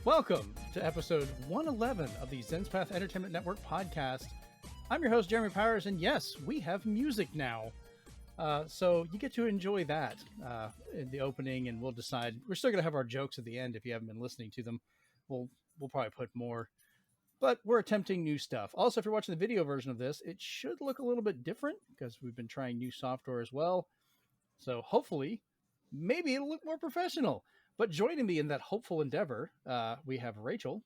Welcome to episode 111 of the Zenspath Entertainment Network podcast. I'm your host, Jeremy Powers, and yes, we have music now. So you get to enjoy that in the opening, and we'll decide. We're still going to have our jokes at the end if you haven't been listening to them. We'll probably put more, but we're attempting new stuff. Also, if you're watching the video version of this, it should look a little bit different because we've been trying new software as well. So hopefully, maybe it'll look more professional. But joining me in that hopeful endeavor, we have Rachel.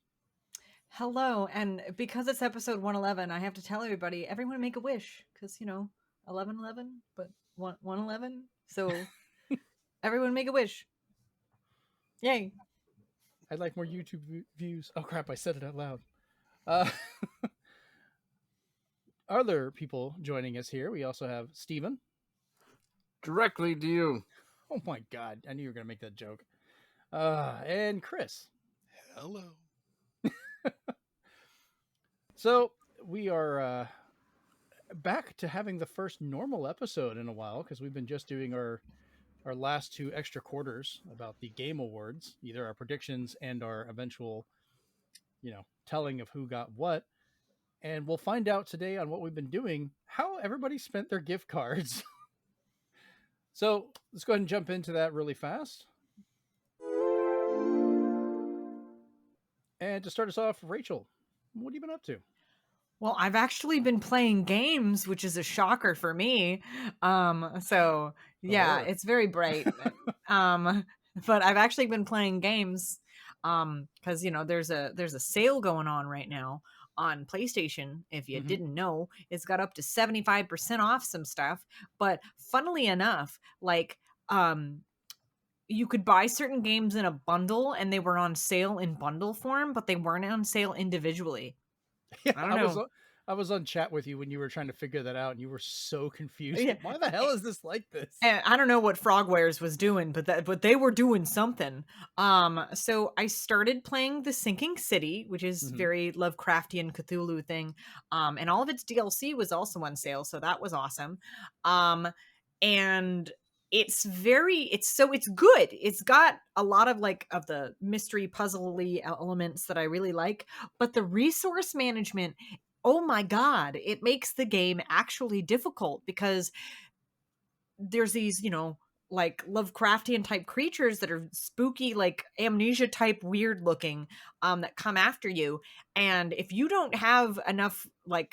Hello, and because it's episode 111, I have to tell everybody, everyone make a wish, because, 1111, but 111, so everyone make a wish. Yay. I'd like more YouTube views. Oh, crap, I said it out loud. Other people joining us here, we also have Steven. Directly to you. Oh, my God, I knew you were going to make that joke. And Chris. Hello. So we are back to having the first normal episode in a while because we've been just doing our last two extra quarters about the Game Awards, either our predictions and our eventual, telling of who got what. And we'll find out today on what we've been doing, how everybody spent their gift cards. So let's go ahead and jump into that really fast. And to start us off, Rachel, what have you been up to? Well, I've actually been playing games, which is a shocker for me. So yeah, it's very bright. But I've actually been playing games because there's a sale going on right now on PlayStation. If you didn't know, it's got up to 75% off some stuff. But funnily enough, you could buy certain games in a bundle and they were on sale in bundle form, but they weren't on sale individually. Yeah, I don't know. I was on chat with you when you were trying to figure that out and you were so confused. Yeah. Why the hell is this like this? And I don't know what Frogwares was doing, but they were doing something. So I started playing The Sinking City, which is very Lovecraftian Cthulhu thing. And all of its DLC was also on sale, so that was awesome. And it's good. It's got a lot of of the mystery puzzle-y elements that I really like, but the resource management, oh my God, it makes the game actually difficult because there's these, Lovecraftian type creatures that are spooky, amnesia type weird looking, that come after you. And if you don't have enough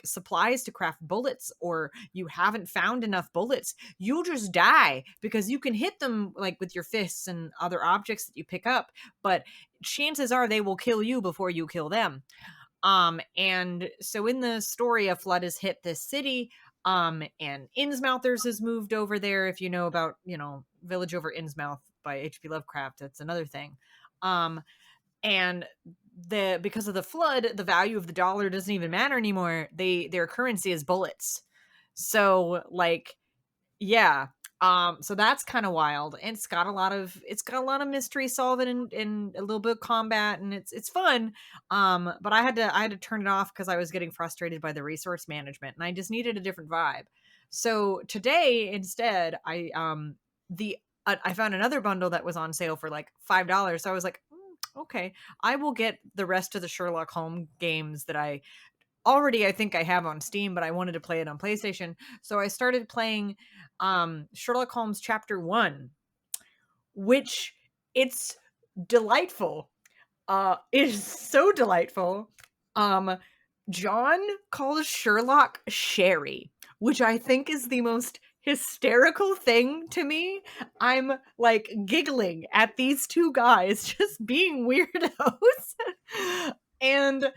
supplies to craft bullets, or you haven't found enough bullets, you'll just die because you can hit them with your fists and other objects that you pick up, but chances are they will kill you before you kill them. And so in the story, a flood has hit this city, and Innsmouthers has moved over there. If you know about, Village Over Innsmouth by H.P. Lovecraft, that's another thing. And because of the flood, the value of the dollar doesn't even matter anymore. Their currency is bullets. So yeah. So that's kind of wild, and it's got a lot of mystery solving and a little bit of combat, and it's fun. But I had to turn it off because I was getting frustrated by the resource management, and I just needed a different vibe. So today instead, I found another bundle that was on sale for $5. So I was like, okay, I will get the rest of the Sherlock Holmes games that I think I have on Steam, but I wanted to play it on PlayStation. So I started playing Sherlock Holmes Chapter 1, which it's delightful. It is so delightful. John calls Sherlock Sherry, which I think is the most hysterical thing to me. I'm giggling at these two guys just being weirdos. And okay.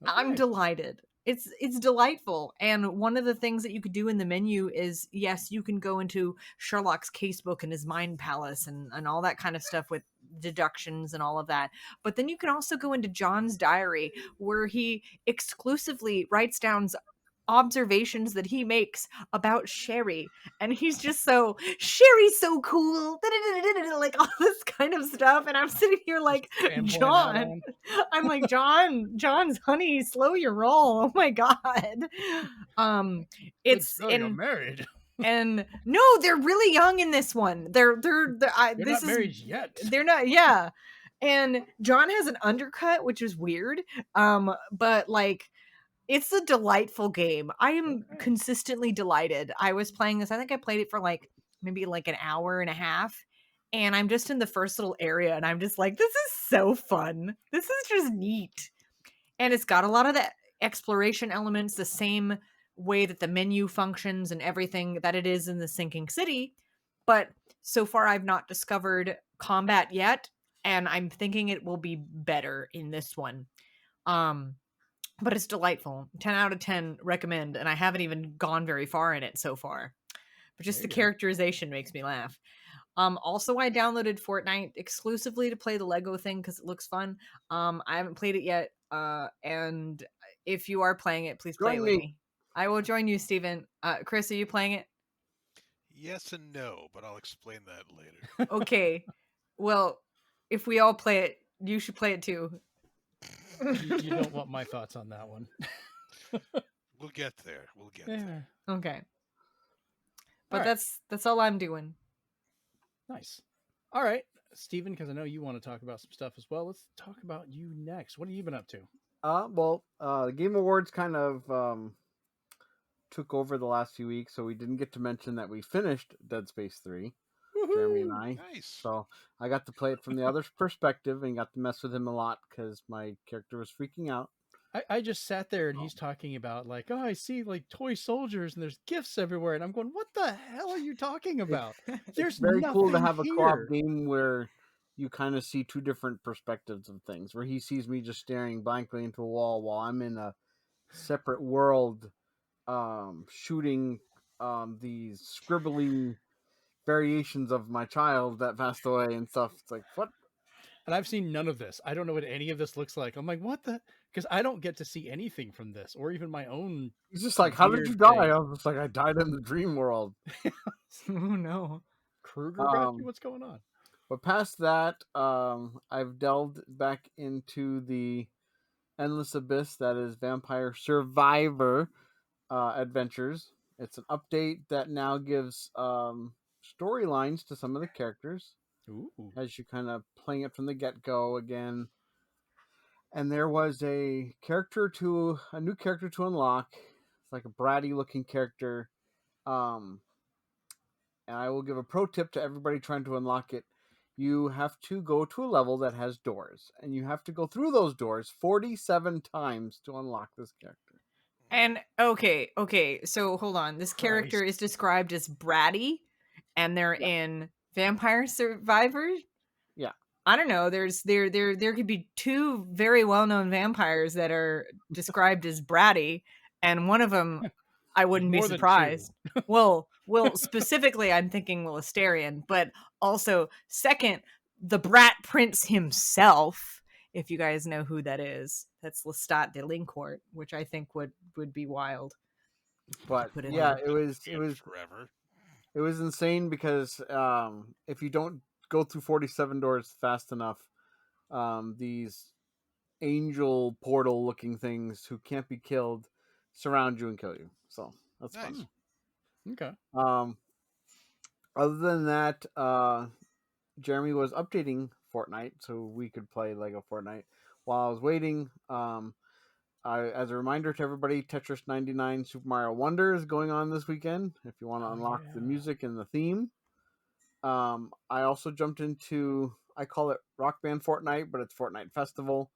I'm delighted. It's delightful. And one of the things that you could do in the menu is, yes, you can go into Sherlock's casebook and his mind palace and all that kind of stuff with deductions and all of that. But then you can also go into John's diary, where he exclusively writes down observations that he makes about Sherry, and he's just Sherry's so cool, all this kind of stuff. And I'm sitting here John, I'm like, John's honey, slow your roll. Oh my God. You're married. And no, they're really young in this one. They're not married yet. They're not. Yeah. And John has an undercut, which is weird. But like it's a delightful game. I am Okay. consistently delighted. I was playing this, I think I played it for like maybe like an hour and a half. And I'm just in the first little area and I'm just like, this is so fun. This is just neat. And it's got a lot of the exploration elements, the same way that the menu functions and everything that it is in the Sinking City. But so far, I've not discovered combat yet, and I'm thinking it will be better in this one. Um, but it's delightful. 10 out of 10 recommend, and I haven't even gone very far in it so far. But just There the you go. characterization makes me laugh. Also, I downloaded Fortnite exclusively to play the Lego thing because it looks fun. I haven't played it yet. And if you are playing it, please play it Join with me. me. I will join you, Steven. Chris, are you playing it? Yes and no, but I'll explain that later. Okay. Well, if we all play it, you should play it too. You don't want my thoughts on that one. We'll get there. We'll get there. Yeah. Okay. But All right. that's all I'm doing. Nice. All right, Steven, because I know you want to talk about some stuff as well. Let's talk about you next. What have you been up to? The Game Awards kind of took over the last few weeks, so we didn't get to mention that we finished Dead Space 3, Jeremy and I. Nice. So I got to play it from the other's perspective and got to mess with him a lot because my character was freaking out. I just sat there and he's talking about like, oh, I see like toy soldiers and there's gifts everywhere, and I'm going, what the hell are you talking about? There's It's very cool to nothing have a here. co-op game where you kind of see two different perspectives of things, where he sees me just staring blankly into a wall while I'm in a separate world shooting these scribbling variations of my child that passed away and stuff. It's like, what? And I've seen none of this. I don't know what any of this looks like. I'm like, what the? Because I don't get to see anything from this, or even my own. He's just like, how did weird you die? thing. I was just like, I died in the dream world. Oh no. Kruger got you? What's going on? But past that, I've delved back into the endless abyss that is Vampire Survivor Adventures. It's an update that now gives storylines to some of the characters. Ooh. As you kind of playing it from the get-go again. And there was a new character to unlock. It's like a bratty looking character. And I will give a pro tip to everybody trying to unlock it. You have to go to a level that has doors, and you have to go through those doors 47 times to unlock this character. And okay, so hold on. This character is described as bratty, and they're in Vampire Survivors. Yeah. I don't know. There could be two very well-known vampires that are described as bratty, and one of them I wouldn't be More than surprised. two. well, specifically I'm thinking Willisterian, but also second, the Brat Prince himself, if you guys know who that is. That's Lestat de Lincourt, which I think would be wild. But Put it yeah, on. it was forever. It was insane because if you don't go through 47 doors fast enough, these angel portal looking things who can't be killed surround you and kill you. So that's Nice. fun. Okay. Other than that, Jeremy was updating Fortnite so we could play Lego Fortnite. While I was waiting, as a reminder to everybody, Tetris 99 Super Mario Wonder is going on this weekend if you want to unlock the music and the theme. I also jumped into, I call it Rock Band Fortnite, but it's Fortnite Festival.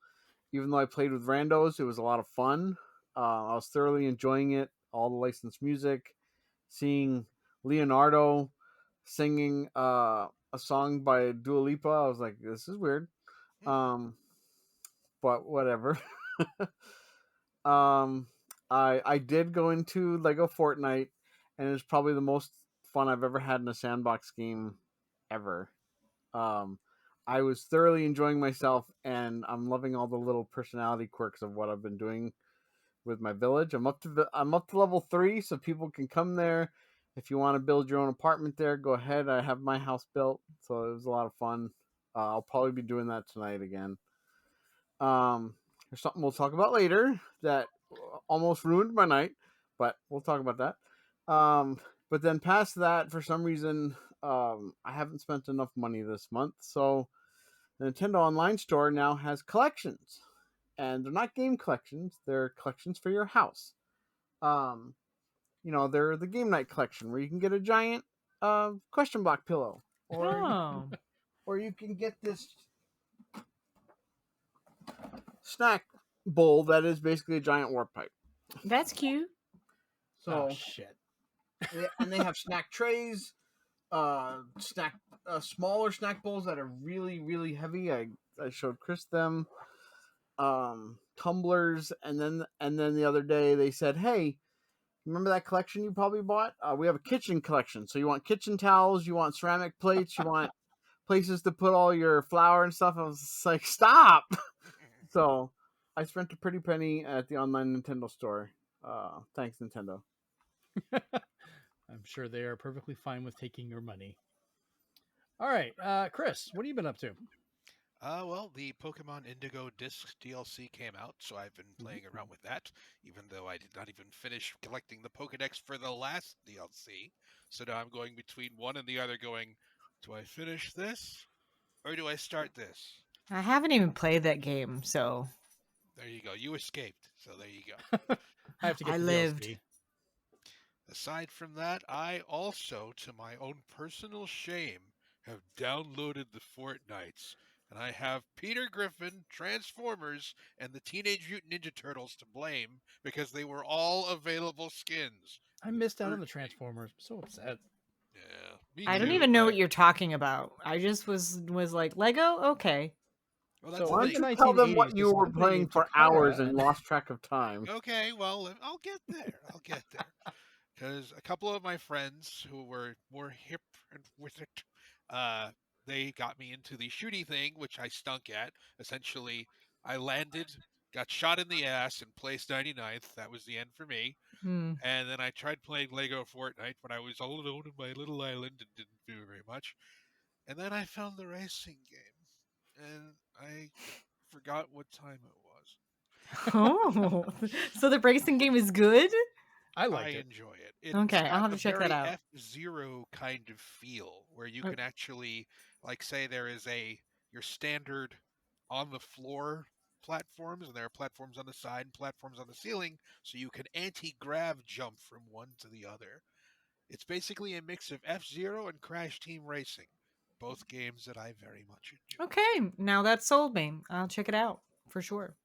Even though I played with randos, it was a lot of fun. I was thoroughly enjoying it. All the licensed music, seeing Leonardo singing a song by Dua Lipa. I was like, this is weird. But whatever. I did go into Lego Fortnite, and it was probably the most fun I've ever had in a sandbox game ever. I was thoroughly enjoying myself, and I'm loving all the little personality quirks of what I've been doing with my village. I'm up to level 3, so people can come there. If you want to build your own apartment there, go ahead. I have my house built, so it was a lot of fun. I'll probably be doing that tonight again. There's something we'll talk about later that almost ruined my night, but we'll talk about that. But then past that, for some reason, I haven't spent enough money this month, so The Nintendo Online Store now has collections, and they're not game collections; they're collections for your house. Um, they're the game night collection where you can get a giant question block pillow, Oh, or you can get this snack bowl that is basically a giant warp pipe. that's cute. So, Oh shit. and they have snack trays, smaller snack bowls that are really really heavy. I showed Chris them, tumblers, and then the other day they said, hey, remember that collection you probably bought? We have a kitchen collection. So you want kitchen towels, you want ceramic plates, you want places to put all your flour and stuff. I was just like, stop. So I spent a pretty penny at the online Nintendo store. Thanks, Nintendo. I'm sure they are perfectly fine with taking your money. All right, Chris, what have you been up to? Well, the Pokemon Indigo Disc DLC came out, so I've been playing around with that, even though I did not even finish collecting the Pokedex for the last DLC. So now I'm going between one and the other going, do I finish this, or do I start this? I haven't even played that game, so There you go. You escaped, so there you go. I have to get I the lived. DLC. Aside from that, I also, to my own personal shame, have downloaded the Fortnites. And I have Peter Griffin, Transformers, and the Teenage Mutant Ninja Turtles to blame because they were all available skins. I missed out on the Transformers. I'm so upset. Yeah, me I don't too, even know but- what you're talking about. I just was like Lego. Okay. Well, that's So Why the don't thing. you tell them 1980s, what you this were company playing named for Takara hours and and- lost track of time? Okay, well, I'll get there. I'll get there. Because a couple of my friends who were more hip and with it, they got me into the shooty thing, which I stunk at. Essentially, I landed, got shot in the ass, and placed 99th. That was the end for me. Hmm. And then I tried playing Lego Fortnite, but I was all alone in my little island and didn't do very much. And then I found the racing game, and I forgot what time it was. Oh, so the racing game is good? I liked I it. enjoy it. It's Okay, got I'll have a to check that very out. F-Zero kind of feel, where you Oh. can actually, like, say there is your standard on the floor platforms, and there are platforms on the side and platforms on the ceiling, so you can anti-grav jump from one to the other. It's basically a mix of F-Zero and Crash Team Racing, both games that I very much enjoy. Okay, now that sold me. I'll check it out for sure.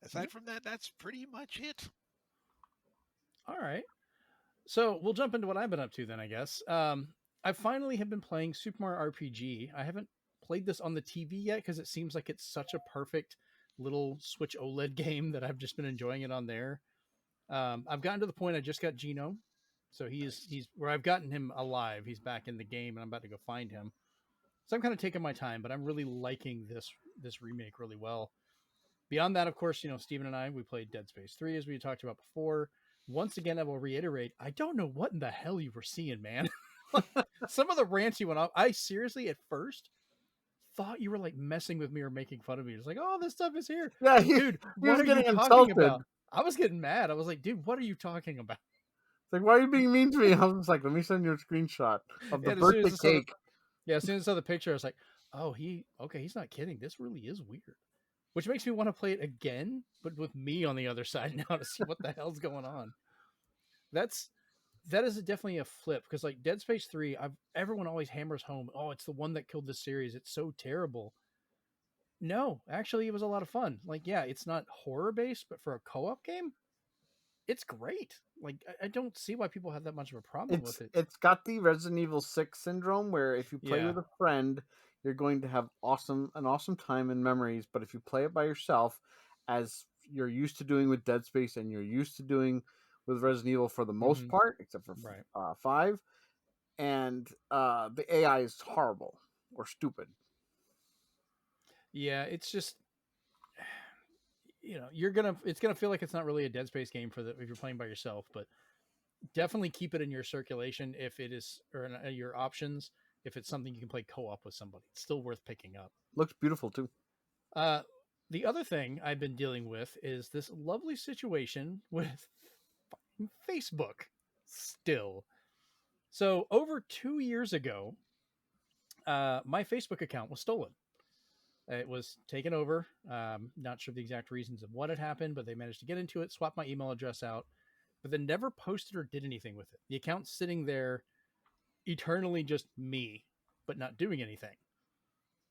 Aside from that, that's pretty much it. All right. So we'll jump into what I've been up to then, I guess. I finally have been playing Super Mario RPG. I haven't played this on the TV yet because it seems like it's such a perfect little Switch OLED game that I've just been enjoying it on there. I've gotten to the point I just got Gino, so he's where I've gotten him alive. He's back in the game, and I'm about to go find him. So I'm kind of taking my time, but I'm really liking this remake really well. Beyond that, of course, Steven and I, we played Dead Space 3 as we talked about before. Once again, I will reiterate, I don't know what in the hell you were seeing, man. Some of the rants you went off, I seriously at first thought you were like messing with me or making fun of me. It's like, oh, this stuff is here. Yeah, Dude, he what was are you getting talking insulted. about? I was getting mad. I was like, dude, what are you talking about? It's like, why are you being mean to me? I was like, let me send you a screenshot of the And as soon birthday as I saw the- cake. Yeah, as soon as I saw the picture, I was like, oh, he's not kidding. This really is weird. Which makes me want to play it again, but with me on the other side now to see what the hell's going on. That is definitely a flip because like Dead Space 3, everyone always hammers home, oh, it's the one that killed the series. It's so terrible. No, actually, it was a lot of fun. Like, yeah, it's not horror based, but for a co-op game, it's great. Like, I don't see why people have that much of a problem with it. It's got the Resident Evil 6 syndrome where if you play Yeah. with a friend, you're going to have an awesome time and memories. But if you play it by yourself, as you're used to doing with Dead Space and you're used to doing with Resident Evil for the most Mhm. part, except for Right. 5, and the AI is horrible or stupid. Yeah, it's just it's gonna feel like it's not really a Dead Space game if you're playing by yourself, but definitely keep it in your circulation if it is, or in your options if it's something you can play co-op with somebody. It's still worth picking up. Looks beautiful too. The other thing I've been dealing with is this lovely situation with Facebook still. So over 2 years ago, my Facebook account was stolen. It was taken over. Not sure the exact reasons of what had happened, but they managed to get into it, swap my email address out, but then never posted or did anything with it. The account's sitting there eternally just me, but not doing anything.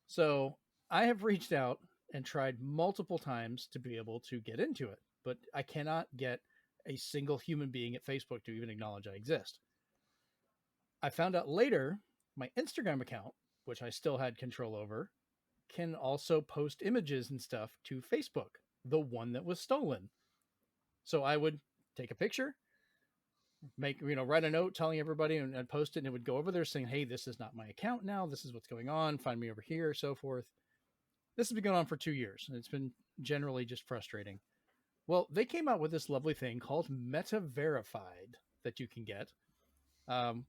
So I have reached out and tried multiple times to be able to get into it, but I cannot get a single human being at Facebook to even acknowledge I exist. I found out later my Instagram account, which I still had control over, can also post images and stuff to Facebook, the one that was stolen. So I would take a picture, write a note telling everybody and post it, and it would go over there saying, hey, this is not my account now. This is what's going on. Find me over here, so forth. This has been going on for 2 years, and it's been generally just frustrating. Well, they came out with this lovely thing called Meta Verified that you can get,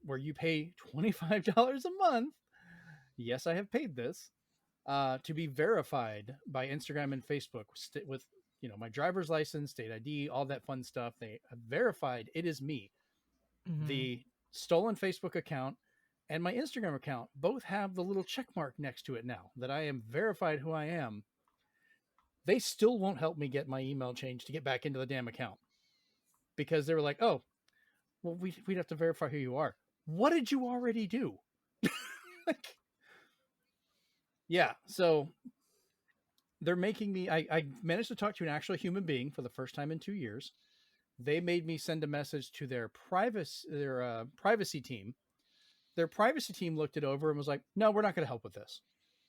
where you pay $25 a month. Yes, I have paid this. To be verified by Instagram and Facebook with my driver's license, state ID, all that fun stuff. They have verified it is me. Mm-hmm. The stolen Facebook account and my Instagram account both have the little check mark next to it now that I am verified who I am. They still won't help me get my email changed to get back into the damn account because they were like, oh, well, we'd have to verify who you are. What did you already do? Yeah, so they're making me, I managed to talk to an actual human being for the first time in 2 years. They made me send a message to their privacy team. Their privacy team looked it over and was like, no, we're not going to help with this.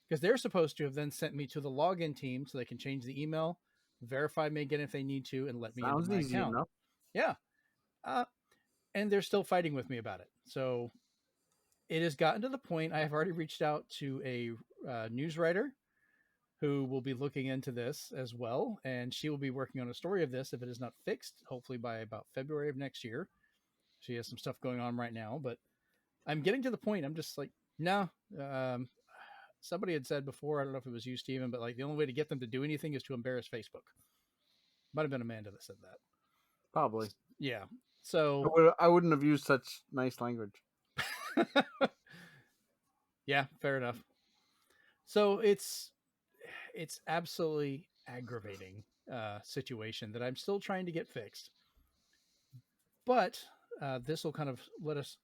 Because they're supposed to have then sent me to the login team so they can change the email, verify me again if they need to, and let me into my account. Enough. Yeah. And they're still fighting with me about it. So it has gotten to the point I have already reached out to a news writer who will be looking into this as well. And she will be working on a story of this if it is not fixed, hopefully by about February of next year. She has some stuff going on right now, but I'm getting to the point. I'm just like, no. Somebody had said before, I don't know if it was you, Steven, but like the only way to get them to do anything is to embarrass Facebook. Might have been Amanda that said that. Probably. Yeah. So I wouldn't have used such nice language. Yeah, fair enough. So it's absolutely aggravating situation that I'm still trying to get fixed. But this will kind of let us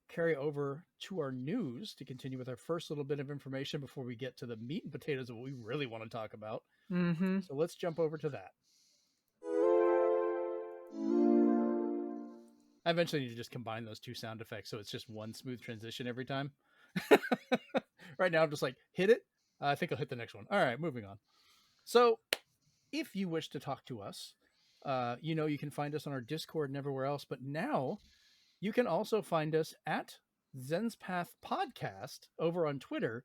carry over to our news to continue with our first little bit of information before we get to the meat and potatoes of what we really want to talk about. Mm-hmm. So let's jump over to that. I eventually need to just combine those two sound effects so it's just one smooth transition every time. Right now I'm just like, hit it. I think I'll hit the next one. All right, moving on. So if you wish to talk to us, you can find us on our Discord and everywhere else, but now you can also find us at ZenspathPodcast over on Twitter.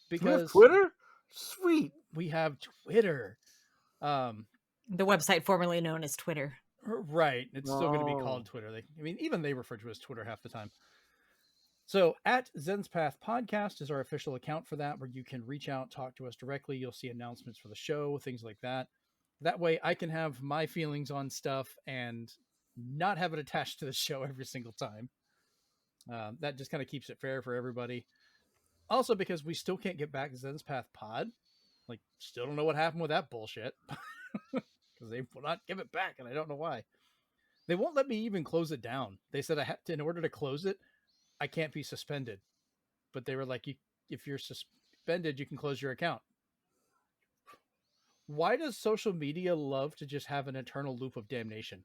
Because Twitter? Sweet. We have Twitter. The website formerly known as Twitter. Right. It's still going to be called Twitter. Even they refer to it as Twitter half the time. So at Zenspath Podcast is our official account for that, where you can reach out, talk to us directly. You'll see announcements for the show, things like that. That way I can have my feelings on stuff and not have it attached to the show every single time. That just kind of keeps it fair for everybody. Also, because we still can't get back to Zenspath Pod. Like, still don't know what happened with that bullshit. Because they will not give it back, and I don't know why. They won't let me even close it down. They said I had to, in order to close it, I can't be suspended. But they were like, if you're suspended, you can close your account. Why does social media love to just have an eternal loop of damnation?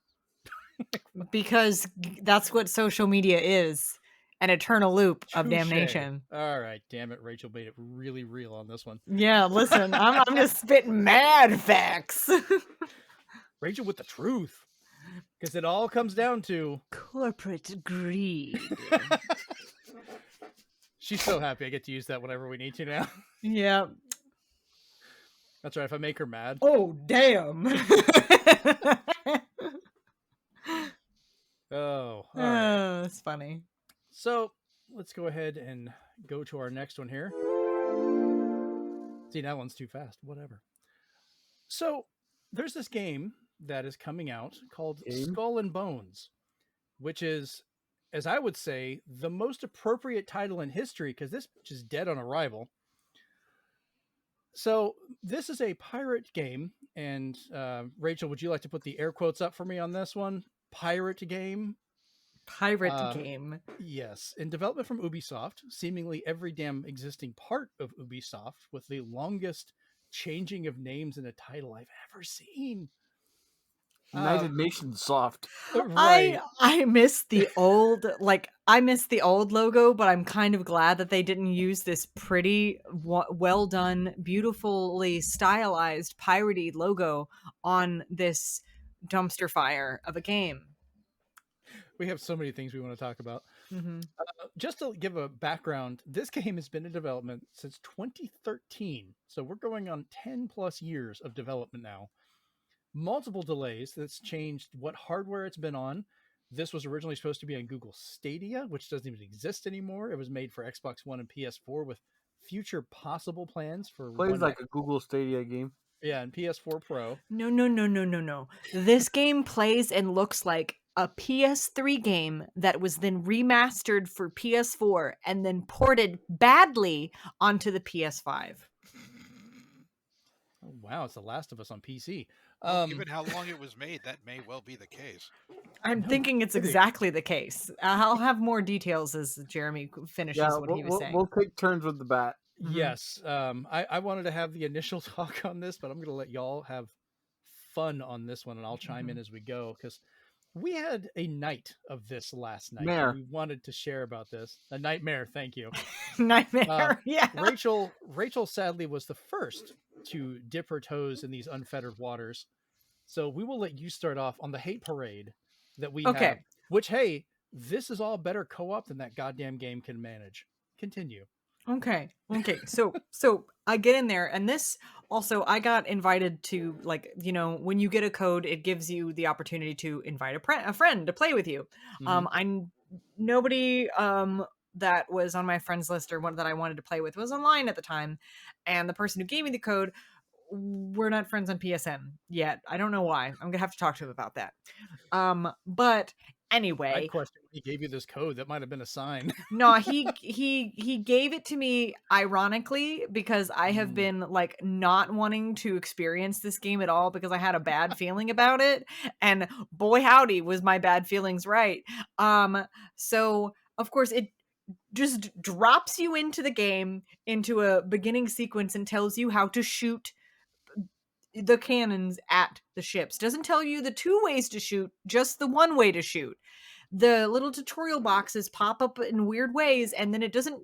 Because that's what social media is. An eternal loop of damnation. All right, damn it. Rachel made it really real on this one. Yeah, listen, I'm just spitting mad facts. Rachel with the truth. Because it all comes down to corporate greed. She's so happy I get to use that whenever we need to now. Yeah. That's right. If I make her mad. Oh, damn. Oh, all right. That's funny. So let's go ahead and go to our next one here. See, that one's too fast. Whatever. So there's this game that is coming out called Skull and Bones, which is, as I would say, the most appropriate title in history because this is dead on arrival. So this is a pirate game, and Rachel, would you like to put the air quotes up for me on this one? Pirate game. Pirate game. Yes, in development from Ubisoft, seemingly every damn existing part of Ubisoft, with the longest changing of names in a title I've ever seen. United Nations soft. Right. I miss the old logo, but I'm kind of glad that they didn't use this pretty well done, beautifully stylized piratey logo on this dumpster fire of a game. We have so many things we want to talk about. Mm-hmm. Just to give a background, this game has been in development since 2013. So we're going on 10 plus years of development now. Multiple delays that's changed what hardware it's been on. This was originally supposed to be on Google Stadia, which doesn't even exist anymore. It was made for Xbox One and PS4 with future possible plans for Plays like a Google Stadia game. Yeah, and PS4 Pro. No. This game plays and looks like a PS3 game that was then remastered for PS4 and then ported badly onto the PS5. Oh, wow, it's The Last of Us on PC. Well, given how long it was made, that may well be the case. I'm thinking it's exactly the case. I'll have more details as Jeremy finishes what he was saying. We'll take turns with the bat. Mm-hmm. Yes. I wanted to have the initial talk on this, but I'm going to let y'all have fun on this one, and I'll chime in as we go, because we had a night of this last night. Mare. We wanted to share about this. A nightmare, thank you. Nightmare, yeah. Rachel sadly was the first to dip her toes in these unfettered waters. So we will let you start off on the hate parade that we have. Which, hey, this is all better co-op than that goddamn game can manage. Continue. Okay. So I get in there, and this also, I got invited to, like, you know, when you get a code, it gives you the opportunity to invite a friend to play with you. Mm-hmm. Nobody that was on my friends list or one that I wanted to play with was online at the time, and the person who gave me the code, we're not friends on PSN yet. I don't know why. I'm gonna have to talk to him about that. But anyway, I question when he gave you this code. That might have been a sign. no, he gave it to me ironically because I have been like not wanting to experience this game at all because I had a bad feeling about it, and boy howdy was my bad feelings right. So of course it just drops you into the game into a beginning sequence and tells you how to shoot the cannons at the ships. Doesn't tell you the two ways to shoot, just the one way to shoot. The little tutorial boxes pop up in weird ways, and then it doesn't.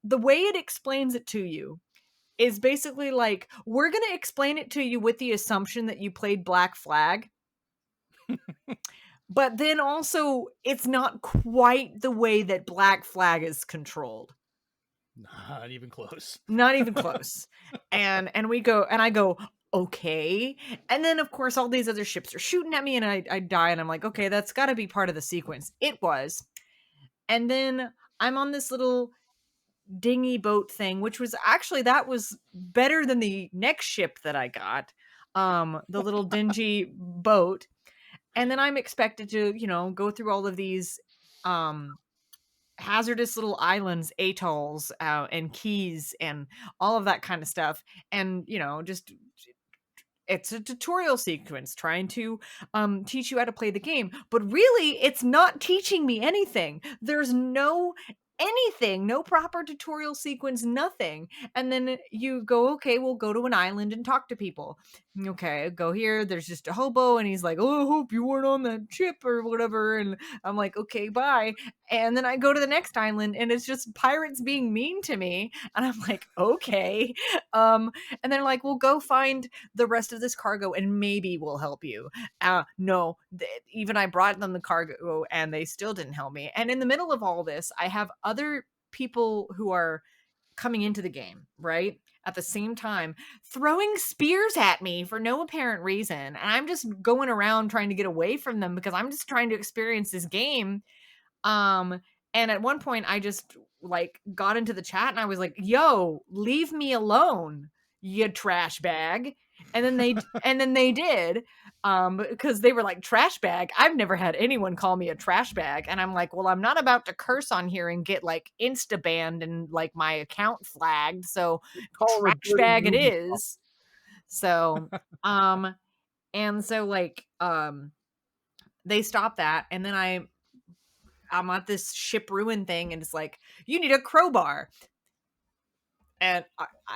The way it explains it to you is basically like, we're going to explain it to you with the assumption that you played Black Flag. But then also, it's not quite the way that Black Flag is controlled. Not even close. Not even close. And we go, and I go, okay. And then of course all these other ships are shooting at me, and I die, and I'm like, okay, that's got to be part of the sequence. It was. And then I'm on this little dinghy boat thing, which was actually, that was better than the next ship that I got, the little dingy boat. And then I'm expected to, you know, go through all of these hazardous little islands, atolls, and keys, and all of that kind of stuff. And, you know, just, it's a tutorial sequence trying to teach you how to play the game. But really, it's not teaching me anything. There's no anything, no proper tutorial sequence, nothing. And then you go, okay, we'll go to an island and talk to people. Okay, go here, there's just a hobo, and he's like, oh, I hope you weren't on that ship or whatever. And I'm like, okay, bye. And then I go to the next island, and it's just pirates being mean to me, and I'm like, okay. And they're like, well, go find the rest of this cargo and maybe we'll help you. No, even I brought them the cargo and they still didn't help me. And in the middle of all this, I have other people who are coming into the game, right? At the same time, throwing spears at me for no apparent reason. And I'm just going around trying to get away from them because I'm just trying to experience this game. And at one point I just like got into the chat and I was like, yo, leave me alone, you trash bag. And then they did, because they were like, trash bag. I've never had anyone call me a trash bag. And I'm like, well, I'm not about to curse on here and get like insta banned and like my account flagged. So Call it a trash dirty bag it Ubisoft. is. So, and so like, they stopped that. And then I'm at this ship ruin thing and it's like, you need a crowbar. And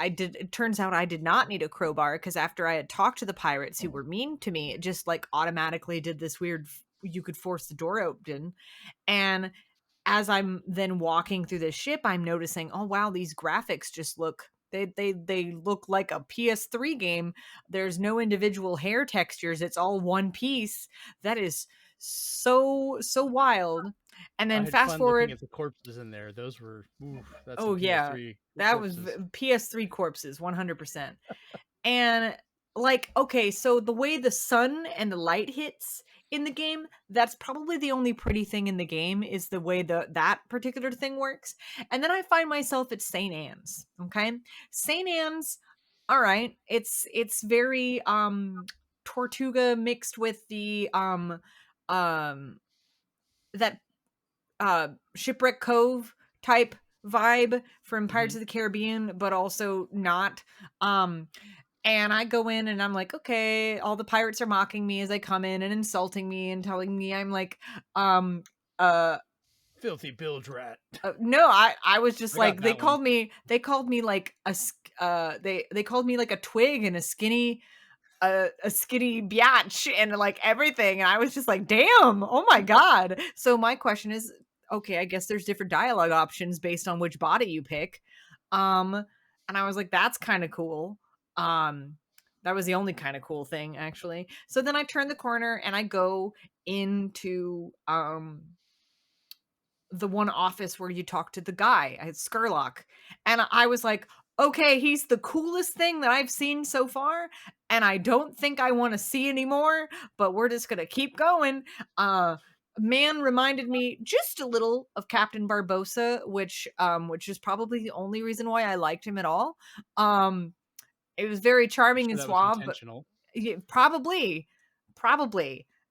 it turns out I did not need a crowbar, because after I had talked to the pirates who were mean to me, it just like automatically did this weird, you could force the door open. And as I'm then walking through the ship, I'm noticing, oh wow, these graphics just look, they look like a PS3 game. There's no individual hair textures. It's all one piece. That is so wild. And I then had fast fun forward. looking at the corpses in there. Those were, that's Oh some yeah, PS3 that was corpses. PS3 corpses, 100%. And like, okay, so the way the sun and the light hits in the game, that's probably the only pretty thing in the game, is the way that particular thing works. And then I find myself at St. Anne's. Okay, St. Anne's, all right, it's very Tortuga mixed with the that Shipwreck Cove type vibe from Pirates of the Caribbean, but also not. And I go in and I'm like, okay, all the pirates are mocking me as I come in and insulting me and telling me I'm like, uh, Filthy bilge rat. no, I was just I got like, they that one. called me like they called me like a twig and a skinny biatch and like everything. And I was just like, damn, oh my God. So my question is, okay, I guess there's different dialogue options based on which body you pick. And I was like, that's kind of cool. That was the only kind of cool thing, actually. So then I turn the corner and I go into the one office where you talk to the guy at Skurlock. And I was like, okay, he's the coolest thing that I've seen so far. And I don't think I want to see anymore, but we're just going to keep going. Man reminded me just a little of Captain Barbossa, which is probably the only reason why I liked him at all. It was very I'm charming sure and that was suave, but intentional. yeah, probably.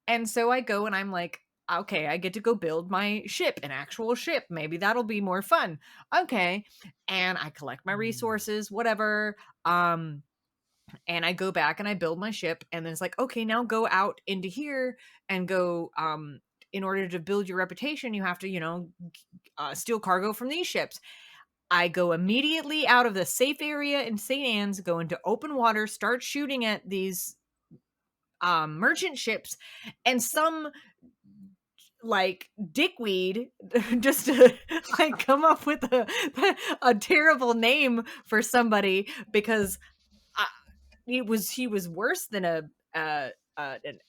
And so I go and I'm like, okay, I get to go build my ship, an actual ship. Maybe that'll be more fun. Okay. And I collect my resources, whatever. And I go back and I build my ship, and then it's like, okay, now go out into here and go in order to build your reputation, you have to, steal cargo from these ships. I go immediately out of the safe area in St. Anne's, go into open water, start shooting at these merchant ships, and some like dickweed just to like come up with a terrible name for somebody, because he was worse than an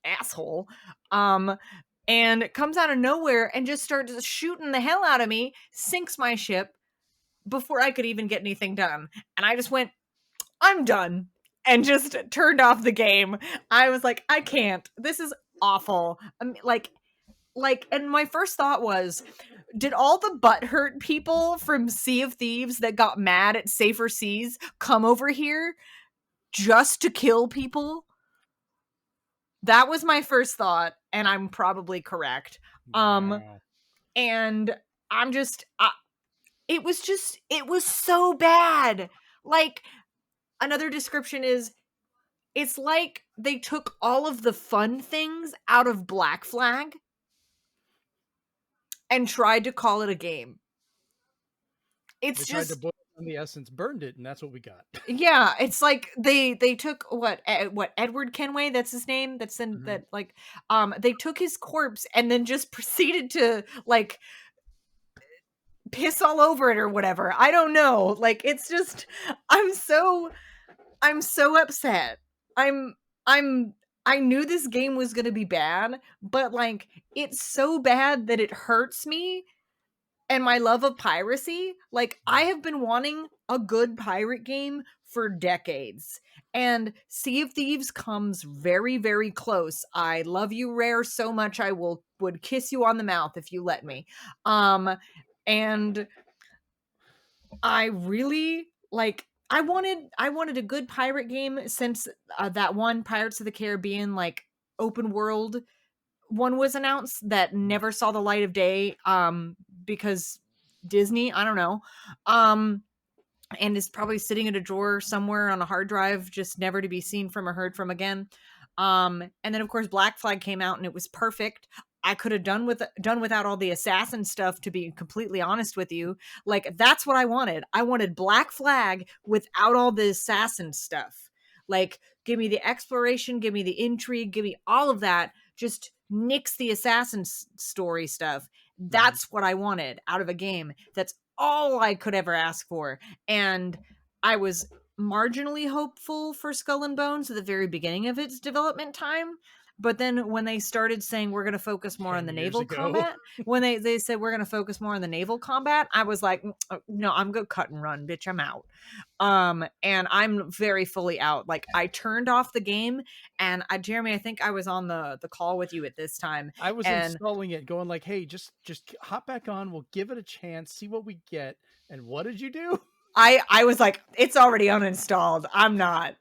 asshole, and it comes out of nowhere and just starts shooting the hell out of me, sinks my ship before I could even get anything done. And I just went, I'm done, and just turned off the game. I was like, I can't. This is awful. Like, and my first thought was, did all the butthurt people from Sea of Thieves that got mad at Safer Seas come over here just to kill people? That was my first thought, and I'm probably correct. Wow. And I'm just, it was so bad. Like, another description is, it's like they took all of the fun things out of Black Flag and tried to call it a game. It's They tried just, to boil down the essence, burned it, and that's what we got. yeah, it's like they took what Edward Kenway, that's his name, that's in that, like, they took his corpse and then just proceeded to like piss all over it or whatever. I don't know. Like, it's just, I'm so upset. I knew this game was going to be bad, but like, it's so bad that it hurts me and my love of piracy. Like, I have been wanting a good pirate game for decades, and Sea of Thieves comes very, very close. I love you, Rare, so much I would kiss you on the mouth if you let me. And I really like, I wanted a good pirate game since that one Pirates of the Caribbean like open world one was announced that never saw the light of day because Disney, I don't know. And is probably sitting in a drawer somewhere on a hard drive, just never to be seen from or heard from again. And then of course Black Flag came out and it was perfect. I could have done without all the assassin stuff, to be completely honest with you. Like, that's what I wanted. I wanted Black Flag without all the assassin stuff. Like, give me the exploration, give me the intrigue, give me all of that. Just nix the assassin story stuff. That's what I wanted out of a game. That's all I could ever ask for. And I was marginally hopeful for Skull and Bones at the very beginning of its development time. But then when they started saying we're going to focus more on the 10 years naval ago. combat, when they said we're going to focus more on the naval combat, I was like, no, I'm going to cut and run, bitch. I'm out. And I'm very fully out. Like, I turned off the game, and Jeremy, I think I was on the call with you at this time. I was and installing it, going like, "Hey, just hop back on. We'll give it a chance, see what we get." And what did you do? I was like, it's already uninstalled. I'm not.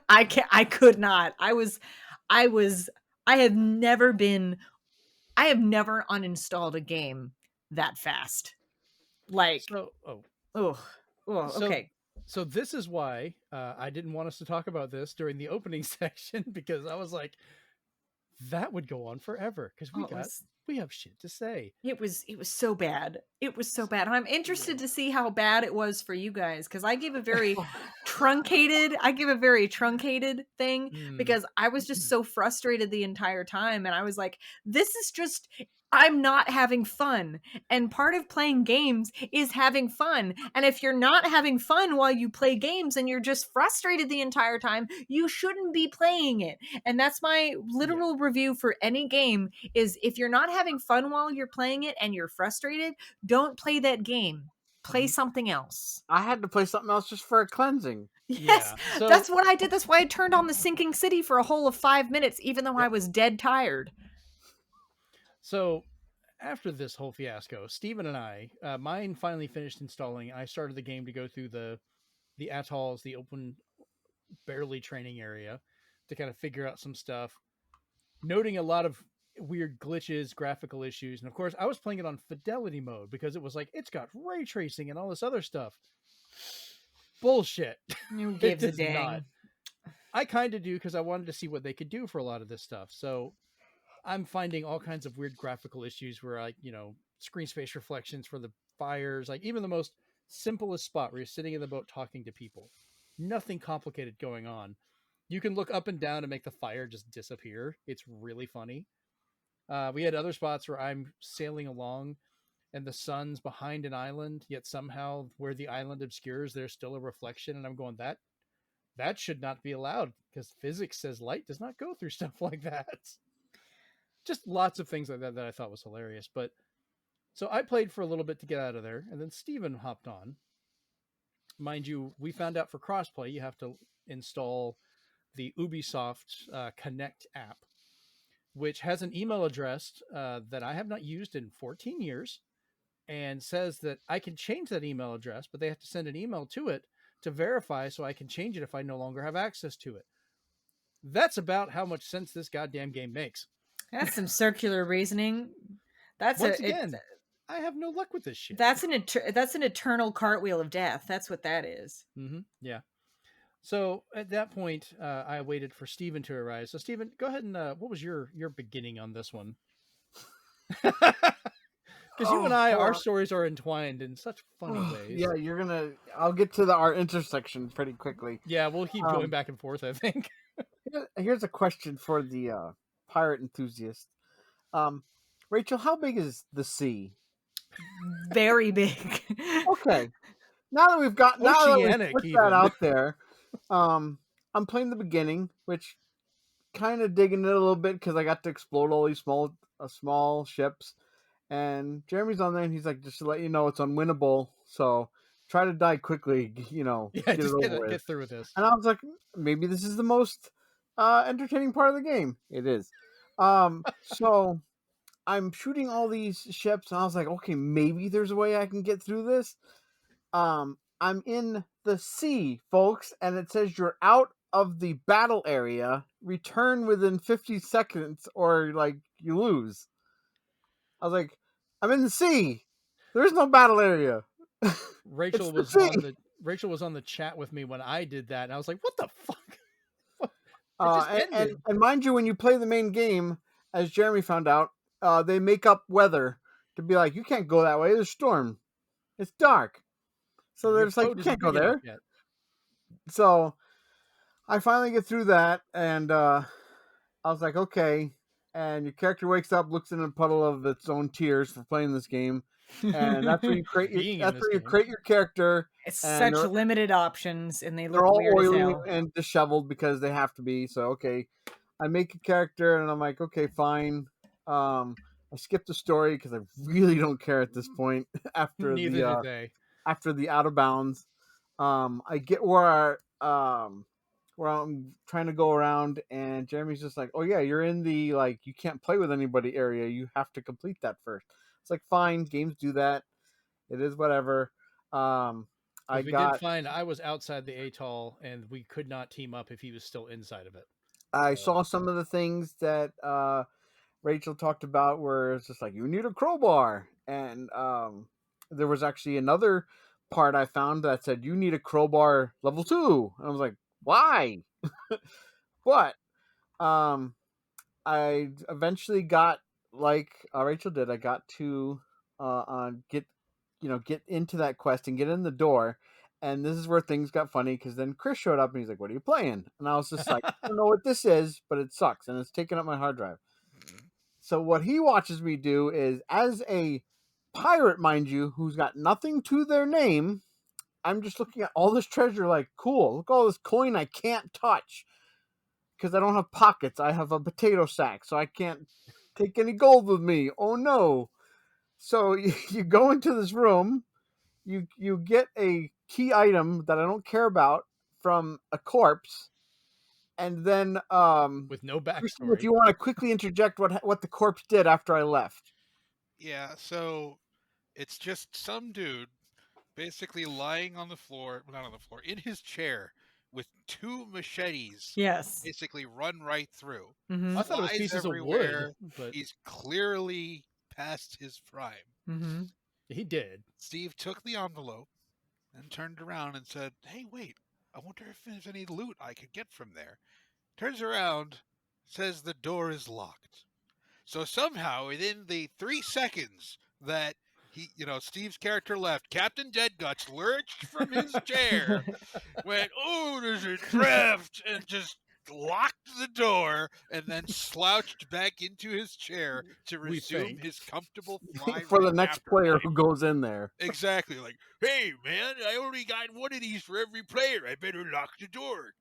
I could not. I have never uninstalled a game that fast. Like, okay. So this is why I didn't want us to talk about this during the opening section, because I was like, that would go on forever because we have shit to say. It was so bad. It was so bad. And I'm interested to see how bad it was for you guys, because I give a very truncated thing because I was just so frustrated the entire time. And I was like, this is just, I'm not having fun. And part of playing games is having fun. And if you're not having fun while you play games and you're just frustrated the entire time, you shouldn't be playing it. And that's my literal review for any game is, if you're not having fun while you're playing it and you're frustrated, don't play that game. Play something else. I had to play something else just for a cleansing. Yes, so, that's what I did. That's why I turned on the Sinking City for a whole of 5 minutes, even though I was dead tired. So after this whole fiasco, Steven and I, mine finally finished installing. I started the game to go through the atolls, the open, barely training area, to kind of figure out some stuff, noting a lot of weird glitches, graphical issues. And of course, I was playing it on fidelity mode because it was like, it's got ray tracing and all this other stuff. Bullshit. Who gives a dang? Not. I kind of do, because I wanted to see what they could do for a lot of this stuff. So I'm finding all kinds of weird graphical issues where, like, screen space reflections for the fires, like even the most simplest spot where you're sitting in the boat talking to people. Nothing complicated going on. You can look up and down to make the fire just disappear. It's really funny. We had other spots where I'm sailing along and the sun's behind an island, yet somehow where the island obscures, there's still a reflection. And I'm going, that should not be allowed, because physics says light does not go through stuff like that. Just lots of things like that I thought was hilarious. But so I played for a little bit to get out of there, and then Steven hopped on. Mind you, we found out for crossplay, you have to install the Ubisoft Connect app, which has an email address that I have not used in 14 years, and says that I can change that email address, but they have to send an email to it to verify so I can change it if I no longer have access to it. That's about how much sense this goddamn game makes. That's some circular reasoning. Once again, I have no luck with this shit. That's an eternal cartwheel of death. That's what that is. Mm-hmm. Yeah. So at that point, I waited for Steven to arrive. So Steven, go ahead and what was your beginning on this one? Because you and I, our stories are entwined in such funny ways. Yeah, I'll get to our intersection pretty quickly. Yeah, we'll keep going back and forth, I think. Here's a question for the pirate enthusiast. Rachel, how big is the sea? Very big. Okay. Now that we've put that out there, I'm playing the beginning, which kind of digging it a little bit because I got to explode all these small ships. And Jeremy's on there, and he's like, just to let you know, it's unwinnable. So try to die quickly, get through with this. And I was like, maybe this is the most entertaining part of the game. It is. So I'm shooting all these ships, and I was like, okay, maybe there's a way I can get through this. I'm in the sea, folks, and it says you're out of the battle area. Return within 50 seconds or like you lose. I was like, I'm in the sea. There's no battle area. Rachel It's the was sea. Rachel was on the chat with me when I did that, and I was like, "What the fuck?" It just ended. And mind you, when you play the main game, as Jeremy found out, they make up weather to be like, you can't go that way. There's a storm. It's dark. So Your they're just like, boat you isn't can't go big enough there. yet. So I finally get through that, and I was like, okay. And your character wakes up, looks in a puddle of its own tears for playing this game, and that's where you create your Being in this game. character. It's And such limited options, and they they're look all weird as oily hell. and disheveled because they have to be. So okay, I make a character, and I'm like, okay, fine. I skip the story because I really don't care at this point. After Neither did they. after the out of bounds, I get where I'm trying to go around, and Jeremy's just like, "Oh yeah, you're in the like you can't play with anybody area. You have to complete that first." It's like, fine, games do that. It is whatever. I We got did find I was outside the atoll, and we could not team up if he was still inside of it. I saw some of the things that Rachel talked about where it's just like, you need a crowbar. And there was actually another part I found that said, you need a crowbar level 2. And I was like, why? But I eventually got, like Rachel did, I got to get into that quest and get in the door. And this is where things got funny because then Chris showed up and he's like, "What are you playing?" And I was just like, "I don't know what this is, but it sucks and it's taking up my hard drive." So what he watches me do is, as a pirate, mind you, who's got nothing to their name, I'm just looking at all this treasure like, cool, look at all this coin I can't touch because I don't have pockets. I have a potato sack, so I can't take any gold with me. Oh no. So you go into this room, you get a key item that I don't care about from a corpse, and then With no Christian, if backstory. you want to quickly interject what the corpse did after I left. Yeah, so it's just some dude basically lying on the floor, well, not on the floor, in his chair with 2 machetes Yes. basically run right through. Mm-hmm. I thought it was Flies pieces of everywhere. wood, but He's clearly past his prime. Mm-hmm. he did. Steve took the envelope and turned around and said, "Hey, wait, I wonder if there's any loot I could get from there." Turns around, says the door is locked. So somehow, within the 3 seconds that Steve's character left, Captain Deadguts lurched from his chair, went, "Oh, there's a draft," and just locked the door, and then slouched back into his chair to We resume think. his comfortable fly For the riding next player afterlife. who goes in there. Exactly, like, "Hey, man, I only got one of these for every player. I better lock the door."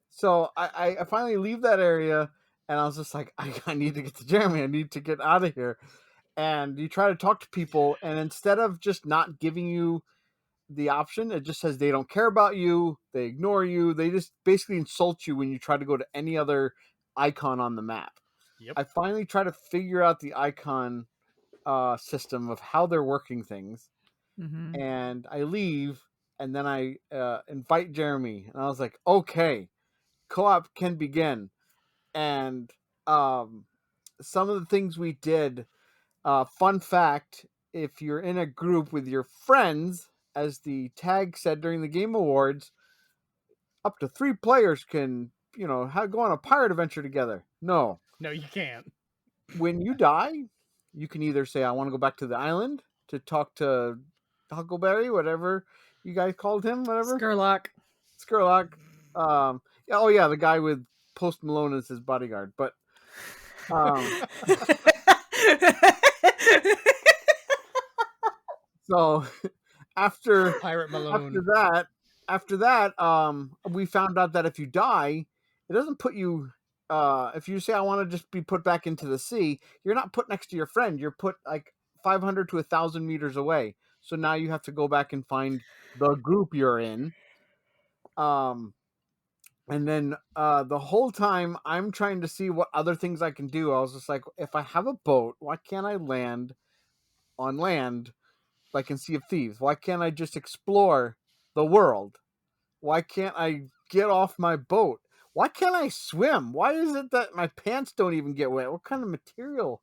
So I finally leave that area, and I was just like, I need to get to Jeremy. I need to get out of here. And you try to talk to people, and instead of just not giving you the option, it just says they don't care about you, they ignore you, they just basically insult you when you try to go to any other icon on the map. Yep. I finally try to figure out the icon system of how they're working things, Mm-hmm. and I leave, and then I invite Jeremy, and I was like, okay, co-op can begin. And some of the things we did, fun fact, if you're in a group with your friends, as the tag said during the Game Awards, up to 3 players can, go on a pirate adventure together. No. No, you can't. When you die, you can either say, I want to go back to the island to talk to Huckleberry, whatever you guys called him, whatever. Skurlock. Oh yeah, the guy with Post Malone as his bodyguard. But so after Pirate Malone. after that, we found out that if you die, it doesn't put you. If you say I want to just be put back into the sea, you're not put next to your friend. You're put like 500 to 1,000 meters away. So now you have to go back and find the group you're in. And then the whole time I'm trying to see what other things I can do. I was just like, if I have a boat, why can't I land on land? like in Sea of Thieves? Why can't I just explore the world? Why can't I get off my boat? Why can't I swim? Why is it that my pants don't even get wet? What kind of material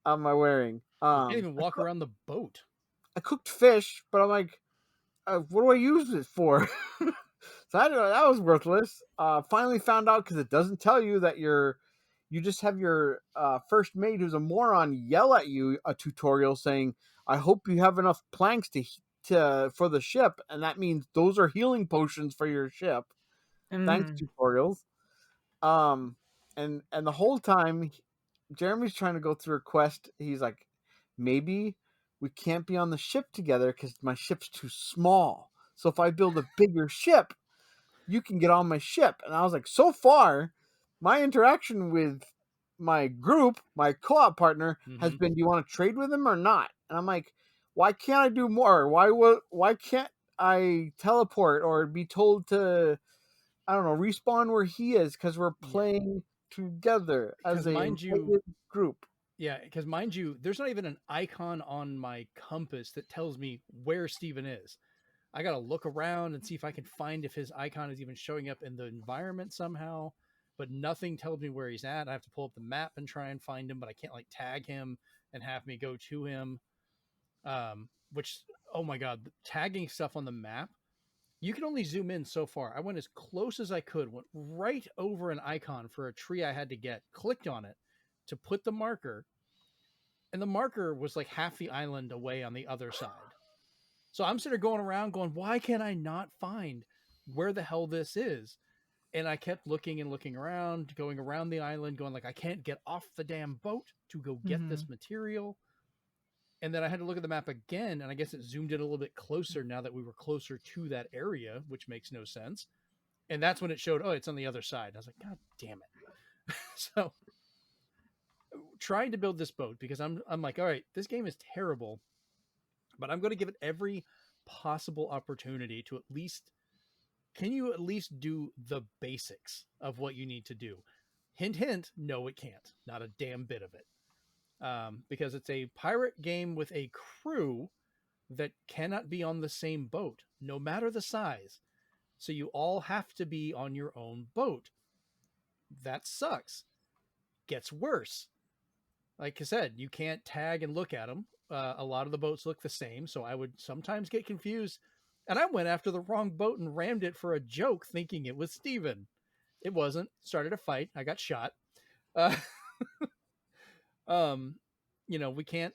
am I wearing? You can't even walk around the boat. I cooked fish, but I'm like, what do I use it for? So I don't know, that was worthless. Finally found out because it doesn't tell you that you just have your first mate who's a moron yell at you a tutorial saying, "I hope you have enough planks to for the ship," and that means those are healing potions for your ship. Thanks, tutorials. And the whole time, Jeremy's trying to go through a quest. He's like, maybe we can't be on the ship together because my ship's too small. So if I build a bigger ship, you can get on my ship. And I was like, so far, my interaction with my group, my co-op partner, has been, do you want to trade with him or not? And I'm like, why can't I do more? Why can't I teleport or be told to, I don't know, respawn where he is because we're playing together as a group. Yeah, because mind you, there's not even an icon on my compass that tells me where Steven is. I got to look around and see if I can find if his icon is even showing up in the environment somehow, but nothing tells me where he's at. I have to pull up the map and try and find him, but I can't like tag him and have me go to him. Which, oh my God, tagging stuff on the map, you can only zoom in so far. I went as close as I could, went right over an icon for a tree I had to get, clicked on it to put the marker, and the marker was like half the island away on the other side. So I'm sitting there going around going, why can't I not find where the hell this is? And I kept looking and looking around, going around the island, going like, I can't get off the damn boat to go get this material. And then I had to look at the map again, and I guess it zoomed in a little bit closer now that we were closer to that area, which makes no sense. And that's when it showed, oh, it's on the other side. I was like, God damn it. So trying to build this boat because I'm like, all right, this game is terrible, but I'm going to give it every possible opportunity to can you at least do the basics of what you need to do? Hint, hint, no, it can't. Not a damn bit of it. Because it's a pirate game with a crew that cannot be on the same boat, no matter the size. So you all have to be on your own boat. That sucks. Gets worse. Like I said, you can't tag and look at them. A lot of the boats look the same, so I would sometimes get confused. And I went after the wrong boat and rammed it for a joke, thinking it was Steven. It wasn't. Started a fight. I got shot. We can't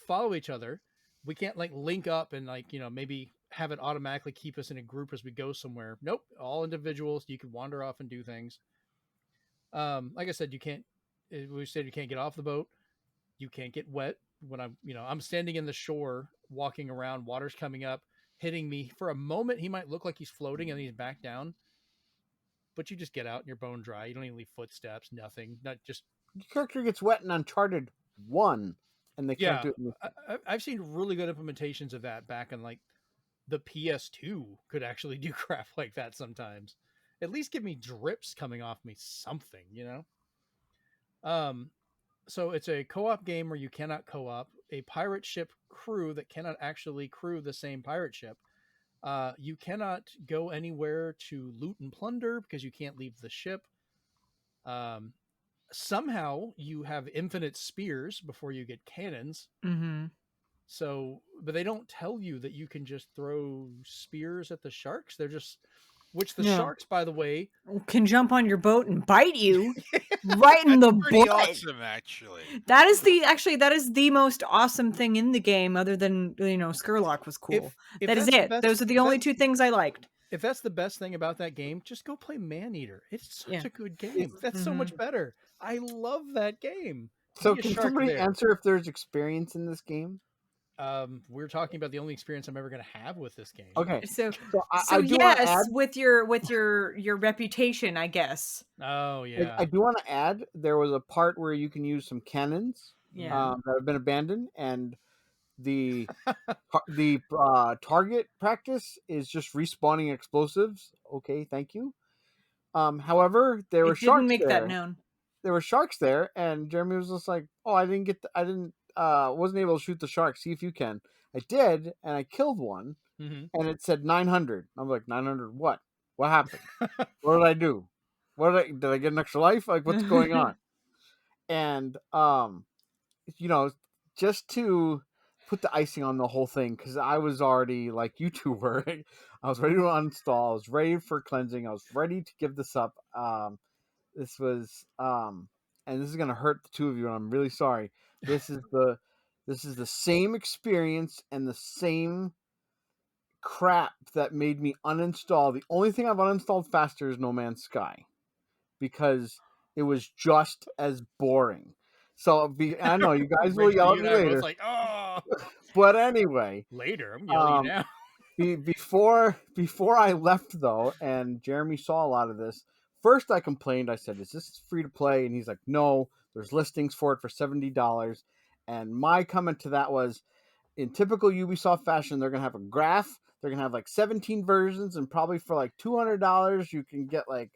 follow each other. We can't like link up and like, maybe have it automatically keep us in a group as we go somewhere. Nope. All individuals. You can wander off and do things. Like I said, we said you can't get off the boat. You can't get wet when I'm standing in the shore, walking around, water's coming up, hitting me. For a moment, he might look like he's floating and then he's back down. But you just get out and you're bone dry. You don't even leave footsteps, nothing. Not just your character gets wet in Uncharted 1, and they can't do it. I've seen really good implementations of that back in like the PS2 could actually do crap like that sometimes. At least give me drips coming off me, something, So it's a co-op game where you cannot co-op, a pirate ship crew that cannot actually crew the same pirate ship. You cannot go anywhere to loot and plunder because you can't leave the ship. Somehow you have infinite spears before you get cannons. So, but they don't tell you that you can just throw spears at the sharks. They're just, sharks, by the way, can jump on your boat and bite you right in the pretty butt. Awesome, actually. That is the most awesome thing in the game, other than Skurlock was cool. If that is it. Those are the only two things I liked. If that's the best thing about that game, just go play Maneater. It's such a good game. That's so much better. I love that game. So can somebody answer if there's experience in this game? We're talking about the only experience I'm ever going to have with this game. Okay. So I yes, with your reputation, I guess. Oh yeah. I do want to add there was a part where you can use some cannons that have been abandoned, and the target practice is just respawning explosives. Okay, thank you. However, there were sharks there. Didn't make that known. There were sharks there, and Jeremy was just like, "Oh, I didn't wasn't able to shoot the shark. See if you can. I did, and I killed one, and it said 900. I'm like, 900 what? What happened? What did I do? Did I get an extra life? Like, what's going on? And just to put the icing on the whole thing, because I was already like you two were. I was ready to uninstall. I was ready for cleansing. I was ready to give this up. This was and this is gonna hurt the two of you, and I'm really sorry. This is the same experience and the same crap that made me uninstall. The only thing I've uninstalled faster is No Man's Sky, because it was just as boring. So I know you guys will yell at me later. Was like, oh. But anyway, later I'm yelling at you now. before I left though, and Jeremy saw a lot of this. First, I complained. I said, "Is this free to play?" And he's like, "No, there's listings for it for $70." And my comment to that was, in typical Ubisoft fashion, they're gonna have a graph. They're gonna have like 17 versions, and probably for like $200, you can get like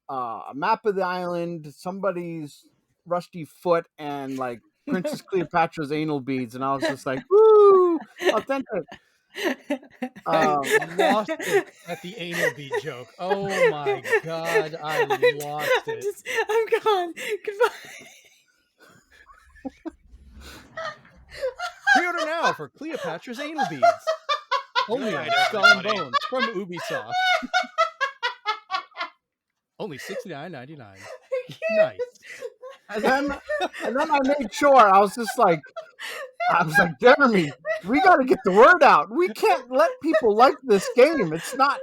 a map of the island, somebody's rusty foot, and like Princess Cleopatra's anal beads. And I was just like, "Woo, authentic!" Lost it at the anal bead joke. Oh my god, I lost it. I'm gone. Goodbye. Pre-order now for Cleopatra's anal beads. Only on Skull and Bones from Ubisoft. Only $69.99. Nice. And then I made sure. I was like, Jeremy, we got to get the word out. We can't let people like this game. It's not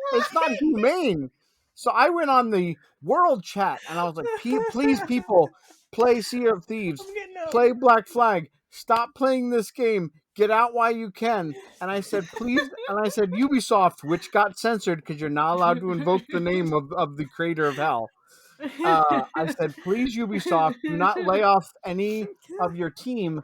humane. So I went on the world chat and I was like, please, people, play Sea of Thieves, play Black Flag, stop playing this game, get out while you can. And I said, please, and I said, Ubisoft, which got censored because you're not allowed to invoke the name of the creator of hell. I said, please, Ubisoft, do not lay off any of your team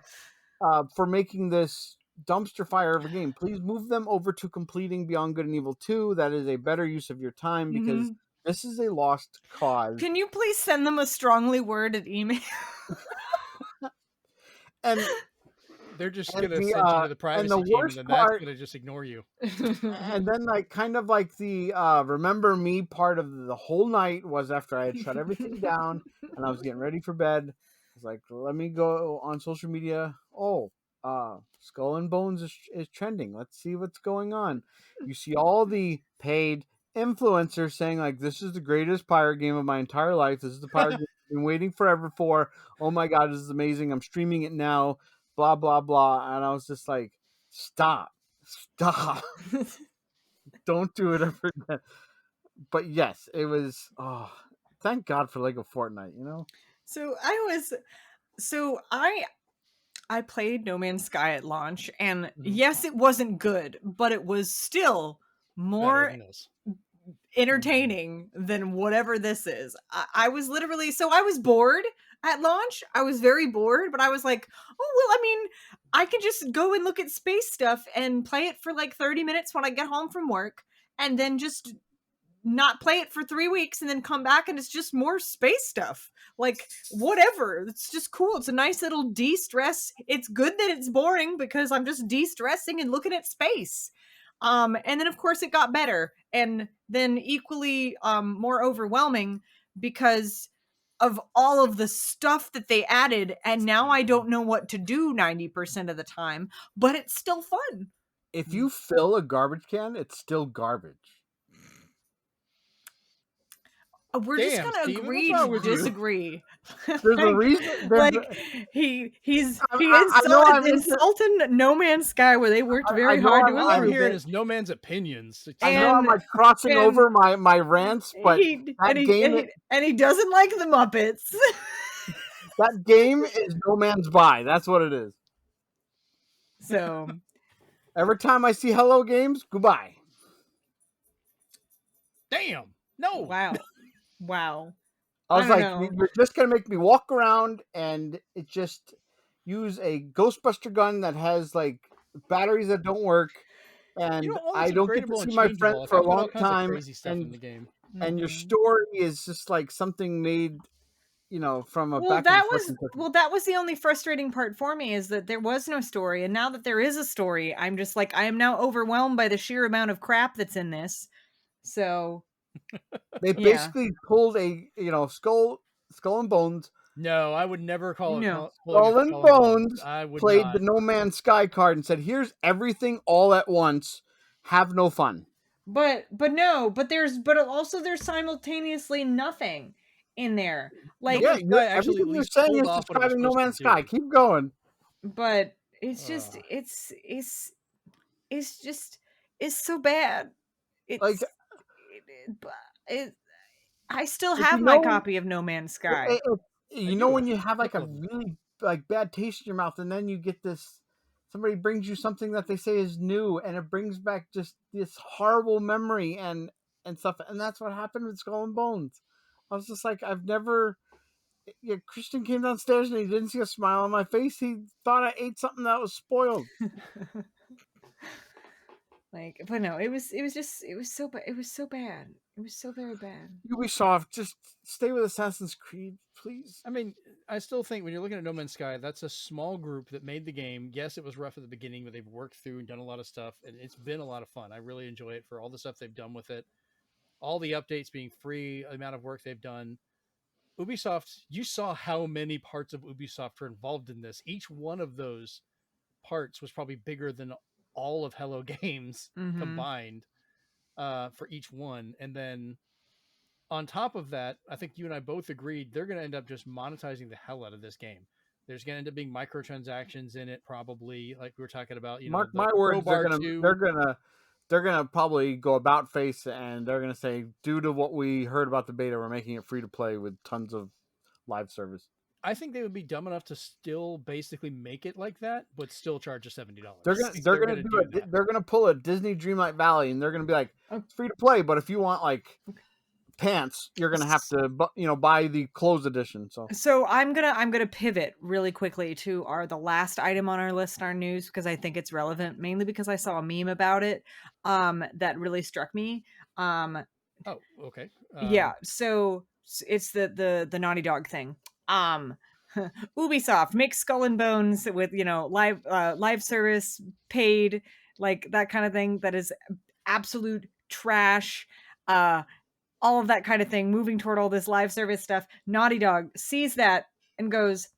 for making this dumpster fire of a game. Please move them over to completing Beyond Good and Evil 2. That is a better use of your time, because this is a lost cause. Can you please send them a strongly worded email? And they're just going to send you to the privacy team, and then that's going to just ignore you. And then like kind of like the remember me part of the whole night was after I had shut everything down and I was getting ready for bed. I was like, let me go on social media. Skull and Bones is trending. Let's see what's going on. You see all the paid influencers saying like, this is the greatest pirate game of my entire life. This is the pirate game I've been waiting forever for. Oh my god, this is amazing. I'm streaming it now. Blah blah blah. And I was just like, stop. Don't do it ever again. But yes, it was thank God for Lego Fortnite, you know? I played No Man's Sky at launch, and yes, it wasn't good, but it was still more entertaining than whatever this is. I was literally, I was bored at launch. I was very bored, but I was like, oh, well, I mean, I can just go and look at space stuff and play it for like 30 minutes when I get home from work, and then just not play it for 3 weeks and then come back and it's just more space stuff. Like, whatever. It's just cool. It's a nice little de-stress. It's good that it's boring because I'm just de-stressing and looking at space. And then of course it got better, and then equally more overwhelming because of all of the stuff that they added, and now I don't know what to do 90% of the time, but it's still fun. If you fill a garbage can, it's still garbage. We're just gonna agree to disagree. There's a reason. He's insulting No Man's Sky, where they worked very hard to improve I'm hearing is No Man's opinions. I know I'm like crossing over my rants, but he doesn't like the Muppets. That game is No Man's Buy. That's what it is. So every time I see Hello Games, goodbye. Damn. No. Wow. I was like, you're just going to make me walk around and it just use a Ghostbuster gun that has like batteries that don't work. And I don't get to see my friend for a long time. In the game. And your story is just like something made, from a Well, back that and forth. that was the only frustrating part for me, is that there was no story, and now that there is a story, I'm just like, I am now overwhelmed by the sheer amount of crap that's in this. So They yeah. basically pulled a skull and bones. No, I would never call it No. pulling a Skull and Skull and Bones I would played not. the No Man's Sky card and said, "Here's everything all at once. Have no fun." But also there's simultaneously nothing in there. Like, No Yeah, Man's Sky actually everything at you're least saying pulled is off what it was describing No supposed to Man's Sky. do. Keep going. but it's just Ugh. it's so bad. Like, It I still if have my copy of No Man's Sky. when you have like a Couple of them. really like bad taste in your mouth, and then you get this, somebody brings you something that they say is new, and it brings back just this horrible memory and stuff, and that's what happened with Skull and Bones. I was just like, I've never. Yeah, Christian came downstairs and he didn't see a smile on my face. He thought I ate something that was spoiled. But no, it was so bad. It was so bad. It was so very bad. Ubisoft, just stay with Assassin's Creed, please. I mean, I still think when you're looking at No Man's Sky, that's a small group that made the game. Yes, it was rough at the beginning, but they've worked through and done a lot of stuff, and it's been a lot of fun. I really enjoy it for all the stuff they've done with it, all the updates being free, the amount of work they've done. Ubisoft, you saw how many parts of Ubisoft were involved in this. Each one of those parts was probably bigger than all of Hello Games combined for each one. And then on top of that, I think you and I both agreed they're going to end up just monetizing the hell out of this game. There's going to end up being microtransactions in it, probably, like we were talking about. Mark my words, they're gonna probably go about face, and they're gonna say, due to what we heard about the beta, we're making it free to play with tons of live service. I think they would be dumb enough to still basically make it like that, but still charge us $70. They're gonna do it. They're gonna pull a Disney Dreamlight Valley, and they're gonna be like, it's free to play, but if you want like pants, you're gonna have to buy the closed edition. So I'm gonna pivot really quickly to the last item on our list in our news, because I think it's relevant, mainly because I saw a meme about it that really struck me. Oh, okay. Yeah, so it's the Naughty Dog thing. Ubisoft makes Skull and Bones with live service, paid, like that kind of thing. That is absolute trash. All of that kind of thing, moving toward all this live service stuff. Naughty Dog sees that and goes,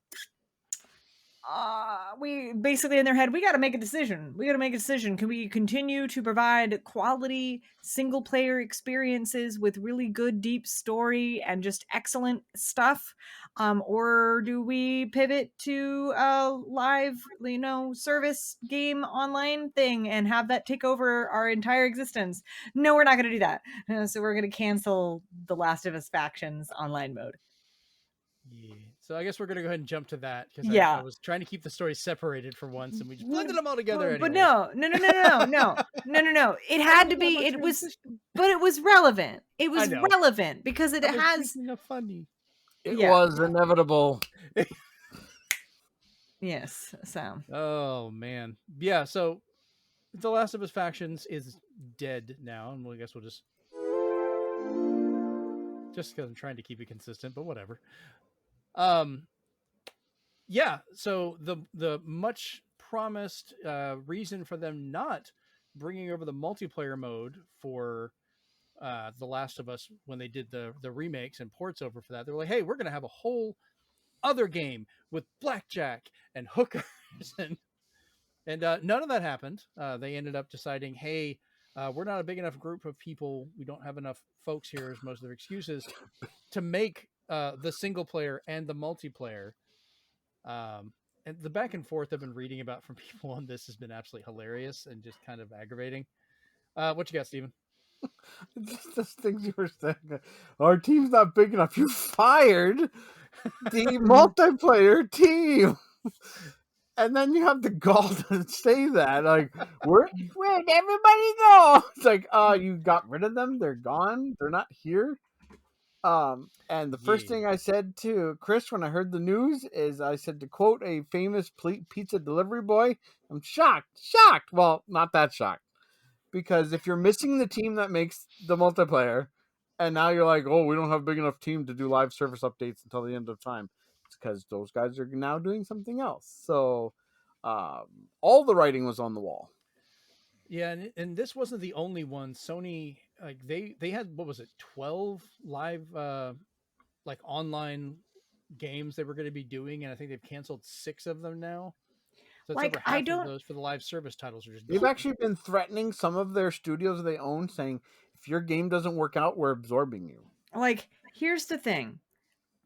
we basically in their head, we got to make a decision. Can we continue to provide quality single player experiences with really good, deep story and just excellent stuff? Or do we pivot to a live, service game online thing and have that take over our entire existence? No, we're not going to do that. So we're going to cancel the Last of Us Factions online mode. Yeah. So I guess we're going to go ahead and jump to that, because I was trying to keep the stories separated for once, and we just blended them all together. But no. It had to be. It was relevant. It was relevant because it has. Funny. It was inevitable. Yes. So. Oh man. Yeah. So, The Last of Us Factions is dead now, and I guess we'll just because I'm trying to keep it consistent, but whatever. Yeah, so the much promised reason for them not bringing over the multiplayer mode for The Last of Us, when they did the remakes and ports over for that, they were like, hey, we're going to have a whole other game with blackjack and hookers, and none of that happened. They ended up deciding, hey, we're not a big enough group of people, we don't have enough folks here, as most of their excuses, to make the single player and the multiplayer. And the back and forth I've been reading about from people on this has been absolutely hilarious and just kind of aggravating. What you got, Steven? Just those things you were saying. Our team's not big enough. You fired the multiplayer team. And then you have the gall to say that. Like, where'd everybody go? It's like, you got rid of them? They're gone? They're not here? And the first thing I said to Chris when I heard the news is, I said, to quote a famous pizza delivery boy, I'm shocked. Well, not that shocked. Because if you're missing the team that makes the multiplayer, And now you're like, oh, we don't have a big enough team to do live service updates until the end of time. It's because those guys are now doing something else. So all the writing was on the wall. Yeah, and this wasn't the only one. Sony, like they had, what was it, 12 live like online games they were going to be doing, and I think they've canceled 6 of them now. So it's Like, over half of those for the live service titles are just They've gone. actually been threatening some of their studios they own, saying, if your game doesn't work out, we're absorbing you. Like, here's the thing.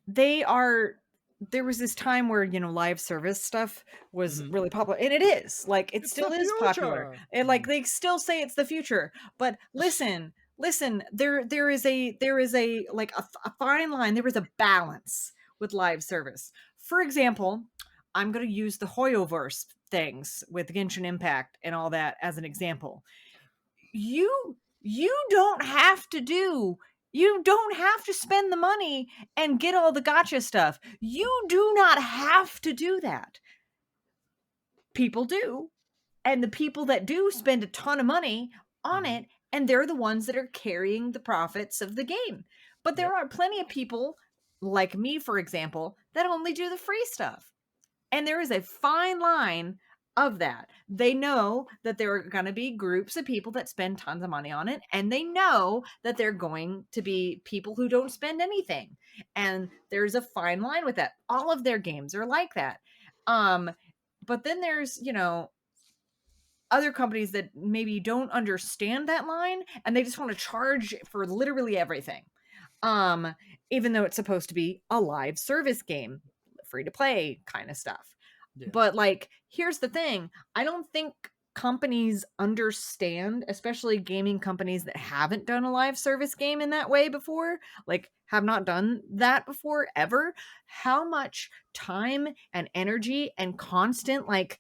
There was this time where, live service stuff was Mhm. really popular, and it is. Like, it It's still the is popular. future! And like they still say it's the future. But listen, there is a like a fine line. There is a balance with live service. For example, I'm going to use the Hoyoverse things with Genshin Impact and all that as an example. You don't have to spend the money and get all the gotcha stuff. You do not have to do that. People do. And the people that do spend a ton of money on Mhm. it, and they're the ones that are carrying the profits of the game. But there Yep. are plenty of people, like me, for example, that only do the free stuff. And there is a fine line of that. They know that there are going to be groups of people that spend tons of money on it, and they know that they're going to be people who don't spend anything. And there's a fine line with that. All of their games are like that. But then there's, other companies that maybe don't understand that line, and they just want to charge for literally everything. Even though it's supposed to be a live service game, free to play kind of stuff. Yeah. But like, here's the thing. I don't think companies understand, especially gaming companies that haven't done a live service game in that way before, like have not done that before ever, how much time and energy and constant like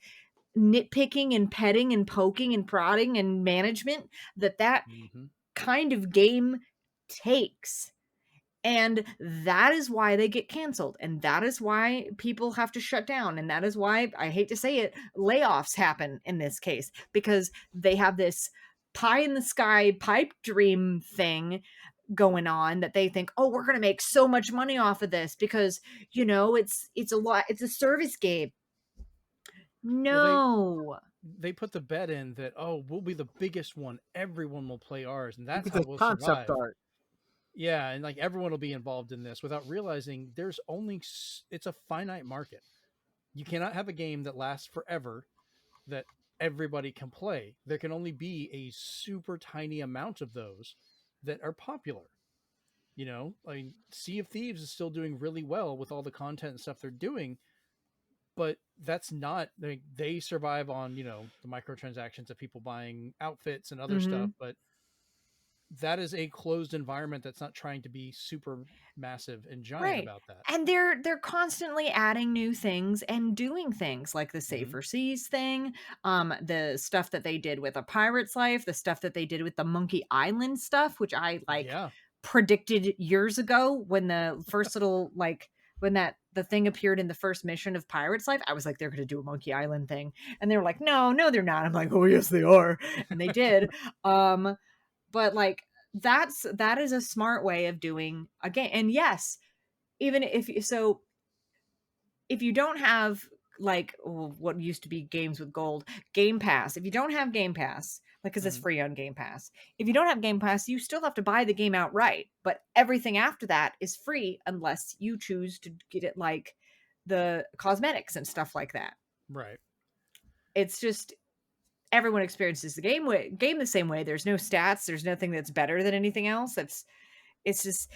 nitpicking and petting and poking and prodding and management that Mhm. kind of game takes. And that is why they get canceled. And that is why people have to shut down. And that is why, I hate to say it, layoffs happen in this case, because they have this pie in the sky pipe dream thing going on that they think, oh, we're going to make so much money off of this because, it's a service game. Well, No. they put the bet in that, oh, we'll be the biggest one. Everyone will play ours, and that's Look how at this we'll concept survive. art. Yeah, and like everyone will be involved in this without realizing there's only it's a finite market. You cannot have a game that lasts forever that everybody can play. There can only be a super tiny amount of those that are popular. Like Sea of Thieves is still doing really well with all the content and stuff they're doing, but that's not like they survive on, the microtransactions of people buying outfits and other stuff, Mhm. but that is a closed environment that's not trying to be super massive and giant Right. about that. And they're constantly adding new things and doing things like the Mhm. Safer Seas thing, the stuff that they did with A Pirate's Life, the stuff that they did with the Monkey Island stuff, which I Yeah. predicted years ago when the first little when the thing appeared in the first mission of Pirate's Life. I was like, they're gonna do a Monkey Island thing. And they were like, no, they're not. I'm like, oh yes, they are. And they did. But like that is a smart way of doing a game. And yes, even if you don't have what used to be games with gold, Game Pass, if you don't have Game Pass, like, because it's Mhm. free on Game Pass, if you don't have Game Pass, you still have to buy the game outright, but everything after that is free unless you choose to get it, like the cosmetics and stuff like that. Right. It's just everyone experiences the game the same way. There's no stats, there's nothing that's better than anything else. It's just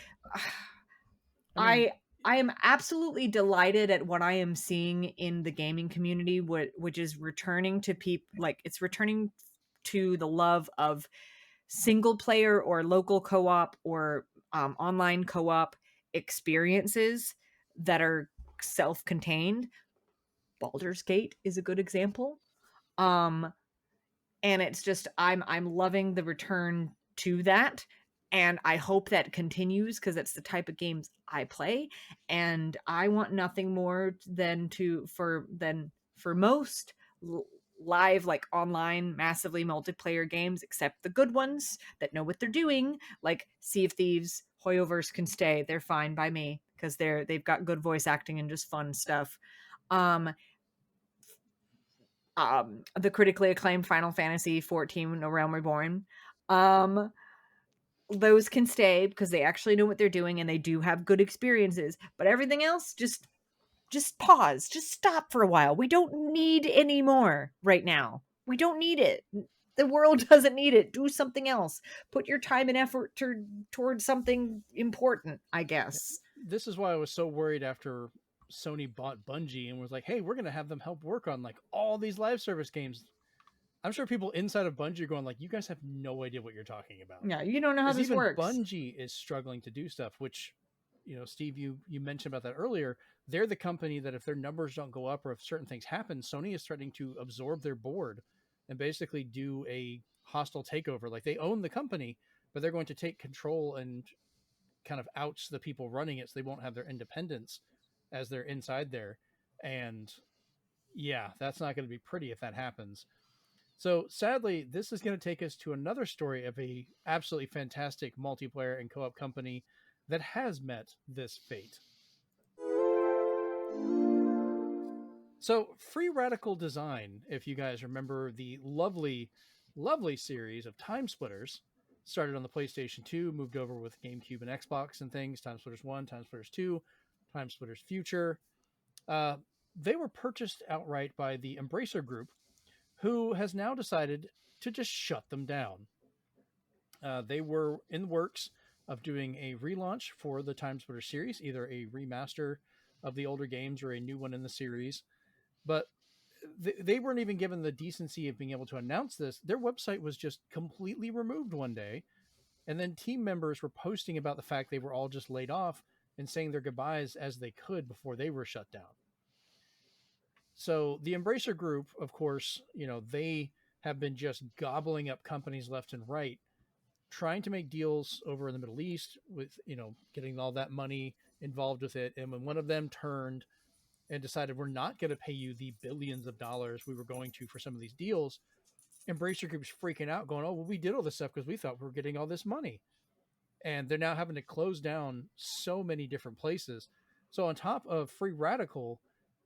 I mean, I am absolutely delighted at what I am seeing in the gaming community, which is returning to it's returning to the love of single player or local co-op or online co-op experiences that are self-contained. Baldur's Gate is a good example. And it's just I'm loving the return to that, and I hope that continues because it's the type of games I play, and I want nothing more than for most live, like online, massively multiplayer games, except the good ones that know what they're doing, like Sea of Thieves, Hoyoverse can stay. They're fine by me because they've got good voice acting and just fun stuff. The critically acclaimed Final Fantasy 14 No Realm Reborn. Those can stay because they actually know what they're doing and they do have good experiences. But everything else, just pause, just stop for a while. We don't need any more right now. We don't need it. The world doesn't need it. Do something else. Put your time and effort towards something important, I guess. This is why I was so worried after Sony bought Bungie and was like, hey, we're going to have them help work on like all these live service games. I'm sure people inside of Bungie are going like, you guys have no idea what you're talking about. Yeah, you don't know how this even works. Bungie is struggling to do stuff, which, you know, Steve, you mentioned about that earlier. They're the company that if their numbers don't go up or if certain things happen, Sony is threatening to absorb their board and basically do a hostile takeover. Like they own the company, but they're going to take control and kind of oust the people running it so they won't have their independence as they're inside there. And yeah, that's not going to be pretty if that happens. So sadly, this is going to take us to another story of a absolutely fantastic multiplayer and co-op company that has met this fate. So Free Radical Design, if you guys remember the lovely, lovely series of Time Splitters, started on the PlayStation 2, moved over with GameCube and Xbox and things, Time Splitters 1, Time Splitters 2, Time Splitters Future. They were purchased outright by the Embracer Group, who has now decided to just shut them down. They were in the works of doing a relaunch for the Time Splitter series, either a remaster of the older games or a new one in the series. But they weren't even given the decency of being able to announce this. Their website was just completely removed one day. And then team members were posting about the fact they were all just laid off and saying their goodbyes as they could before they were shut down. So the Embracer Group, of course, you know, they have been just gobbling up companies left and right, trying to make deals over in the Middle East with, you know, getting all that money involved with it. And when one of them turned and decided we're not going to pay you the billions of dollars we were going to for some of these deals, Embracer Group's freaking out, going, oh, well, we did all this stuff because we thought we were getting all this money. And they're now having to close down so many different places. So on top of Free Radical,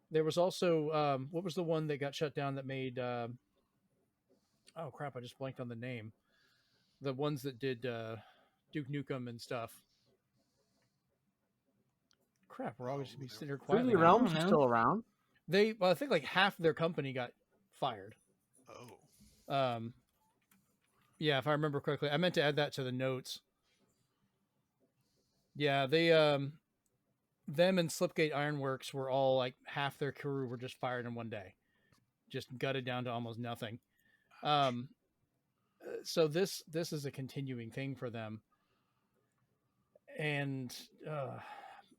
there was also, what was the one that got shut down that made, oh crap, I just blanked on the name. The ones that did Duke Nukem and stuff. Crap, we're always going to be sitting here quietly. 3D Realms are still around. I think like half their company got fired. Oh. Yeah, if I remember correctly. I meant to add that to the notes. Yeah, they, them and Slipgate Ironworks were all like half their crew were just fired in one day. Just gutted down to almost nothing. So this is a continuing thing for them. And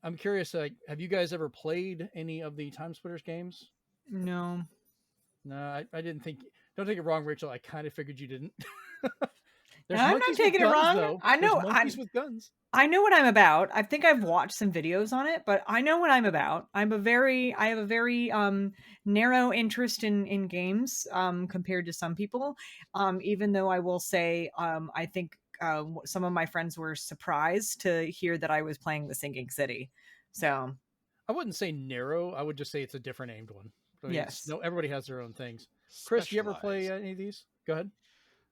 I'm curious, like, have you guys ever played any of the Time Splitters games? No. No, I didn't think. Don't take it wrong, Rachel. I kind of figured you didn't. I'm not taking it wrong. Though. I know. There's monkeys with guns. I know what I'm about. I think I've watched some videos on it, but I know what I'm about. I have a very narrow interest in games compared to some people. Even though I will say I think some of my friends were surprised to hear that I was playing The Sinking City. So I wouldn't say narrow. I would just say it's a different aimed one. I mean, yes. No, everybody has their own things. Chris, do you ever play any of these? Go ahead.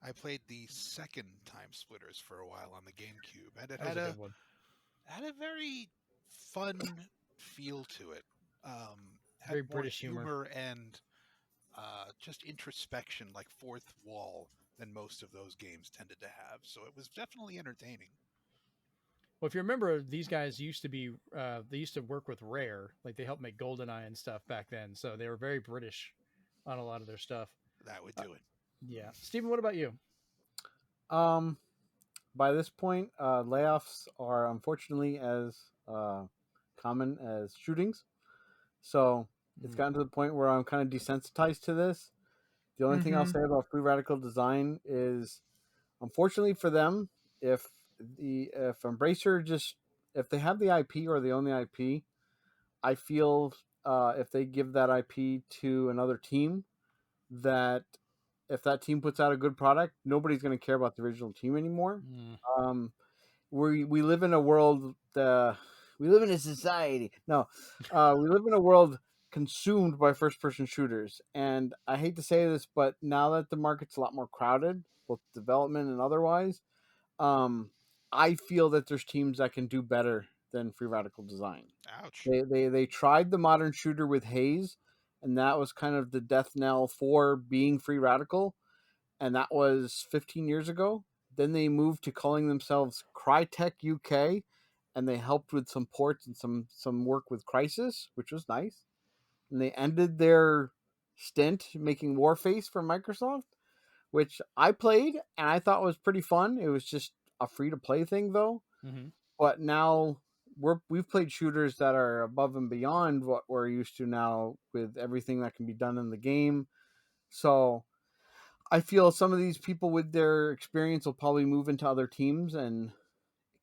I played the second Time Splitters for a while on the GameCube, and it had a very fun feel to it. Had very more British humor and just introspection, like fourth wall, than most of those games tended to have. So it was definitely entertaining. Well, if you remember, these guys used to be, they used to work with Rare. Like, they helped make GoldenEye and stuff back then. So they were very British on a lot of their stuff. That would do it. Yeah. Steven, what about you? By this point, layoffs are unfortunately as common as shootings. So it's gotten to the point where I'm kind of desensitized to this. The only thing I'll say about Free Radical Design is, unfortunately for them, if Embracer if they have the IP or they own the IP, I feel if they give that IP to another team, that if that team puts out a good product, nobody's going to care about the original team anymore. Mm. We live in a world. We live in a society. No, we live in a world consumed by first-person shooters, and I hate to say this, but now that the market's a lot more crowded, both development and otherwise, I feel that there's teams that can do better than Free Radical Design. Ouch. They tried the modern shooter with Haze, and that was kind of the death knell for being Free Radical, and that was 15 years ago. Then they moved to calling themselves Crytek UK, and they helped with some ports and some work with Crysis, which was nice. And they ended their stint making Warface for Microsoft, which I played and I thought was pretty fun. It was just a free to play thing though. Mm-hmm. But now we've played shooters that are above and beyond what we're used to now with everything that can be done in the game. So I feel some of these people with their experience will probably move into other teams, and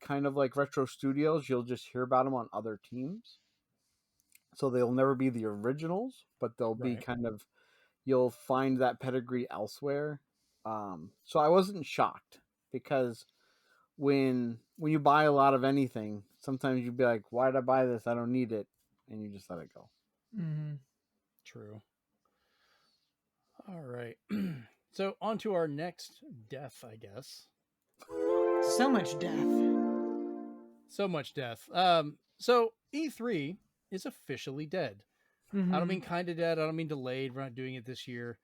kind of like Retro Studios, you'll just hear about them on other teams. So they'll never be the originals, but they'll be Right. kind of, you'll find that pedigree elsewhere. So I wasn't shocked, because when you buy a lot of anything, sometimes you'd be like, why did I buy this? I don't need it. And you just let it go. Mm-hmm. True. All right. So on to our next death, I guess. So much death. So much death. So E3 is officially dead. I don't mean kind of dead. I don't mean delayed. We're not doing it this year.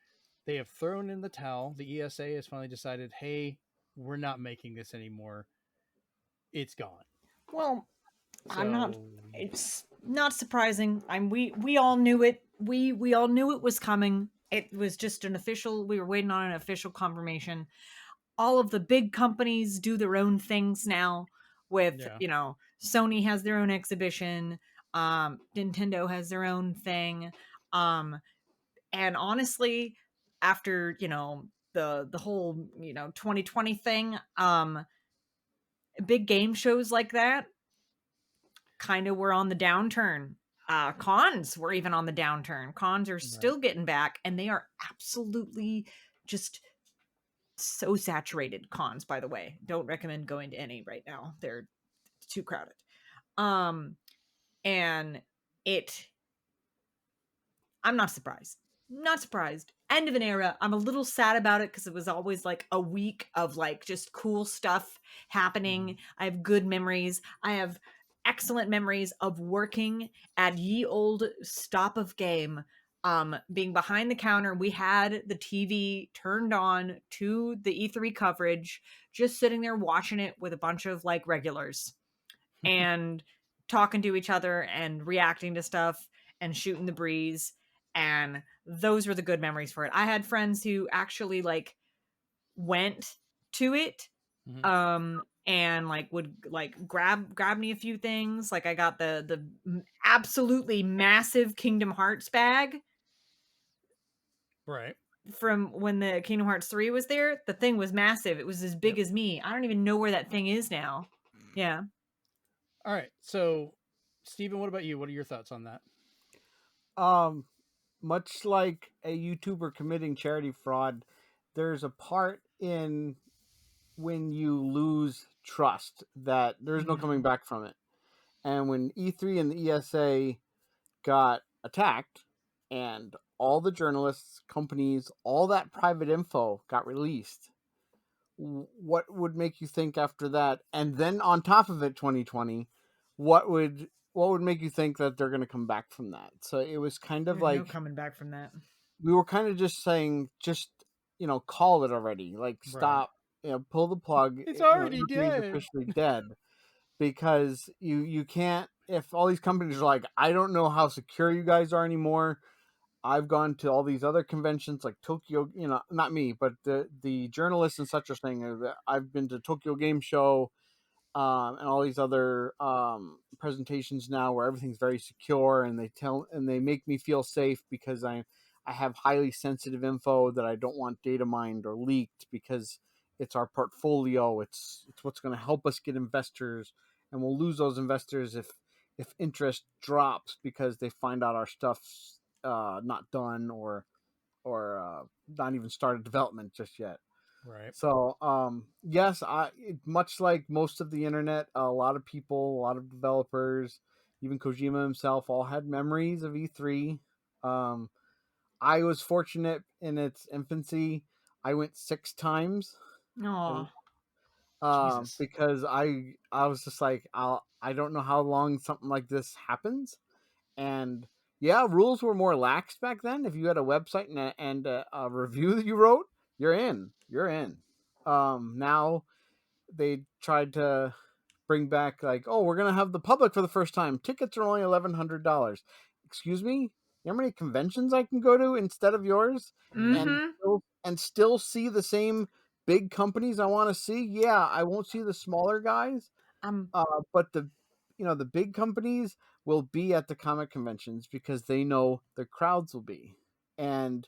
They have thrown in the towel. The ESA has finally decided, hey, we're not making this anymore. It's gone. Well, I'm not. So, It's not surprising. We all knew it. We all knew it was coming. It was just an official. We were waiting on an official confirmation. All of the big companies do their own things now. With yeah. Sony has their own exhibition. Nintendo has their own thing. And honestly, after the whole 2020 thing, big game shows like that kind of were on the downturn. Cons were even on the downturn. Cons are still getting back, and they are absolutely just so saturated. Cons, by the way, don't recommend going to any right now. They're too crowded. And I'm not surprised. Not surprised. End of an era. I'm a little sad about it because it was always like a week of like just cool stuff happening. I have good memories. I have excellent memories of working at ye old Stop of Game, being behind the counter. We had the TV turned on to the E3 coverage, just sitting there watching it with a bunch of like regulars and talking to each other and reacting to stuff and shooting the breeze. And those were the good memories for it. I had friends who actually like went to it and like would like grab me a few things. Like I got the absolutely massive Kingdom Hearts bag Right. from when the Kingdom Hearts 3 was there. The thing was massive. It was as big as me. I don't even know where that thing is now. Yeah. All right. So, Steven, what about you? What are your thoughts on that? Much like a YouTuber committing charity fraud, there's a part in when you lose trust that there's no coming back from it. And when E3 and the ESA got attacked, and all the journalists, companies, all that private info got released, what would make you think after that? And then on top of it, 2020, what would make you think that they're going to come back from that? So it was kind of There's like no coming back from that. we were kind of just saying, just call it already. Like Right. stop, pull the plug. It's already E3 is dead. officially dead, because you can't. If all these companies are like, I don't know how secure you guys are anymore. I've gone to all these other conventions like Tokyo, not me, but the journalists and such are saying that I've been to Tokyo Game Show, and all these other presentations now where everything's very secure, and they make me feel safe because I have highly sensitive info that I don't want data mined or leaked, because it's our portfolio. It's what's going to help us get investors, and we'll lose those investors if interest drops because they find out our stuff's not done, or not even started development just yet. Right. So, yes, much like most of the internet, a lot of people, a lot of developers, even Kojima himself, all had memories of E3. I was fortunate in its infancy. I went 6 times. Aw. Jesus. Because I was just like, I don't know how long something like this happens. And yeah, rules were more lax back then. If you had a website and a review that you wrote, you're in. You're in. Now they tried to bring back like, oh, we're gonna have the public for the first time. Tickets are only $1,100. Excuse me? You know how many conventions I can go to instead of yours, and Mm-hmm. still see the same big companies I want to see? Yeah, I won't see the smaller guys, Um, but the big companies will be at the comic conventions because they know their crowds will be. And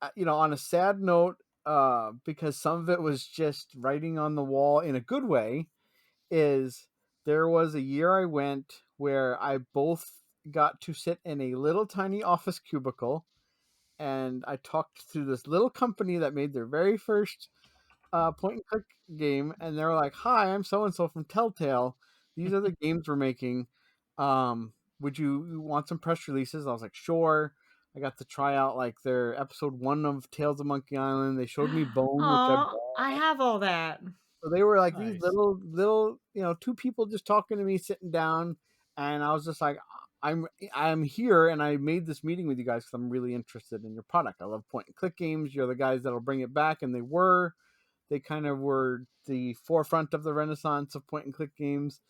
on a sad note, because some of it was just writing on the wall in a good way, is there was a year I went where I both got to sit in a little tiny office cubicle, and I talked to this little company that made their very first point and click game, and they were like, "Hi, I'm so and so from Telltale. These are the games we're making. Would you want some press releases?" I was like, "Sure." I got to try out like their episode 1 of Tales of Monkey Island. They showed me Bone, which I aw, bought. I have all that. So they were like these Nice. little, two people just talking to me, sitting down, and I was just like, I'm here, and I made this meeting with you guys because I'm really interested in your product. I love point and click games. You're the guys that'll bring it back, and they kind of were the forefront of the renaissance of point and click games.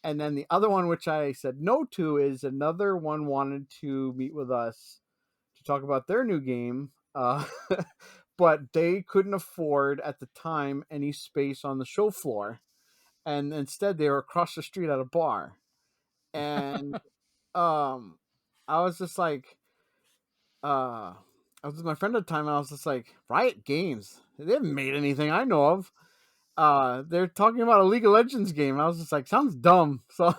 And then the other one, which I said no to, is another one wanted to meet with us to talk about their new game. But they couldn't afford at the time any space on the show floor, and instead they were across the street at a bar. And I was just like, I was with my friend at the time, and I was just like, Riot Games, they haven't made anything I know of. They're talking about a League of Legends game. I was just like, sounds dumb. So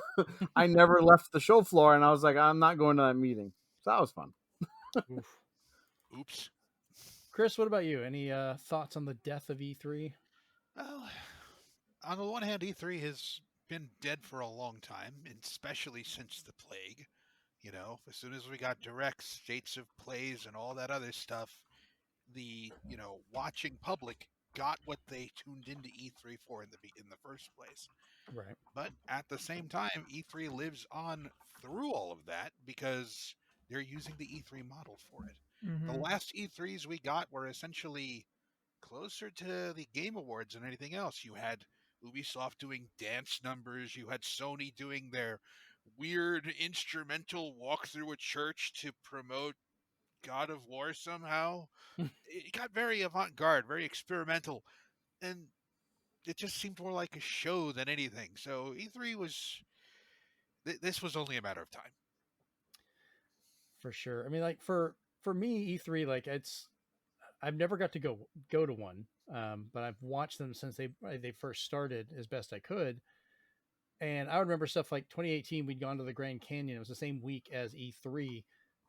I never left the show floor, and I was like, I'm not going to that meeting. So that was fun. Oof. Oops. Chris, what about you? Any thoughts on the death of E3? Well, on the one hand, E3 has been dead for a long time, and especially since the plague. As soon as we got directs, states of plays, and all that other stuff, the watching public got what they tuned into E3 for in the first place. Right. But at the same time, E3 lives on through all of that because they're using the E3 model for it. The Mm-hmm. last E3s we got were essentially closer to the Game Awards than anything else. You had Ubisoft doing dance numbers, you had Sony doing their weird instrumental walk through a church to promote God of War somehow. It got very avant-garde, very experimental, and it just seemed more like a show than anything. So E3 was this was only a matter of time. For sure. I mean, like for me, E3, like I've never got to go to one, but I've watched them since they first started as best I could. And I remember stuff like 2018, we'd gone to the Grand Canyon. It was the same week as E3.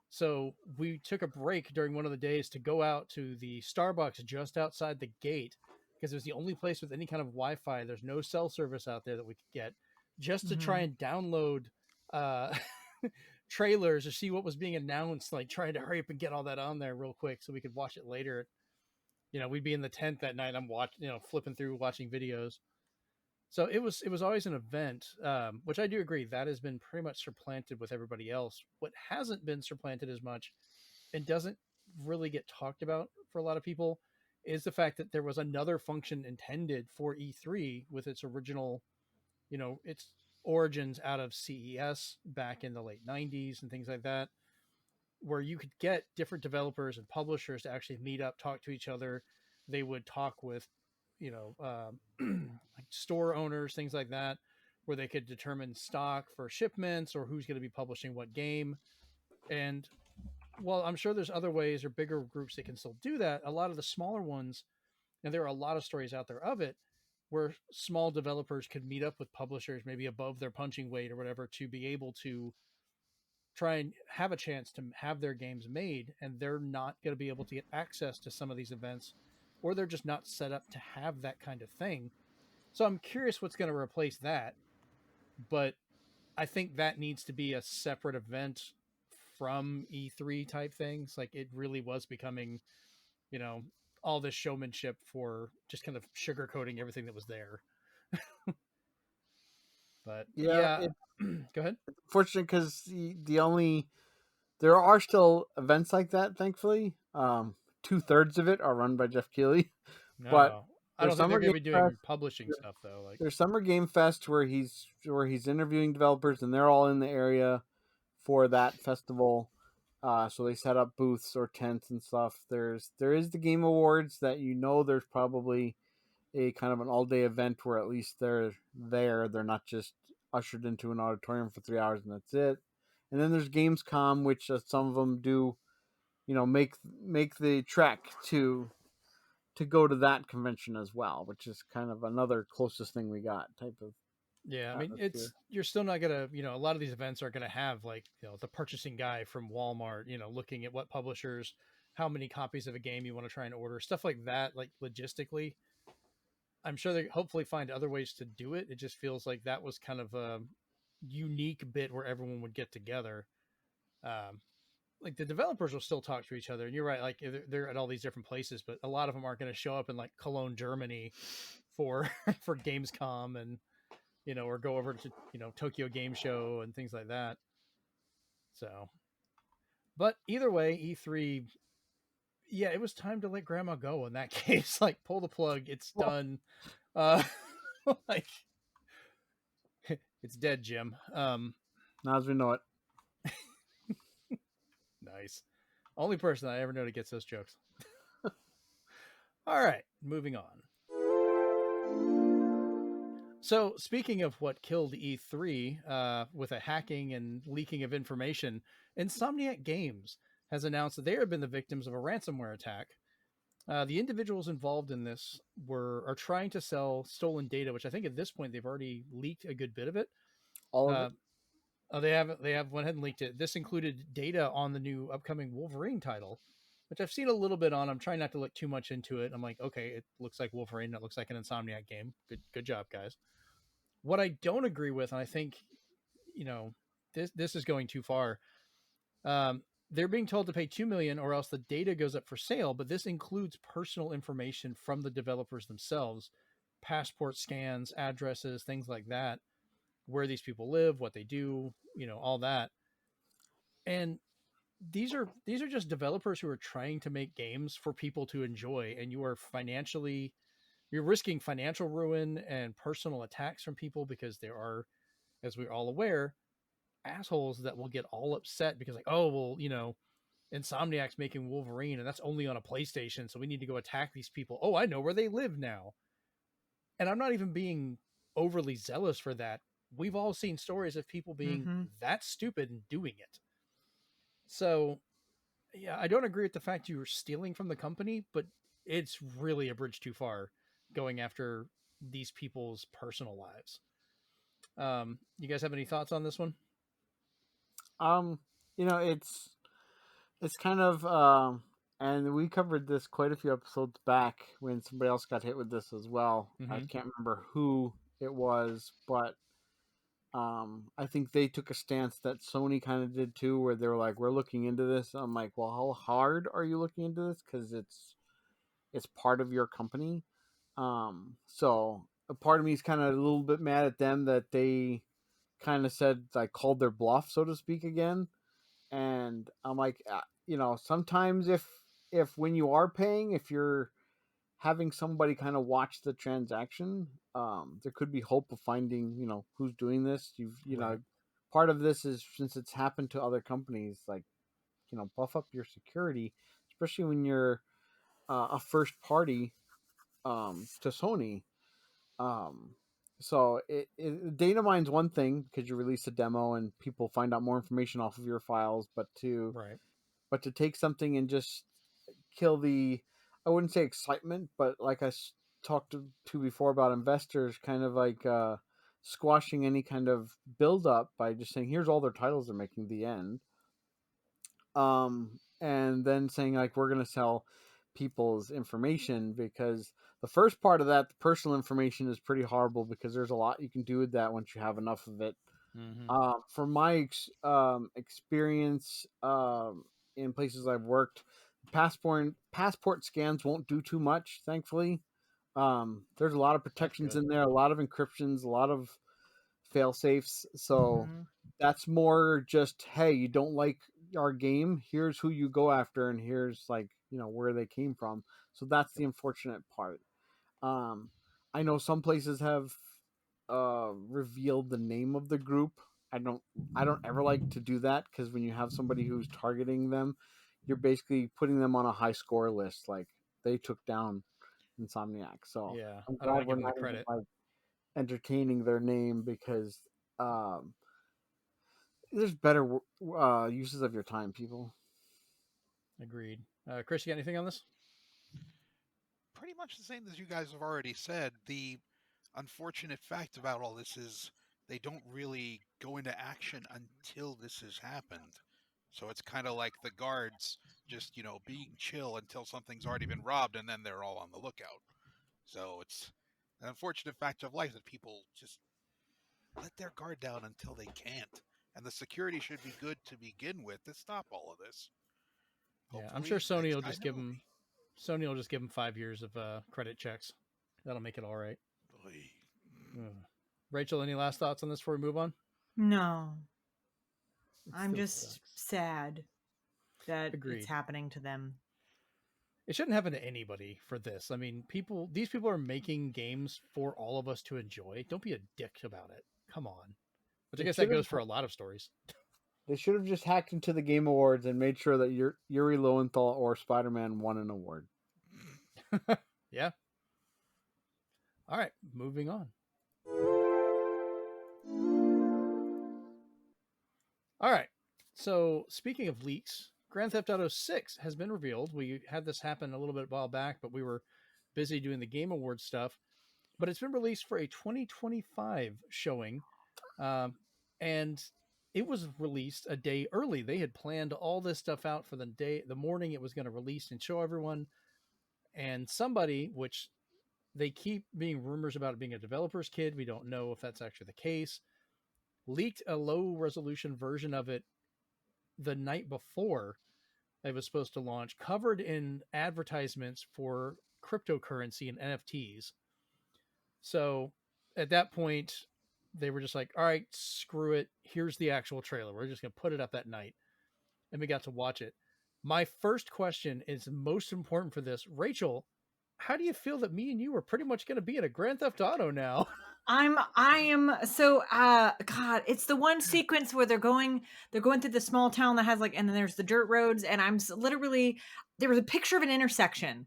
So we took a break during one of the days to go out to the Starbucks just outside the gate because it was the only place with any kind of Wi-Fi. There's no cell service out there that we could get, just to try Mm-hmm. and download uh, trailers or see what was being announced. Like trying to hurry up and get all that on there real quick so we could watch it later. We'd be in the tent that night. I'm watching, flipping through, watching videos. So it was always an event, which I do agree that has been pretty much supplanted with everybody else. What hasn't been supplanted as much and doesn't really get talked about for a lot of people is the fact that there was another function intended for E3 with its original, its origins out of CES back in the late 90s and things like that, where you could get different developers and publishers to actually meet up, talk to each other. They would talk with, like store owners, things like that, where they could determine stock for shipments or who's going to be publishing what game. And well, I'm sure there's other ways or bigger groups that can still do that. A lot of the smaller ones, and there are a lot of stories out there of it, where small developers could meet up with publishers maybe above their punching weight or whatever to be able to try and have a chance to have their games made, and they're not going to be able to get access to some of these events, or they're just not set up to have that kind of thing. So I'm curious what's going to replace that, but I think that needs to be a separate event from E3 type things. Like, it really was becoming, all this showmanship for just kind of sugarcoating everything that was there. But Yeah, go ahead. Fortunate because there are still events like that. Thankfully, 2/3 of it are run by Jeff Keighley, but No, I don't think they're going to be doing publishing stuff though. Like, there's Summer Game Fest where he's interviewing developers, and they're all in the area for that festival. So they set up booths or tents and stuff. There is the Game Awards that there's probably a kind of an all day event where at least they're there. They're not just ushered into an auditorium for 3 hours and that's it. And then there's Gamescom, which some of them do, make the trek to go to that convention as well, which is kind of another closest thing we got type of. Yeah, I mean, you're still not gonna, a lot of these events are gonna have like, the purchasing guy from Walmart, looking at what publishers, how many copies of a game you want to try and order, stuff like that. Like, logistically, I'm sure they hopefully find other ways to do it. It just feels like that was kind of a unique bit where everyone would get together. Like, the developers will still talk to each other, and you're right. Like, they're at all these different places, but a lot of them aren't going to show up in like Cologne, Germany, for for Gamescom, and or go over to Tokyo Game Show and things like that. So, but either way, E3. Yeah, it was time to let Grandma go in that case. Like, pull the plug. It's done. Like, it's dead, Jim. Now as we know it. Nice. Only person I ever know that gets those jokes. All right, moving on. So, speaking of what killed E3 with a hacking and leaking of information, Insomniac Games has announced that they have been the victims of a ransomware attack. The individuals involved in this are trying to sell stolen data, which I think at this point they've already leaked a good bit of it. All of it? Oh, they have went ahead and leaked it. This included data on the new upcoming Wolverine title, which I've seen a little bit on. I'm trying not to look too much into it. I'm like, okay, it looks like Wolverine. It looks like an Insomniac game. Good job, guys. What I don't agree with, and I think, this is going too far. They're being told to pay $2 million or else the data goes up for sale, but this includes personal information from the developers themselves, passport scans, addresses, things like that, where these people live, what they do, all that. And these are just developers who are trying to make games for people to enjoy, and you're risking financial ruin and personal attacks from people because there are, as we're all aware, assholes that will get all upset because, like, oh, well, Insomniac's making Wolverine and that's only on a PlayStation, so we need to go attack these people. Oh, I know where they live now. And I'm not even being overly zealous for that. We've all seen stories of people being that stupid and doing it. So, yeah, I don't agree with the fact you were stealing from the company, but it's really a bridge too far going after these people's personal lives. You guys have any thoughts on this one? It's kind of and we covered this quite a few episodes back when somebody else got hit with this as well. I can't remember who it was, but I think they took a stance that Sony kind of did too, where they were like, we're looking into this. I'm like, well, how hard are you looking into this? Because it's part of your company. So a part of me is kind of a little bit mad at them that they kind of said, like, called their bluff, so to speak, again. And I'm like, sometimes if when you are paying, if you're having somebody kind of watch the transaction, there could be hope of finding, who's doing this. Right. Part of this is, since it's happened to other companies, like, buff up your security, especially when you're a first party to Sony. So data mine's one thing because you release a demo and people find out more information off of your files, but to take something and just kill I wouldn't say excitement, but like I talked to before about investors, kind of like squashing any kind of build up by just saying, here's all their titles they're making, the end. And then saying like, we're going to sell people's information, because the first part of that, the personal information, is pretty horrible, because there's a lot you can do with that once you have enough of it. From my experience in places I've worked, passport scans won't do too much, thankfully. There's a lot of protections in there, a lot of encryptions, a lot of fail safes. So that's more just, hey, you don't like our game, here's who you go after, and here's like, where they came from. So that's the unfortunate part. I know some places have revealed the name of the group. I don't ever like to do that, because when you have somebody who's targeting them, you're basically putting them on a high score list, like they took down Insomniac. So Yeah, I'm I don't glad want to we're give them not the credit. even, like, entertaining their name, because there's better uses of your time, people. Agreed. Chris, you got anything on this? Pretty much the same as you guys have already said. The unfortunate fact about all this is they don't really go into action until this has happened. So it's kind of like the guards just, being chill until something's already been robbed, and then they're all on the lookout. So it's an unfortunate fact of life that people just let their guard down until they can't. And the security should be good to begin with to stop all of this. Yeah, I'm sure Hopefully, Sony next will guy just know give me. them. Sony will just give them 5 years of credit checks. That'll make it all right. Oy. Rachel, any last thoughts on this before we move on? No. It I'm still just sucks. sad that Agreed. it's happening to them. It shouldn't happen to anybody for this. I mean, these people are making games for all of us to enjoy. Don't be a dick about it. Come on. Which I guess that goes for a lot of stories. They should have just hacked into the Game Awards and made sure that Yuri Lowenthal or Spider-Man won an award. Yeah. All right, moving on. All right. So, speaking of leaks, Grand Theft Auto 6 has been revealed. We had this happen a little bit while back, but we were busy doing the Game Awards stuff. But it's been released for a 2025 showing. And it was released a day early. They had planned all this stuff out for the morning it was going to release and show everyone. And somebody, which they keep being rumors about it being a developer's kid, we don't know if that's actually the case, leaked a low resolution version of it the night before it was supposed to launch, covered in advertisements for cryptocurrency and NFTs. So at that point, they were just like, all right, screw it. Here's the actual trailer. We're just going to put it up that night. And we got to watch it. My first question is most important for this. Rachel, how do you feel that me and you are pretty much going to be in a Grand Theft Auto now? I am so God, it's the one sequence where they're going through the small town that has and then there's the dirt roads, and literally, there was a picture of an intersection,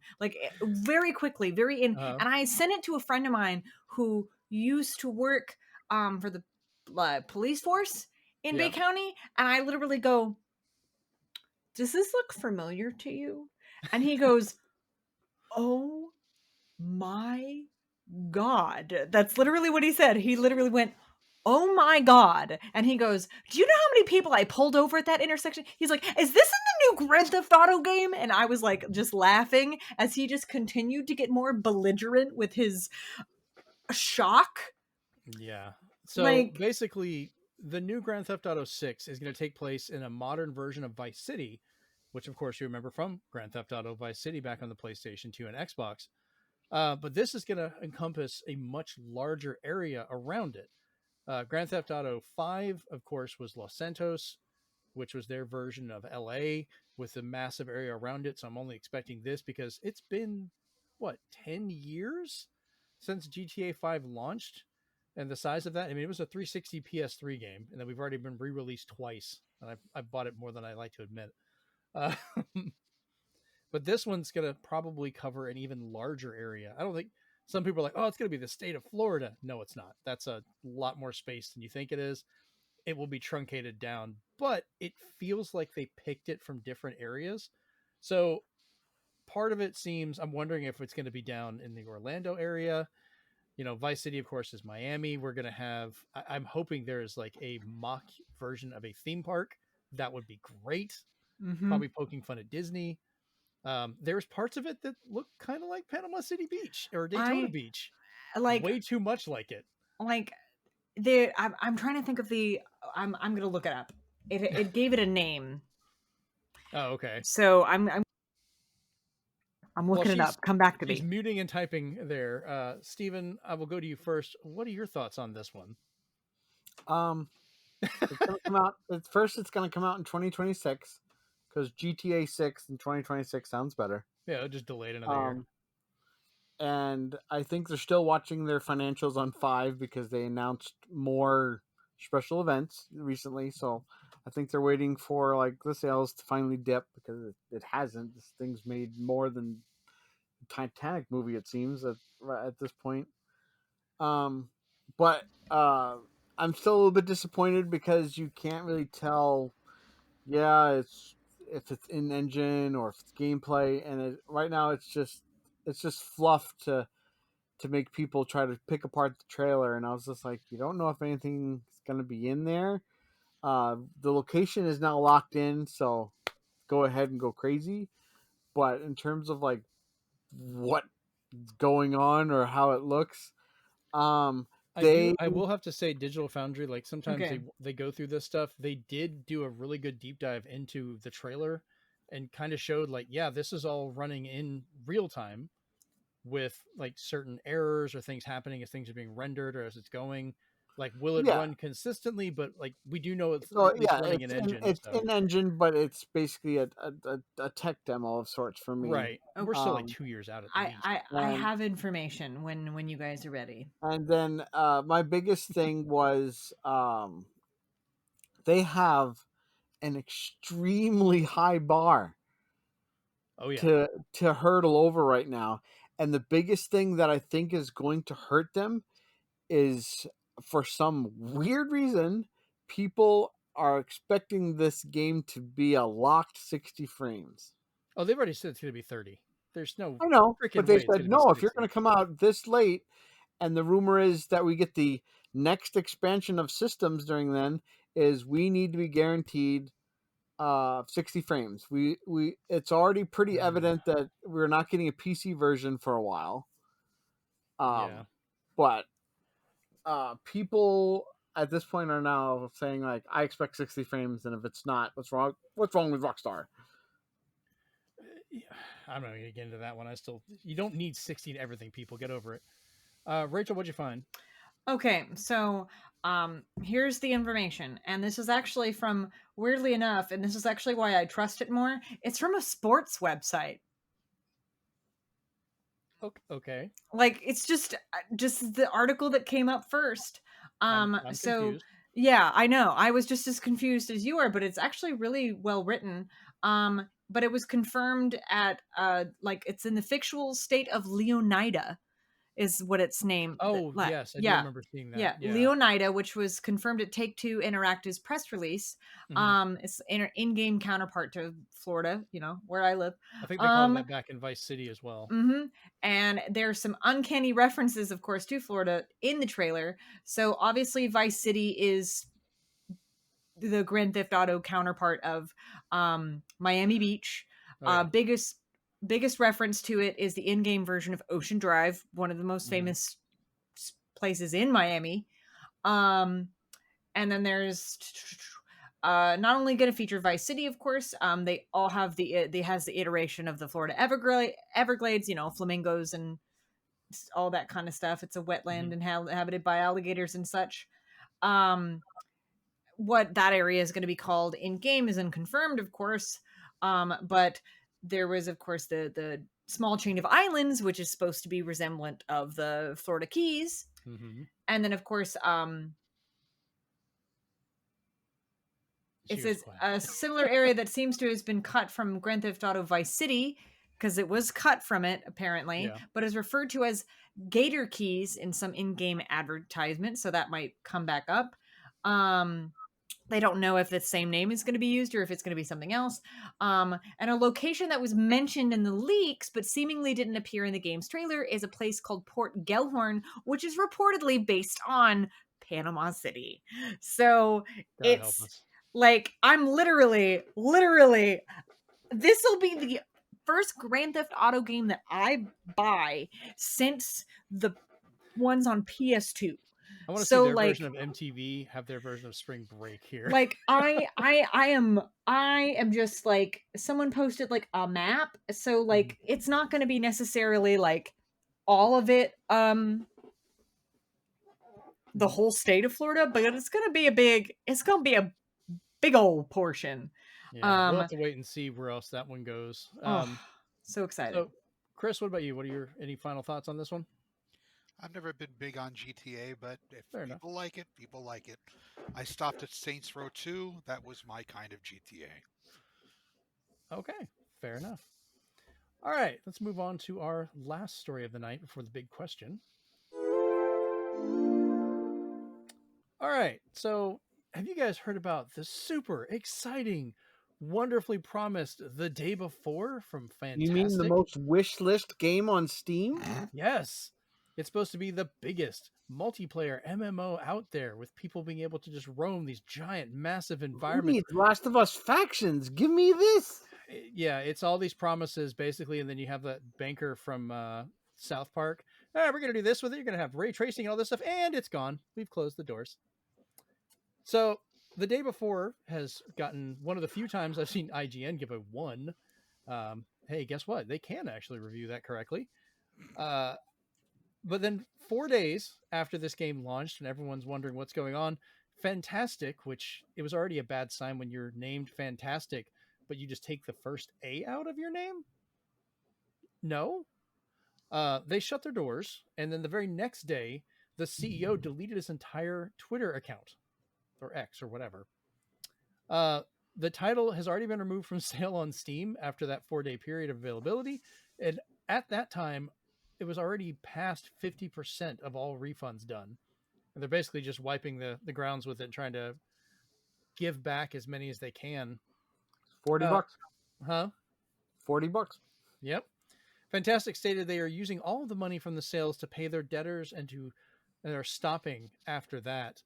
very quickly, and I sent it to a friend of mine who used to work for the police force in Bay County, and I literally go, does this look familiar to you? And he goes, oh my God. That's literally what he said. He literally went, oh my God. And he goes, do you know how many people I pulled over at that intersection? He's like, is this in the new Grand Theft Auto game? And I was just laughing as he just continued to get more belligerent with his shock. Yeah. So basically, the new Grand Theft Auto 6 is going to take place in a modern version of Vice City, which of course you remember from Grand Theft Auto Vice City back on the PlayStation 2 and Xbox. But this is going to encompass a much larger area around it. Grand Theft Auto 5, of course, was Los Santos, which was their version of LA with a massive area around it. So I'm only expecting this because it's been, 10 years since GTA 5 launched? And the size of that, I mean, it was a 360 PS3 game, and then we've already been re-released twice. And I've bought it more than I like to admit. But this one's going to probably cover an even larger area. I don't think some people are like, oh, it's going to be the state of Florida. No, it's not. That's a lot more space than you think it is. It will be truncated down, but it feels like they picked it from different areas. So part of it seems, I'm wondering if it's going to be down in the Orlando area. Vice City, of course, is Miami. We're gonna have. I'm hoping there's like a mock version of a theme park. That would be great. Mm-hmm. Probably poking fun at Disney. There's parts of it that look kind of like Panama City Beach or Daytona Beach. Like way too much like it. Like I'm trying to think of the. I'm gonna look it up. It gave it a name. Oh, okay. So I'm looking it up. Come back to me. She's muting and typing there. Steven, I will go to you first. What are your thoughts on this one? It's gonna come out. It's gonna come out in 2026 because GTA 6 in 2026 sounds better. Yeah, just delayed another year. And I think they're still watching their financials on 5 because they announced more special events recently. So I think they're waiting for like the sales to finally dip because it hasn't. This thing's made more than the Titanic movie, it seems, at this point. But I'm still a little bit disappointed because you can't really tell. Yeah, if it's in engine or if it's gameplay, and right now it's just fluff to make people try to pick apart the trailer. And I was just like, you don't know if anything's gonna be in there. The location is now locked in, so go ahead and go crazy. But in terms of like what's going on or how it looks, I will have to say Digital Foundry, like sometimes Okay. they go through this stuff. They did do a really good deep dive into the trailer and kind of showed like, yeah, this is all running in real time with like certain errors or things happening as things are being rendered or as it's going. Like, will it run consistently? But like, we do know it's running in engine. It's in engine, but it's basically a tech demo of sorts for me. Right. We're still like 2 years out at least. I have information when you guys are ready. And then my biggest thing was they have an extremely high bar to hurdle over right now. And the biggest thing that I think is going to hurt them is, for some weird reason, people are expecting this game to be a locked 60 frames. Oh, they've already said it's going to be 30. There's no. I know, but they said no. If you're going to come out this late, and the rumor is that we get the next expansion of systems during then, is we need to be guaranteed 60 frames. It's already pretty evident that we're not getting a PC version for a while. But people at this point are now saying like, I expect 60 frames, and if it's not, what's wrong with Rockstar? I'm not going to get into that one. You don't need 60 to everything, people. Get over it. Rachel, what'd you find? Okay, so here's the information, and this is actually from, weirdly enough, and this is actually why I trust it more. It's from a sports website. Okay. Like, it's just the article that came up first. I'm so confused. Yeah, I know. I was just as confused as you are, but it's actually really well written. But it was confirmed at like, it's in the fictional state of Leonida is what its name. Oh, yes. I do remember seeing that. Yeah. Leonida, which was confirmed at Take-Two Interactive's press release. Mm-hmm. It's in-game counterpart to Florida, where I live. I think they called that back in Vice City as well. Mm-hmm. And there's some uncanny references, of course, to Florida in the trailer. So obviously Vice City is the Grand Theft Auto counterpart of Miami Beach. Biggest reference to it is the in-game version of Ocean Drive, one of the most famous places in Miami. And then there's not only going to feature Vice City, of course. They all have the iteration of the Florida Everglades, flamingos and all that kind of stuff. It's a wetland inhabited by alligators and such. What that area is going to be called in game is unconfirmed, of course. But there was, of course, the small chain of islands, which is supposed to be resemblant of the Florida Keys. Mm-hmm. And then, of course, it says a similar area that seems to have been cut from Grand Theft Auto Vice City, because it was cut from it, apparently, but is referred to as Gator Keys in some in-game advertisement, so that might come back up. They don't know if the same name is going to be used or if it's going to be something else. And a location that was mentioned in the leaks but seemingly didn't appear in the game's trailer is a place called Port Gellhorn, which is reportedly based on Panama City. So God help it's us. like, I'm literally, this will be the first Grand Theft Auto game that I buy since the ones on PS2. I want to see So their like, version of MTV have their version of Spring Break here. like I am just like, someone posted like a map, so like it's not going to be necessarily like all of it, the whole state of Florida, but it's going to be a big old portion. Yeah, we'll have to wait and see where else that one goes. So excited. So, Chris, what about you? What are any final thoughts on this one? I've never been big on GTA, but if Fair enough. people like it, people like it. I stopped at Saints Row 2. That was my kind of GTA. Okay, fair enough. All right, let's move on to our last story of the night before the big question. All right, so have you guys heard about the super exciting, wonderfully promised The Day Before from Fantastic? You mean the most wish list game on Steam? Yes. It's supposed to be the biggest multiplayer MMO out there, with people being able to just roam these giant, massive Who environments. needs Last of Us Factions? Give me this. Yeah, it's all these promises, basically, and then you have that banker from South Park. We're going to do this with it. You're going to have ray tracing and all this stuff, and it's gone. We've closed the doors. So The Day Before has gotten one of the few times I've seen IGN give a 1. Hey, guess what? They can actually review that correctly. But then 4 days after this game launched and everyone's wondering what's going on, Fantastic, which it was already a bad sign when you're named Fantastic, but you just take the first A out of your name? No. They shut their doors, and then the very next day, the CEO deleted his entire Twitter account, or X, or whatever. The title has already been removed from sale on Steam after that 4-day period of availability, and at that time, it was already past 50% of all refunds done. And they're basically just wiping the grounds with it and trying to give back as many as they can. $40. Huh? $40. Yep. Fantastic stated they are using all of the money from the sales to pay their debtors and are stopping after that.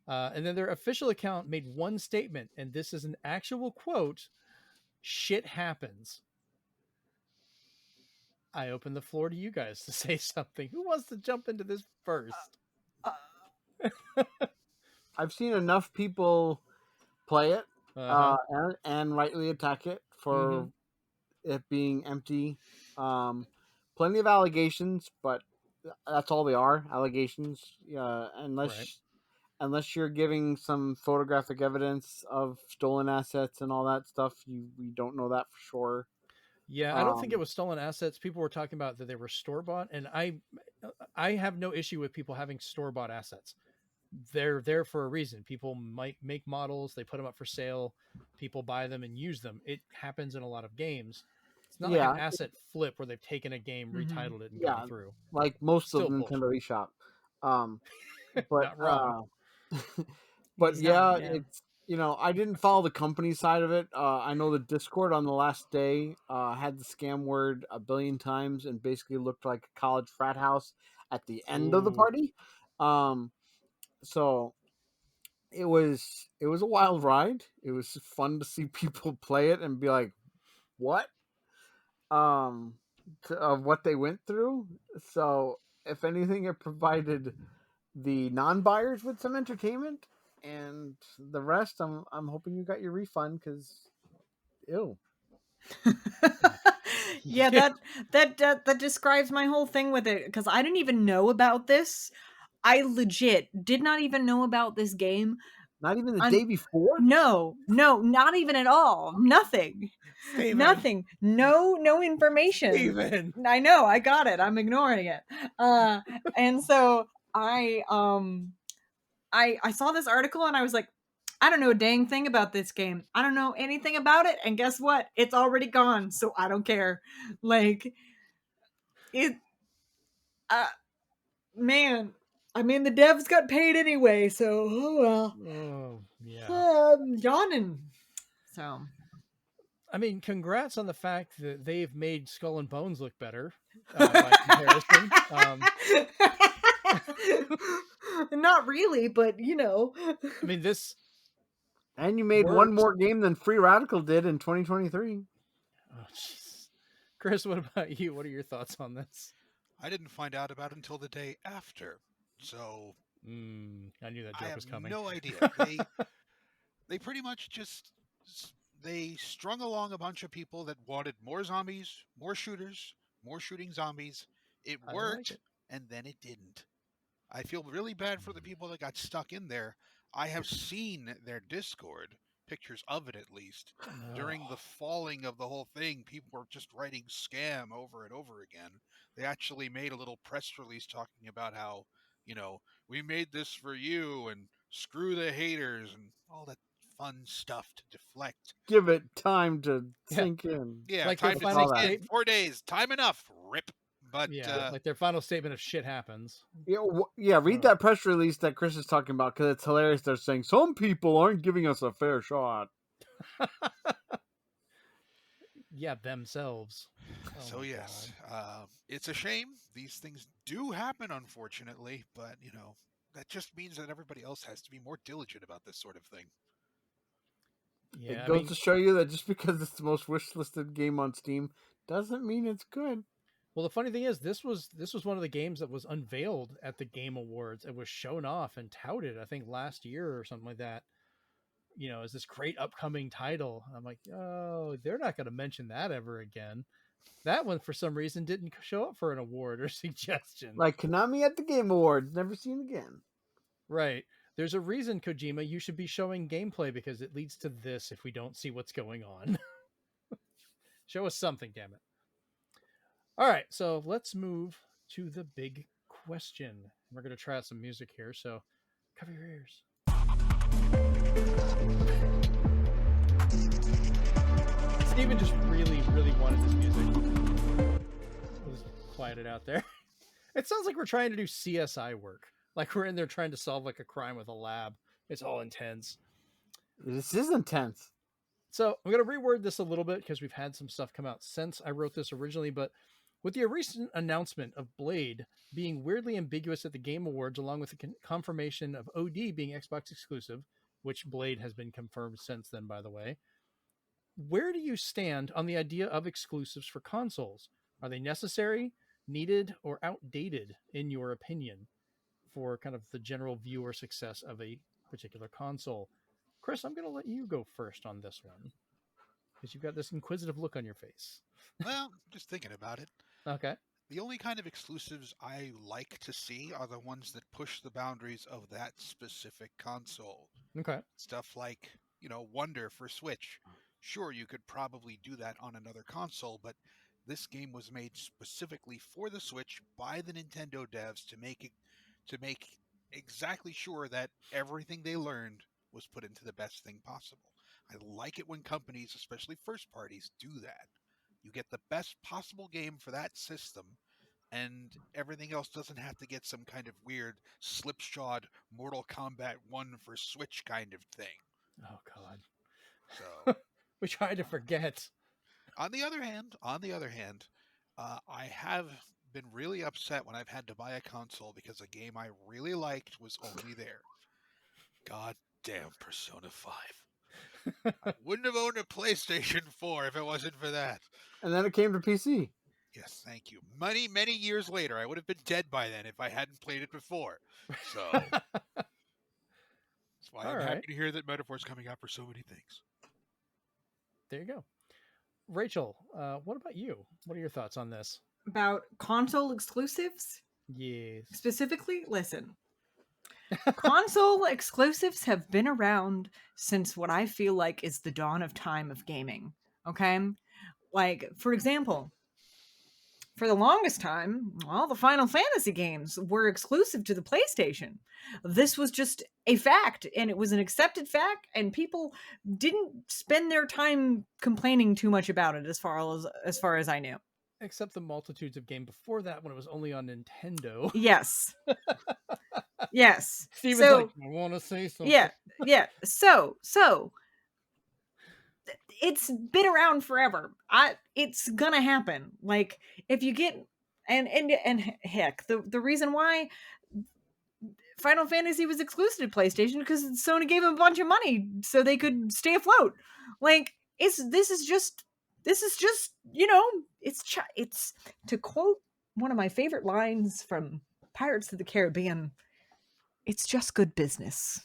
And then their official account made one statement, and this is an actual quote: "Shit happens." I open the floor to you guys to say something. Who wants to jump into this first? I've seen enough people play it and rightly attack it for it being empty. Plenty of allegations, but that's all they are, allegations. Unless you're giving some photographic evidence of stolen assets and all that stuff, we don't know that for sure. Yeah, I don't think it was stolen assets. People were talking about that they were store-bought, and I have no issue with people having store-bought assets. They're there for a reason. People might make models, they put them up for sale, people buy them and use them. It happens in a lot of games. It's not like an asset flip where they've taken a game, retitled it, and gone through. Like most Still of Nintendo eShop. But Not wrong. but He's yeah, not, yeah. it's, I didn't follow the company side of it. I know the Discord on the last day had the scam word a billion times and basically looked like a college frat house at the end of the party. So it was a wild ride. It was fun to see people play it and be like, what? Of what they went through. So if anything, it provided the non-buyers with some entertainment, and the rest, I'm hoping you got your refund, because ew. Yeah, that describes my whole thing with it, because I didn't even know about this. I legit did not even know about this game. Not even the day before? No, not even at all. Nothing. Steven. Nothing. No information. Steven. I know, I got it. I'm ignoring it. And so I saw this article and I was like, I don't know a dang thing about this game. I don't know anything about it. And guess what? It's already gone. So I don't care. Like, man, I mean, the devs got paid anyway. So, oh well. Oh, Yeah. I'm yawning. So, I mean, congrats on the fact that they've made Skull and Bones look better by comparison. not really, but you know. I mean, this. And you made one works. more game than Free Radical did in 2023. Oh, jeez. Chris, what about you? What are your thoughts on this? I didn't find out about it until the day after, so I knew that I joke have was coming. no idea. They pretty much just they strung along a bunch of people that wanted more zombies, more shooters, more shooting zombies. It I worked, like it. and then it didn't. I feel really bad for the people that got stuck in there. I have seen their Discord, pictures of it at least. During the falling of the whole thing, people were just writing scam over and over again. They actually made a little press release talking about how, we made this for you and screw the haters and all that fun stuff to deflect. Give it time to sink in. Yeah, Like time their to final sink in. state- 4 days. Time enough. Rip. But Yeah, like their final statement of shit happens. Yeah, read that press release that Chris is talking about because it's hilarious. They're saying some people aren't giving us a fair shot. Yeah, themselves. So yes, it's a shame. These things do happen, unfortunately, but that just means that everybody else has to be more diligent about this sort of thing. Yeah, It goes to show you that just because it's the most wish-listed game on Steam doesn't mean it's good. Well, the funny thing is, this was one of the games that was unveiled at the Game Awards. It was shown off and touted, I think, last year or something like that. As this great upcoming title. I'm like, oh, they're not going to mention that ever again. That one, for some reason, didn't show up for an award or suggestion. Like Konami at the Game Awards, never seen again. Right. There's a reason, Kojima, you should be showing gameplay because it leads to this if we don't see what's going on. Show us something, damn it. All right, so let's move to the big question. We're going to try out some music here, so cover your ears. Steven just really, really wanted this music. Let's quiet it out there. It sounds like we're trying to do CSI work. Like we're in there trying to solve like a crime with a lab. It's all intense. This is intense. So I'm going to reword this a little bit because we've had some stuff come out since I wrote this originally, but with the recent announcement of Blade being weirdly ambiguous at the Game Awards, along with the confirmation of OD being Xbox exclusive, which Blade has been confirmed since then, by the way, where do you stand on the idea of exclusives for consoles? Are they necessary, needed, or outdated, in your opinion, for kind of the general viewer success of a particular console? Chris, I'm going to let you go first on this one because you've got this inquisitive look on your face. Well, just thinking about it. Okay. The only kind of exclusives I like to see are the ones that push the boundaries of that specific console. Okay. Stuff like, Wonder for Switch. Sure, you could probably do that on another console, but this game was made specifically for the Switch by the Nintendo devs to make exactly sure that everything they learned was put into the best thing possible. I like it when companies, especially first parties, do that. You get the best possible game for that system, and everything else doesn't have to get some kind of weird slipshod Mortal Kombat 1 for Switch kind of thing. Oh, God. So we try to forget. On the other hand, I have been really upset when I've had to buy a console because a game I really liked was only there. God damn Persona 5. I wouldn't have owned a PlayStation 4 if it wasn't for that. And then it came to PC. Yes, thank you. Many years later, I would have been dead by then if I hadn't played it before. So that's why I'm happy to hear that Metaphor's coming out for so many things. There you go. Rachel, what about you? What are your thoughts on this? About console exclusives? Yes. Specifically, listen. Console exclusives have been around since what I feel like is the dawn of time of gaming. Okay? Like, for example, for the longest time, all the Final Fantasy games were exclusive to the PlayStation. This was just a fact, and it was an accepted fact, and people didn't spend their time complaining too much about it as far as I knew. Except the multitudes of games before that when it was only on Nintendo. Yes. Yes. Steven's like, I want to say something. Yeah. So it's been around forever. It's gonna happen. Like if you get and heck, the reason why Final Fantasy was exclusive to PlayStation because Sony gave them a bunch of money so they could stay afloat. Like this is just it's to quote one of my favorite lines from Pirates of the Caribbean. It's just good business.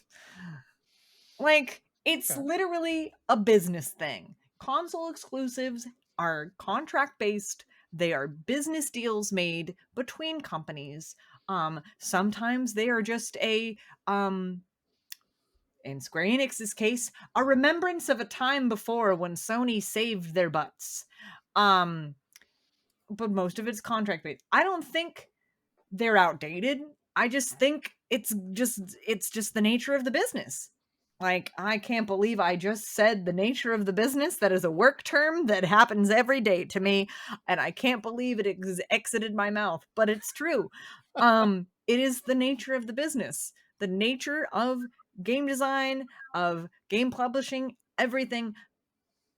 Like it's literally a business thing. Console exclusives are contract based. They are business deals made between companies. Sometimes they are just in Square Enix's case, a remembrance of a time before when Sony saved their butts. But most of it's contract based. I don't think they're outdated. I just think it's just the nature of the business. Like, I can't believe I just said the nature of the business. That is a work term that happens every day to me, and I can't believe it exited my mouth, but it's true. It is the nature of the business, the nature of game design, of game publishing, everything.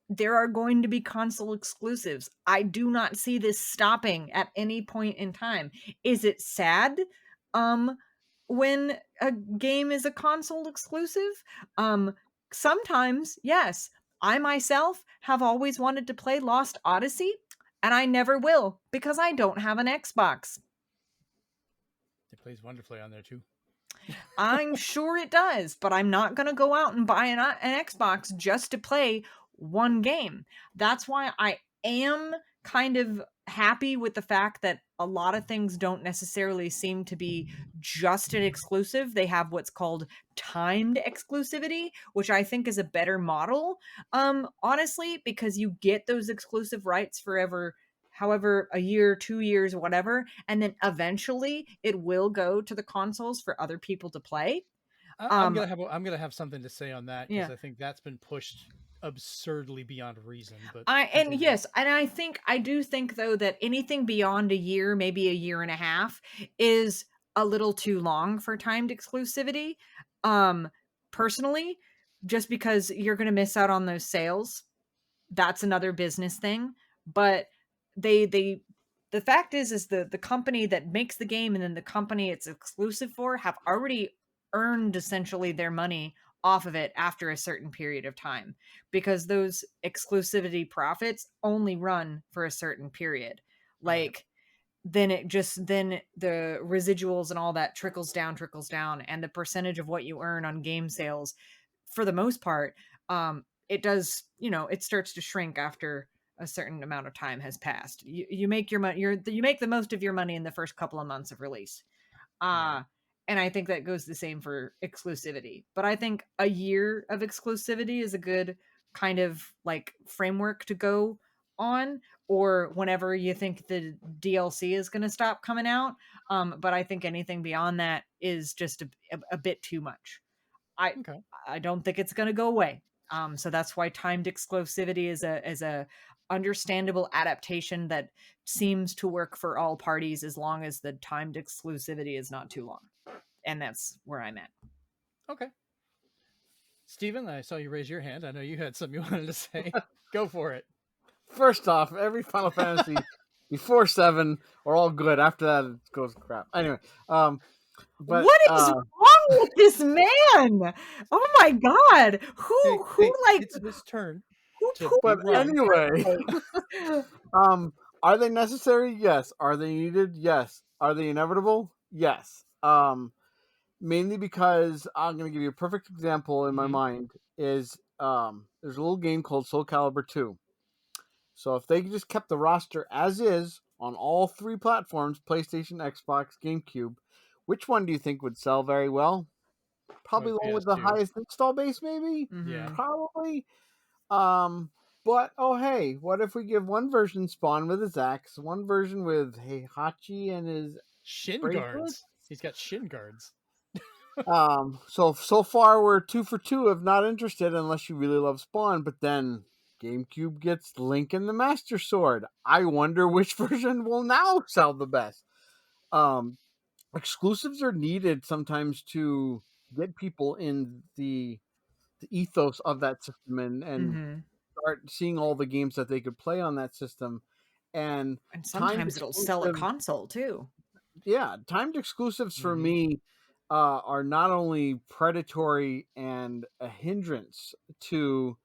There are going to be console exclusives. I do not see this stopping at any point in time. Is it sad when a game is a console exclusive? Sometimes, yes. I myself have always wanted to play Lost Odyssey, and I never will because I don't have an Xbox. It plays wonderfully on there too. I'm sure it does, but I'm not going to go out and buy an Xbox just to play one game. That's why I am kind of happy with the fact that a lot of things don't necessarily seem to be just an exclusive. They have what's called timed exclusivity, which I think is a better model. Honestly, because you get those exclusive rights forever, however, a year, 2 years, whatever, and then eventually it will go to the consoles for other people to play. I'm gonna have something to say on that because Yeah. I think that's been pushed absurdly beyond reason. But I do think though that anything beyond a year, maybe a year and a half, is a little too long for timed exclusivity. Personally, just because you're going to miss out on those sales. That's another business thing, but the fact is the company that makes the game and then the company it's exclusive for have already earned essentially their money off of it after a certain period of time, because those exclusivity profits only run for a certain period. Like then the residuals and all that trickles down, and the percentage of what you earn on game sales for the most part, it does, it starts to shrink after a certain amount of time has passed. You make your money, you make the most of your money in the first couple of months of release. And I think that goes the same for exclusivity. But I think a year of exclusivity is a good kind of like framework to go on, or whenever you think the DLC is going to stop coming out. But I think anything beyond that is just a bit too much. I don't think it's going to go away. So that's why timed exclusivity is a understandable adaptation that seems to work for all parties as long as the timed exclusivity is not too long. And that's where I'm at. Okay. Steven, I saw you raise your hand. I know you had something you wanted to say. Go for it. First off, every Final Fantasy before 7 are all good. After that, it goes crap. Anyway, but what is wrong with this man? Oh my god! Who it's his turn? But anyway, are they necessary? Yes. Are they needed? Yes. Are they inevitable? Yes. Mainly because I'm going to give you a perfect example in my mind is there's a little game called Soul Calibur 2. So if they just kept the roster as is on all 3 platforms, PlayStation, Xbox, GameCube, which one do you think would sell very well? Probably the one with the highest install base, maybe? Yeah. Probably. But oh hey, what if we give one version Spawn with his axe, one version with Heihachi and his shin guards? He's got shin guards. So far we're 2 for 2 if not interested unless you really love Spawn, but then GameCube gets Link and the Master Sword. I wonder which version will now sell the best. exclusives are needed sometimes to get people in the ethos of that system and Mm-hmm. start seeing all the games that they could play on that system. And And timed sometimes it'll sell a exclusives, console too. yeah, timed exclusives for Mhm. me are not only predatory and a hindrance to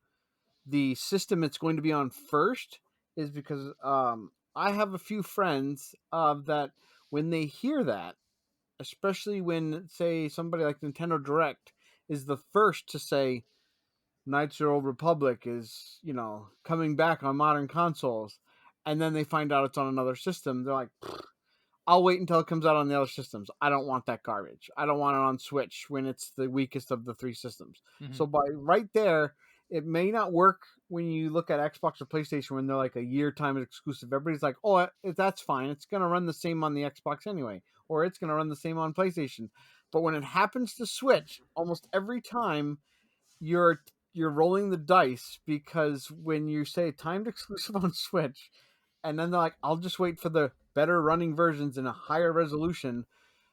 the system it's going to be on first, is because I have a few friends that when they hear that, especially when, say, somebody like Nintendo Direct is the first to say Knights of the Old Republic is, coming back on modern consoles, and then they find out it's on another system, they're like, I'll wait until it comes out on the other systems. I don't want that garbage. I don't want it on Switch when it's the weakest of the three systems. Mhm. So by right there, it may not work when you look at Xbox or PlayStation when they're like a year time exclusive. Everybody's like, oh, that's fine. It's going to run the same on the Xbox anyway, or it's going to run the same on PlayStation. But when it happens to Switch, almost every time you're you're rolling the dice, because when you say timed exclusive on Switch, and then they're like, I'll just wait for the better running versions in a higher resolution.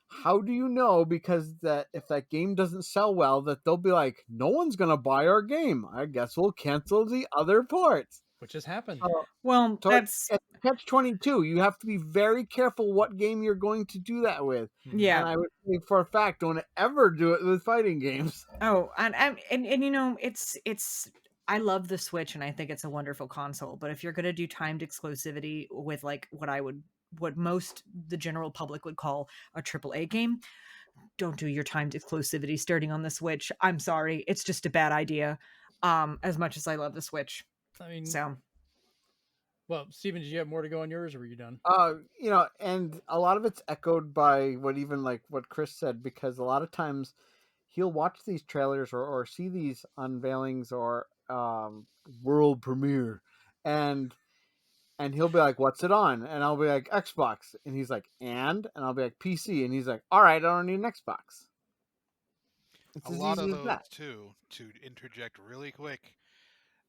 How do you know? Because that if that game doesn't sell well, that they'll be like, no one's gonna buy our game. I guess we'll cancel the other ports. Which has happened. So, Well, so that's it's catch-22. You have to be very careful what game you're going to do that with. Mhm. yeah. And I would say for a fact, don't ever do it with fighting games. Oh, and it's I love the Switch and I think it's a wonderful console, but if you're gonna do timed exclusivity with like what most the general public would call a AAA game, don't do your timed exclusivity starting on the Switch. I'm sorry, it's just a bad idea. As much as I love the Switch. I mean, So well, Steven, did you have more to go on yours, or were you done? And a lot of it's echoed by what Chris said, because a lot of times he'll watch these trailers or see these unveilings or world premiere, and he'll be like, "What's it on?" And I'll be like, "Xbox," and he's like, and I'll be like, "PC," and he's like, "All right, I don't need an Xbox." It's A as lot easy of as those that. too, to interject really quick,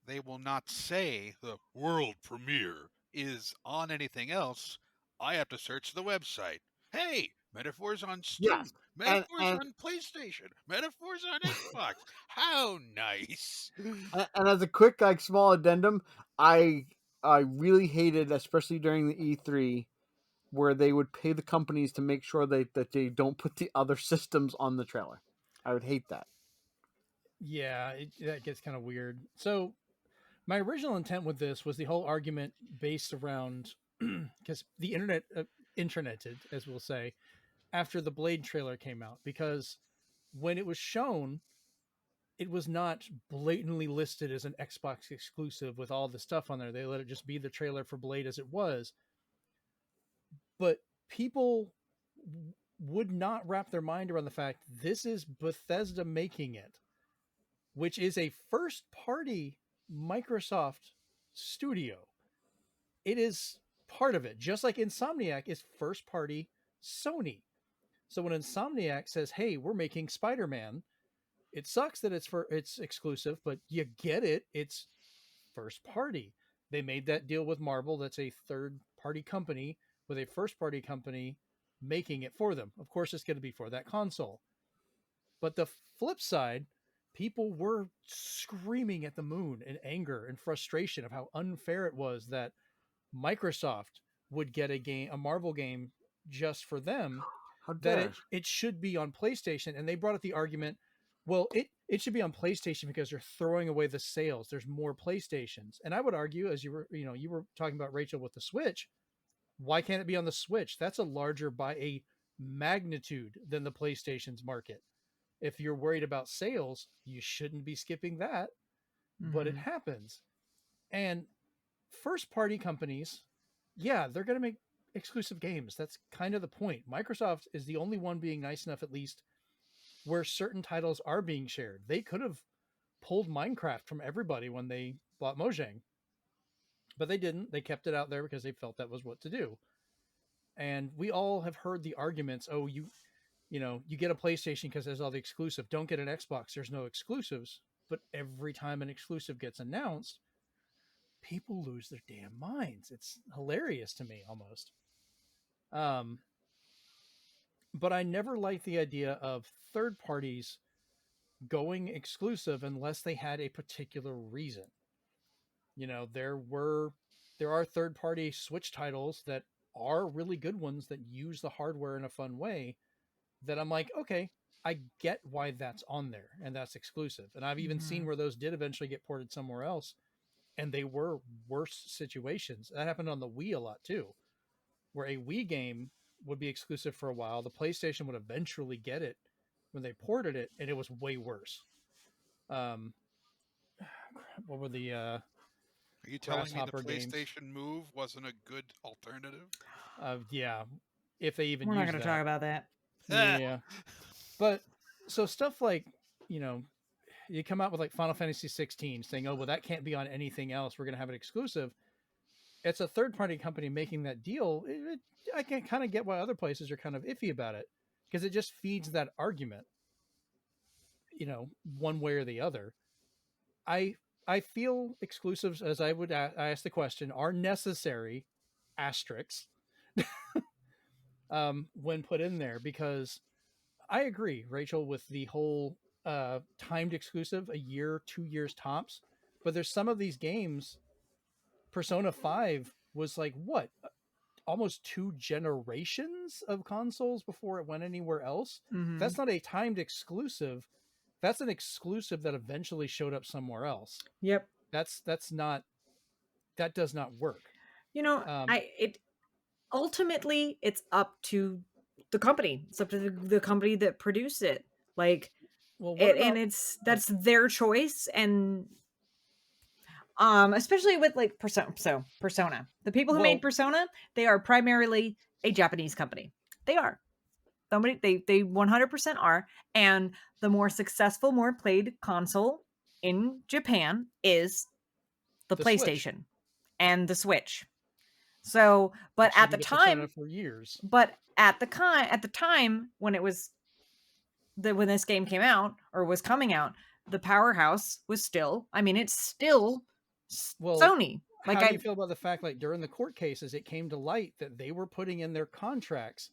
they will not say the world premiere is on anything else. I have to search the website. Hey, Metaphor's on Yes, Steam. and Metaphor's and on PlayStation. Metaphor's on Xbox. How nice. and as a quick small addendum, I really hated, especially during the E3, where they would pay the companies to make sure that they don't put the other systems on the trailer. I would hate that. Yeah, that gets kind of weird. So my original intent with this was the whole argument based around because the internet intraneted, as we'll say, after the Blade trailer came out, because when it was shown, it was not blatantly listed as an Xbox exclusive with all the stuff on there. They let it just be the trailer for Blade as it was. But people would not wrap their mind around the fact this is Bethesda making it, which is a first party Microsoft studio. It is part of it, just like Insomniac is first party Sony. So when Insomniac says, "Hey, we're making Spider-Man," it sucks that it's exclusive, but you get it. It's first party. They made that deal with Marvel. That's a third party company with a first party company making it for them. Of course, it's going to be for that console. But the flip side, people were screaming at the moon in anger and frustration of how unfair it was that Microsoft would get a Marvel game just for them, How that dare? it should be on PlayStation. And they brought up the argument, well, it should be on PlayStation because they're throwing away the sales. There's more PlayStations. And I would argue, as you were talking about, Rachel, with the Switch, why can't it be on the Switch? That's a larger by a magnitude than the PlayStation's market. If you're worried about sales, you shouldn't be skipping that, but it mhm. happens. And first party companies, yeah, they're going to make exclusive games. That's kind of the point. Microsoft is the only one being nice enough, at least, where certain titles are being shared. They could have pulled Minecraft from everybody when they bought Mojang, but they didn't. They kept it out there because they felt that was what to do. And we all have heard the arguments, oh, you get a PlayStation because there's all the exclusive. Don't get an Xbox. There's no exclusives. But every time an exclusive gets announced, people lose their damn minds. It's hilarious to me almost. Um, but I never liked the idea of third parties going exclusive unless they had a particular reason. There are third party Switch titles that are really good ones that use the hardware in a fun way that I'm like, okay, I get why that's on there and that's exclusive. And I've even seen where those did eventually get ported somewhere else and they were worse situations. That happened on the Wii a lot too, where a Wii game would be exclusive for a while. The PlayStation would eventually get it when they ported it, and it was way worse. What were the Are you telling me the Grasshopper games? PlayStation Move wasn't a good alternative? Yeah, if they even We're not use going to that. talk about that. Yeah, but so stuff like you come out with like Final Fantasy 16 saying, oh well, that can't be on anything else. We're going to have it exclusive. It's a third party company making that deal. I can kind of get why other places are kind of iffy about it because it just feeds that argument, one way or the other. I feel exclusives, as I would I ask the question, are necessary asterisks when put in there because I agree, Rachel, with the whole timed exclusive, a year, 2 years tops. But there's some of these games. Persona 5 was like what, almost 2 generations of consoles before it went anywhere else. Mhm. That's not a timed exclusive. That's an exclusive that eventually showed up somewhere else. Yep. That's not that does not work. Ultimately it's up to the company. It's up to the company that produced it. Like, Well, what about that's their choice, and especially with like Persona. The people who made Persona, they are primarily a Japanese company. They are. They 100% are, and the more successful, more played console in Japan is the PlayStation Switch, and the Switch. So, but which at didn't the get Persona time, for years. at the time when it was when this game came out or was coming out, the powerhouse was still. I mean, it's still Sony. How do you feel about the fact, like during the court cases, it came to light that they were putting in their contracts,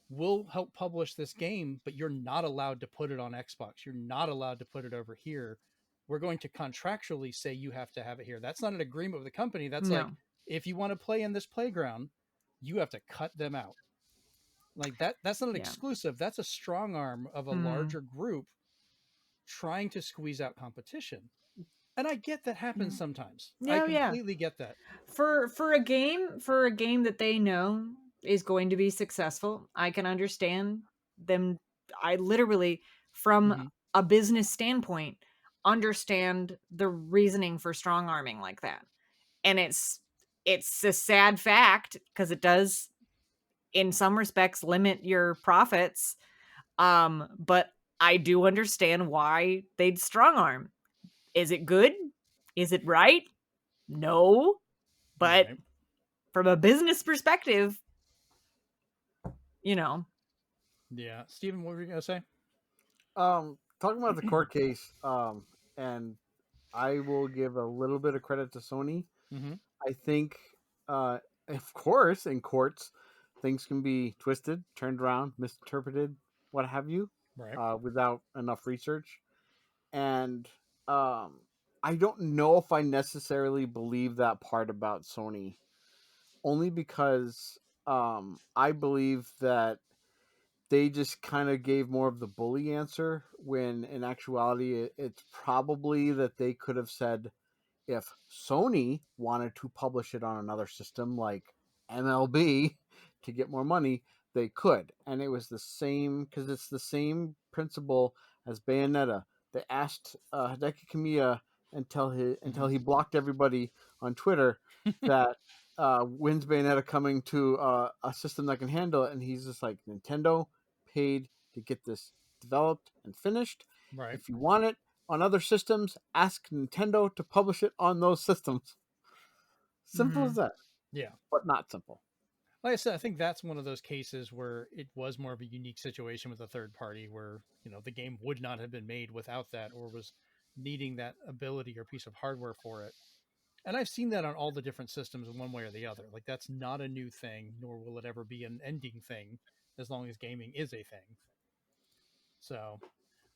we'll help publish this game, but you're not allowed to put it on Xbox. You're not allowed to put it over here. We're going to contractually say you have to have it here. That's not an agreement with the company. That's like, if you want to play in this playground, you have to cut them out. Like that's not an exclusive. That's a strong arm of a larger group trying to squeeze out competition. And I get that happens sometimes. I completely get that. For a game that they know is going to be successful, I can understand them. I literally, from a business standpoint, understand the reasoning for strong arming like that. And it's a sad fact because it does, in some respects, limit your profits. But I do understand why they'd strong arm. Is it good? Is it right? No. But from a business perspective, Yeah. Steven, what were you going to say? Talking about the court case, and I will give a little bit of credit to Sony. I think, of course, in courts, things can be twisted, turned around, misinterpreted, what have you, without enough research. And I don't know if I necessarily believe that part about Sony, only because I believe that they just kind of gave more of the bully answer when in actuality it's probably that they could have said, if Sony wanted to publish it on another system like MLB to get more money, they could. And it was the same, because it's the same principle as Bayonetta. They asked Hideki Kamiya until he blocked everybody on Twitter that when's Bayonetta coming to a system that can handle it, and he's just like, Nintendo paid to get this developed and finished. If you want it on other systems, ask Nintendo to publish it on those systems. Simple as that. Yeah. But not simple. Like I said, I think that's one of those cases where it was more of a unique situation with a third party where, the game would not have been made without that or was needing that ability or piece of hardware for it. And I've seen that on all the different systems in one way or the other. Like that's not a new thing, nor will it ever be an ending thing. as long as gaming is a thing. So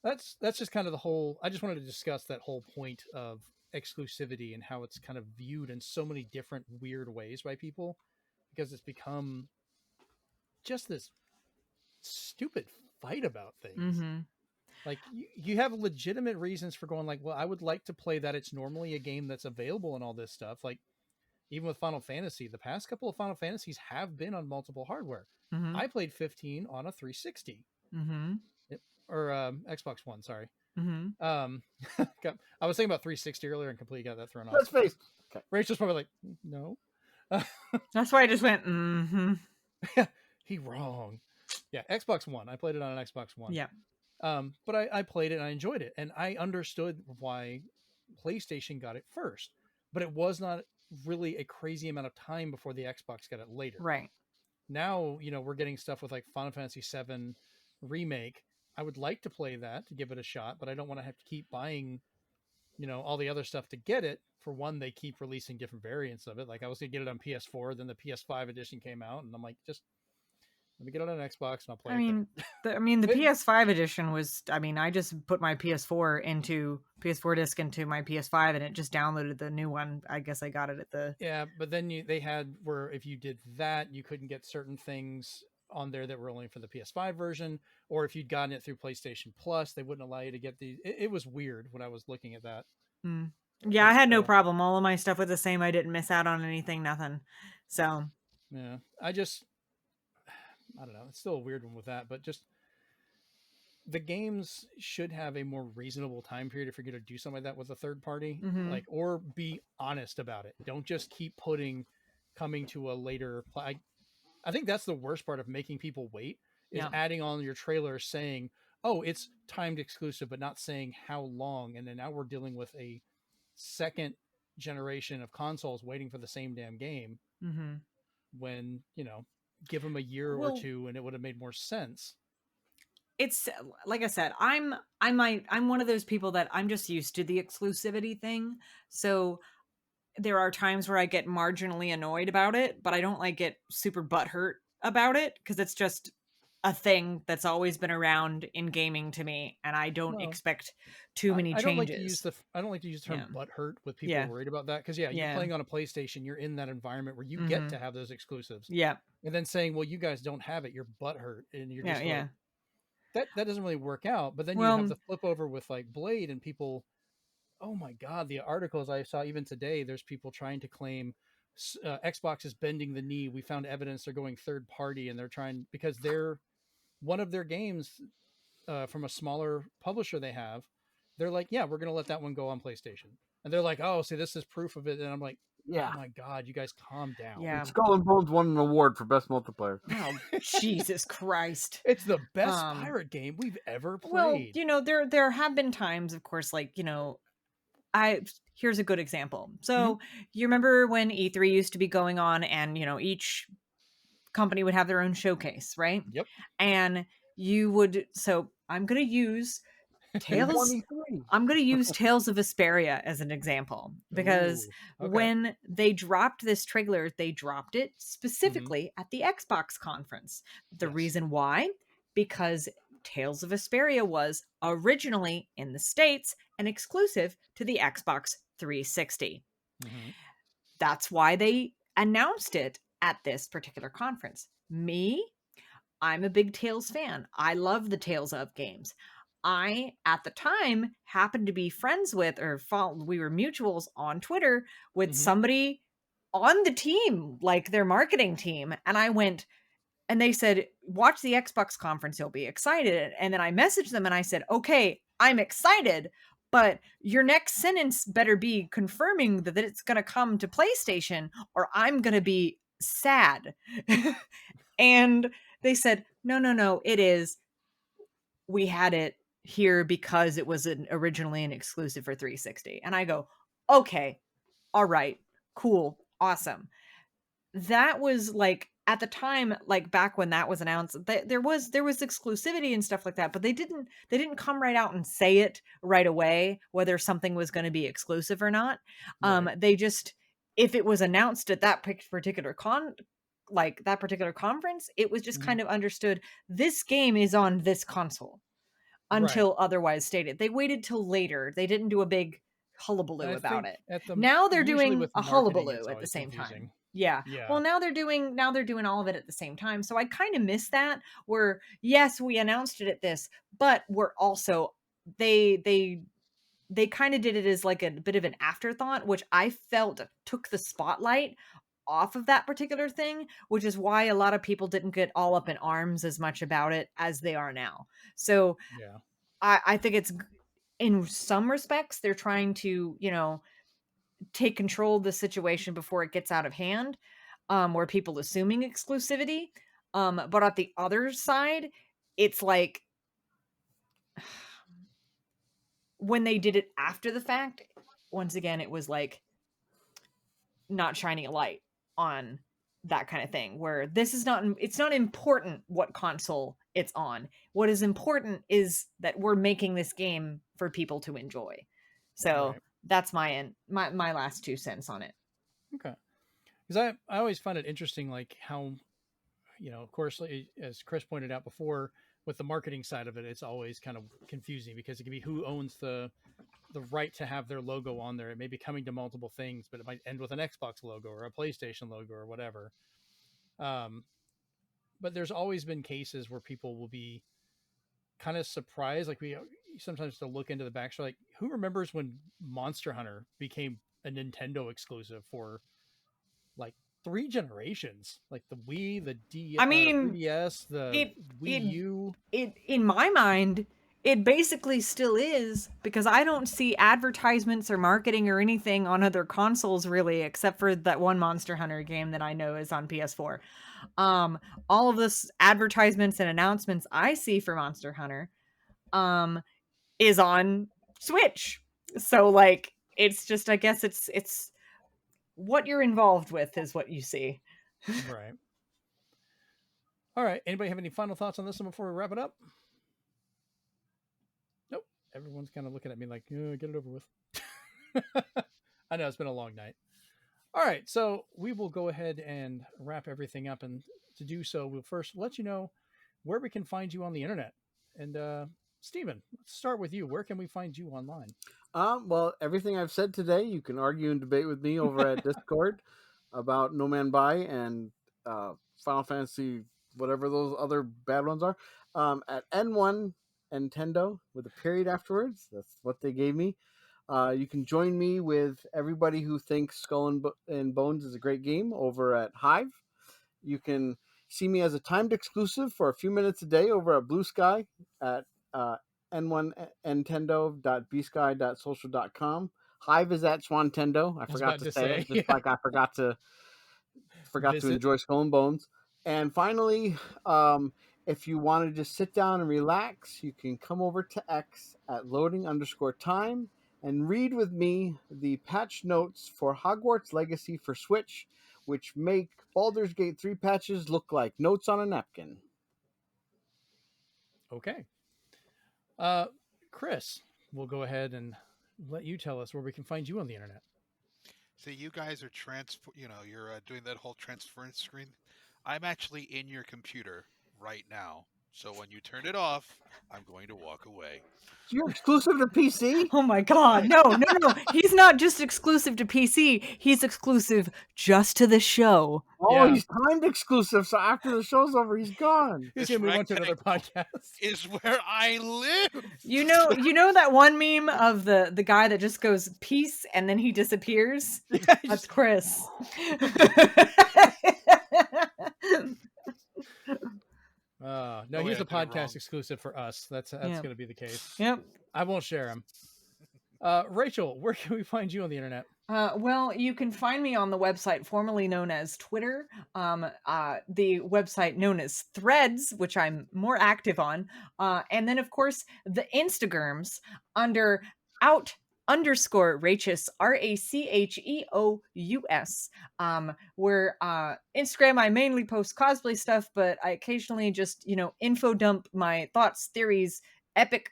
that's just kind of the whole. I just wanted to discuss that whole point of exclusivity and how it's kind of viewed in so many different weird ways by people, because it's become just this stupid fight about things. Mm-hmm. Like you have legitimate reasons for going like, well, I would like to play that. It's normally a game that's available and all this stuff. Like even with Final Fantasy, the past couple of Final Fantasies have been on multiple hardware. Mm-hmm. I played 15 on a 360 Mm-hmm. or Xbox One. Sorry. Mm-hmm. I was thinking about 360 earlier and completely got that thrown off. Let's face. Okay. Rachel's probably like, no. That's why I just went, mm-hmm. He wrong. Yeah, Xbox One. I played it on an Xbox One. Yeah. But I played it and I enjoyed it. And I understood why PlayStation got it first. But it was not really a crazy amount of time before the Xbox got it later. Right. Now, we're getting stuff with like Final Fantasy VII Remake. I would like to play that to give it a shot, but I don't want to have to keep buying, all the other stuff to get it. For one, they keep releasing different variants of it. Like I was going to get it on PS4, then the PS5 edition came out, and I'm like, just let me get it on an Xbox and I'll play it. The PS5 edition was, I just put my PS4 disc into my PS5 and it just downloaded the new one. I guess I got it at the... Yeah, but then they had where if you did that, you couldn't get certain things on there that were only for the PS5 version, or if you'd gotten it through PlayStation Plus, they wouldn't allow you to get these. It was weird when I was looking at that. Yeah, I had no problem. All of my stuff was the same. I didn't miss out on anything, nothing. So, yeah, I don't know. It's still a weird one with that, but just the games should have a more reasonable time period if you're going to do something like that with a third party, or be honest about it. Don't just keep coming to a later. I think that's the worst part of making people wait is adding on your trailer saying, "Oh, it's timed exclusive," but not saying how long. And then now we're dealing with a second generation of consoles waiting for the same damn game. When give them a year or two and it would have made more sense. It's like I said, I'm one of those people that I'm just used to the exclusivity thing. So there are times where I get marginally annoyed about it, but I don't like get super butthurt about it because it's just a thing that's always been around in gaming to me, and I don't expect too many changes. I don't like to use the term butthurt with people worried about that because you're playing on a PlayStation, you're in that environment where you get to have those exclusives. Yeah, and then saying, "Well, you guys don't have it," you're butthurt, and you're just that doesn't really work out. But then you have the flip over with like Blade and people. Oh my God, the articles I saw even today, there's people trying to claim Xbox is bending the knee. We found evidence they're going third party and they're trying because they're one of their games from a smaller publisher they have. They're like, yeah, we're going to let that one go on PlayStation. And they're like, oh, see, this is proof of it. And I'm like, oh my God, you guys calm down. Yeah. Skull and Bones won an award for best multiplayer. Oh, Jesus Christ. It's the best pirate game we've ever played. Well, there have been times, of course, like, here's a good example. So you remember when E3 used to be going on and, each company would have their own showcase, right? Yep. And I'm going to use Tales. I'm going to use Tales of Vesperia as an example because when they dropped this trailer, they dropped it specifically at the Xbox conference. The reason why? Because Tales of Vesperia was originally in the States and exclusive to the Xbox 360. That's why they announced it at this particular conference. I'm a big Tales fan. I love the Tales of games. I, at the time, happened to be friends with, we were mutuals on Twitter with somebody on the team, like their marketing team. And I went, and they said, watch the Xbox conference, you'll be excited. And then I messaged them and I said, okay, I'm excited, but your next sentence better be confirming that it's going to come to PlayStation or I'm going to be sad. And they said, no, it is. We had it here because it was originally an exclusive for 360. And I go, okay, all right, cool, awesome. That was like, at the time, like back when that was announced, there was exclusivity and stuff like that, but they didn't come right out and say it right away whether something was going to be exclusive or not. Right. They just, if it was announced at that particular like that particular conference, it was just Mhm. kind of understood this game is on this console until otherwise stated. They waited till later. They didn't do a big hullabaloo I about think it. at the Now they're usually doing with a marketing, it's hullabaloo at the always same time. confusing. Yeah. Yeah. Well, now they're doing all of it at the same time. So I kind of miss that where yes, we announced it at this, but we're also they kind of did it as like a bit of an afterthought, which I felt took the spotlight off of that particular thing, which is why a lot of people didn't get all up in arms as much about it as they are now. So Yeah. I think it's in some respects they're trying to, take control of the situation before it gets out of hand, where people assuming exclusivity. But at the other side, it's like when they did it after the fact, once again, it was like not shining a light on that kind of thing where this is not it's not important what console it's on. What is important is that we're making this game for people to enjoy. So Right. that's my last 2 cents on it. Okay. Because I always find it interesting, like how, of course, as Chris pointed out before, with the marketing side of it, it's always kind of confusing because it can be who owns the right to have their logo on there. It may be coming to multiple things, but it might end with an Xbox logo or a PlayStation logo or whatever. But there's always been cases where people will be kind of surprised. Like we sometimes to look into the backstory, like who remembers when Monster Hunter became a Nintendo exclusive for like 3 generations, like the Wii, the I mean, 3DS, the it Wii it U. it in my mind it basically still is because I don't see advertisements or marketing or anything on other consoles really except for that one Monster Hunter game that I know is on PS4. All of this advertisements and announcements I see for Monster Hunter is on Switch. So like it's just I guess it's what you're involved with is what you see. Right. All right. Anybody have any final thoughts on this one before we wrap it up? Nope. Everyone's kind of looking at me like, get it over with. I know it's been a long night. All right. So we will go ahead and wrap everything up. And to do so, we'll first let you know where we can find you on the internet. And Steven, let's start with you. Where can we find you online? Well, everything I've said today, you can argue and debate with me over at Discord about No Man By and Final Fantasy, whatever those other bad ones are. At N1 Nintendo with a period afterwards. That's what they gave me. You can join me with everybody who thinks and Bones is a great game over at Hive. You can see me as a timed exclusive for a few minutes a day over at Blue Sky at n1nintendo.bsky.social.com. Hive is at Swantendo. I forgot to say it, just like I forgot to enjoy Skull and Bones. And finally, if you want to just sit down and relax, you can come over to X at loading_time and read with me the patch notes for Hogwarts Legacy for Switch, which make Baldur's Gate 3 patches look like notes on a napkin. Okay. Chris, we'll go ahead and let you tell us where we can find you on the internet. So you guys are you're doing that whole transference screen. I'm actually in your computer right now. So when you turn it off, I'm going to walk away. You're exclusive to PC? Oh my god. No. He's not just exclusive to PC. He's exclusive just to the show. Oh, yeah. He's timed exclusive, so after the show's over, he's gone. He's going to move on to another podcast. Is where I live. You know that one meme of the guy that just goes peace and then he disappears? That's Chris. No, he's a podcast exclusive for us. That's going to be the case. Yep. I won't share him. Rachel, where can we find you on the internet? Well, you can find me on the website formerly known as Twitter, the website known as Threads, which I'm more active on, and then, of course, the Instagrams under _Rachus, RACHEOUS, where Instagram I mainly post cosplay stuff, but I occasionally just, info dump my thoughts, theories, epic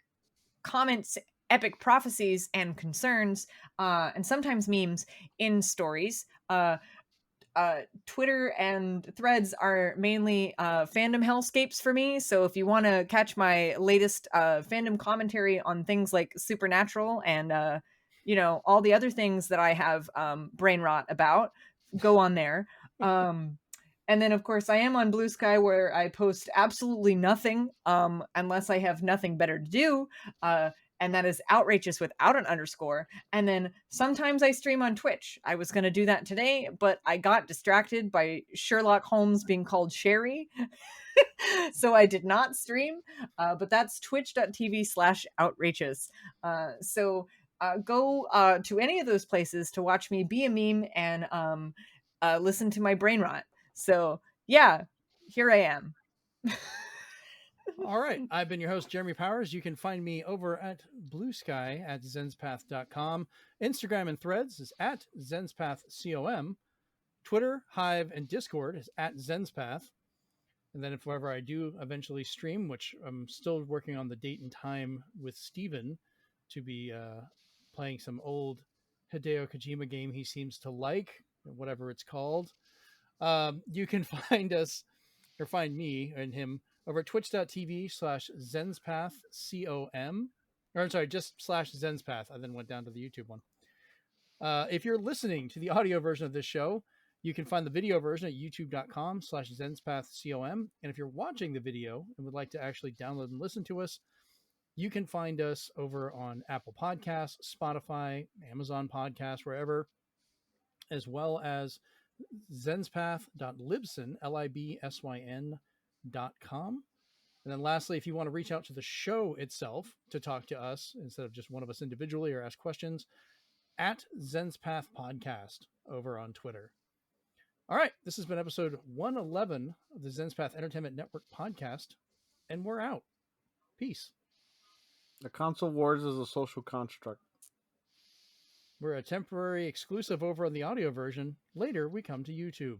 comments, epic prophecies and concerns, and sometimes memes in stories. Twitter and Threads are mainly fandom hellscapes for me. So if you want to catch my latest fandom commentary on things like Supernatural and all the other things that I have brain rot about, go on there. And then, of course, I am on Blue Sky, where I post absolutely nothing unless I have nothing better to do. And that is outrageous without an underscore. And then sometimes I stream on Twitch. I was going to do that today, but I got distracted by Sherlock Holmes being called Sherry. So I did not stream, but that's twitch.tv/outrageous. So go to any of those places to watch me be a meme and listen to my brain rot. So yeah, here I am. All right. I've been your host, Jeremy Powers. You can find me over at Blue Sky at Zenspath.com. Instagram and Threads is at ZenspathCom. Twitter, Hive, and Discord is at Zenspath. And then if ever I do eventually stream, which I'm still working on the date and time with Steven to be playing some old Hideo Kojima game he seems to like, whatever it's called. You can find us, or find me and him, over at twitch.tv/ZenspathCom. Or I'm sorry, just /Zenspath. I then went down to the YouTube one. If you're listening to the audio version of this show, you can find the video version at youtube.com/ZenspathCom. And if you're watching the video and would like to actually download and listen to us, you can find us over on Apple Podcasts, Spotify, Amazon Podcasts, wherever, as well as zenspath.libsyn, libsyn.com. And then lastly, if you want to reach out to the show itself to talk to us instead of just one of us individually or ask questions, at ZenspathPodcast over on Twitter. All right, this has been episode 111 of the Zenspath Entertainment Network podcast, and we're out. Peace. The console wars is a social construct. We're a temporary exclusive over on the audio version. Later, we come to YouTube.